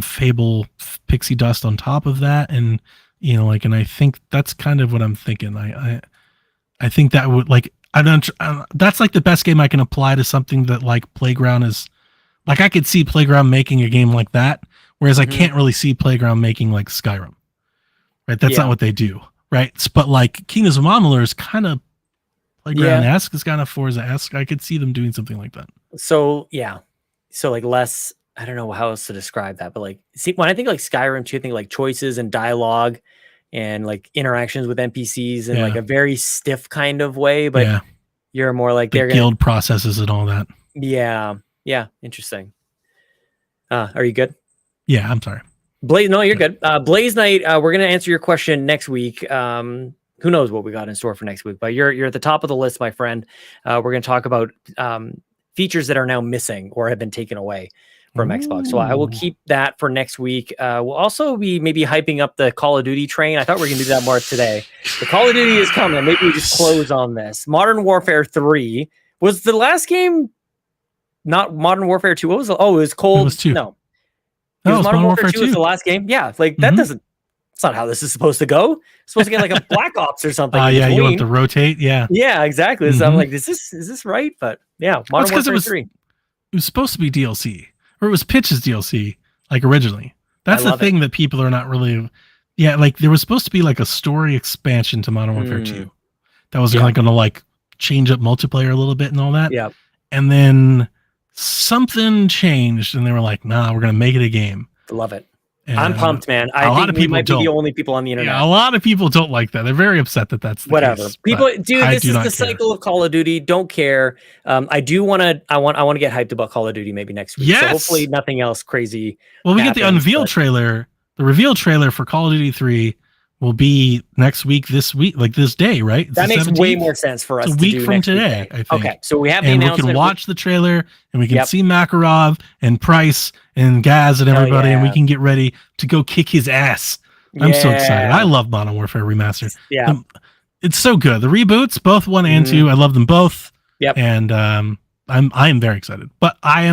Speaker 3: Fable pixie dust on top of that, and you know, like, and I think that's kind of what I'm thinking. I think that would like that's like the best game I can apply to something that like Playground is. Like I could see Playground making a game like that, whereas I can't really see Playground making like Skyrim. Right, that's not what they do, right? But like Kingdoms of Amalur is kind of Playground-esque, it's kind of Forza-esque. I could see them doing something like that.
Speaker 1: So like less. I don't know how else to describe that, but like, see, when I think like Skyrim too, I think like choices and dialogue and like interactions with NPCs in like a very stiff kind of way. But you're more like
Speaker 3: they're guild processes and all that.
Speaker 1: Yeah, interesting. Are you good?
Speaker 3: Yeah, I'm sorry.
Speaker 1: Blaze, no, you're good. Blaze Night, we're going to answer your question next week. Who knows what we got in store for next week, but you're at the top of the list, my friend. We're going to talk about features that are now missing or have been taken away from Xbox. So I will keep that for next week. We'll also be maybe hyping up the Call of Duty train. I thought we were going to do that more today. The Call of Duty is coming. Maybe we just close on this. Modern Warfare 3 was the last game. Not Modern Warfare 2. What was it? Oh, it was Cold.
Speaker 3: It was 2.
Speaker 1: No. It was Modern Warfare 2 was the last game. Yeah, like that doesn't. It's not how this is supposed to go. It's supposed to get like a Black Ops or something.
Speaker 3: Yeah, you want to rotate. Yeah.
Speaker 1: Yeah, exactly. So I'm like, is this right? But yeah, Modern Warfare 3.
Speaker 3: It was supposed to be DLC, or it was pitched as DLC, like originally. That's the thing that people are not really. Yeah, like there was supposed to be like a story expansion to Modern Warfare 2 that was going to like change up multiplayer a little bit and all that.
Speaker 1: Yeah.
Speaker 3: And then something changed, and they were like, "Nah, we're going to make it a game."
Speaker 1: Love it.
Speaker 3: And
Speaker 1: I'm pumped, man. I think we might be the only people on the internet.
Speaker 3: Yeah, a lot of people don't like that. They're very upset that that's the
Speaker 1: whatever.
Speaker 3: case,
Speaker 1: People, dude, this is the cycle of Call of Duty. Don't care. I do want to. I want to get hyped about Call of Duty maybe next week.
Speaker 3: Yes.
Speaker 1: So hopefully nothing else crazy.
Speaker 3: Well, we get the unveil trailer. The reveal trailer for Call of Duty 3 will be next week. This week, like this day, right?
Speaker 1: That makes way more sense for us.
Speaker 3: It's a week from today, I think.
Speaker 1: Okay, so we have the
Speaker 3: announcement.
Speaker 1: announcement.
Speaker 3: We can watch the trailer, and we can see Makarov and Price and Gaz and everybody, and we can get ready to go kick his ass. I'm so excited. I love Modern Warfare Remastered.
Speaker 1: Yeah,
Speaker 3: it's so good. The reboots, both 1 and 2, I love them both.
Speaker 1: Yep.
Speaker 3: And I am very excited. But I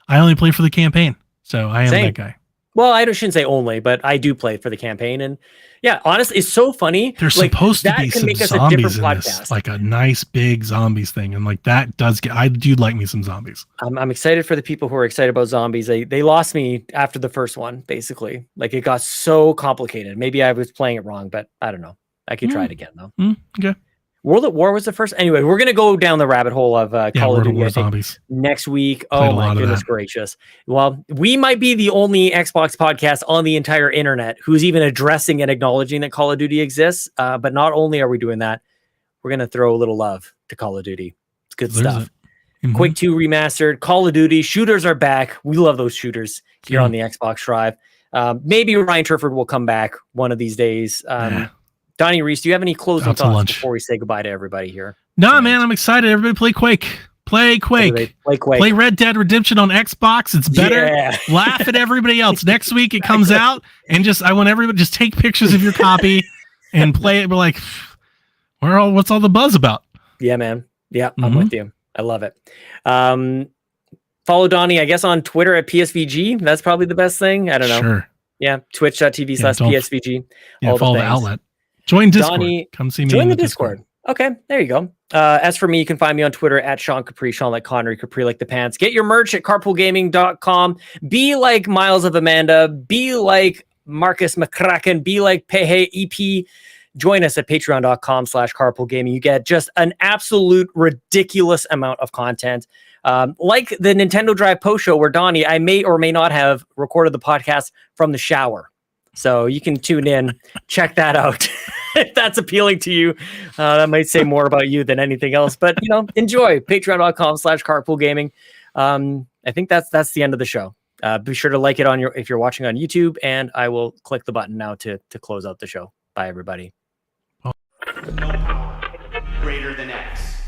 Speaker 3: only play for the campaign, so I am that guy.
Speaker 1: Well, I shouldn't say only, but I do play for the campaign, and yeah, honestly, it's so funny.
Speaker 3: There's supposed to be some zombies in this, like a nice big zombies thing, and like that does get. I do like me some zombies.
Speaker 1: I'm excited for the people who are excited about zombies. They lost me after the first one, basically. Like it got so complicated. Maybe I was playing it wrong, but I don't know. I could try it again though.
Speaker 3: Okay.
Speaker 1: World at War was the first. Anyway, we're gonna go down the rabbit hole of Call of Duty
Speaker 3: zombies
Speaker 1: next week. Oh my goodness gracious! Well, we might be the only Xbox podcast on the entire internet who's even addressing and acknowledging that Call of Duty exists. But not only are we doing that, we're gonna throw a little love to Call of Duty. It's good stuff. Quake 2 remastered, Call of Duty shooters are back. We love those shooters here on the Xbox Drive. Maybe Ryan Turford will come back one of these days. Donnie, Reece, do you have any closing thoughts before we say goodbye to everybody here?
Speaker 3: No, man, I'm excited. Everybody play Quake. Play Quake. Play Red Dead Redemption on Xbox. It's better. Yeah. Laugh at everybody else. Next week it comes out, and I want everybody just take pictures of your copy and play it. We're like, what's all the buzz about?
Speaker 1: Yeah, man. Yeah, I'm with you. I love it. Follow Donnie, I guess, on Twitter at PSVG. That's probably the best thing. I don't know.
Speaker 3: Sure.
Speaker 1: Yeah, twitch.tv/PSVG.
Speaker 3: Yeah, follow the outlet. Join Discord.
Speaker 1: Donnie,
Speaker 3: come see me.
Speaker 1: Join the Discord. Okay, there you go. As for me, you can find me on Twitter at Sean Capri, Sean like Connery, Capri like the pants. Get your merch at carpoolgaming.com. Be like Miles of Amanda. Be like Markus McCracken. Be like Peje EP. Join us at patreon.com/carpoolgaming. You get just an absolute ridiculous amount of content. Like the Nintendo Drive post show where Donnie, I may or may not have recorded the podcast from the shower. So you can tune in, check that out. If that's appealing to you, that might say more about you than anything else, but enjoy patreon.com/carpoolgaming. I think that's the end of the show. Be sure to like it if you're watching on YouTube, and I will click the button now to close out the show. Bye everybody.
Speaker 2: No power greater than X.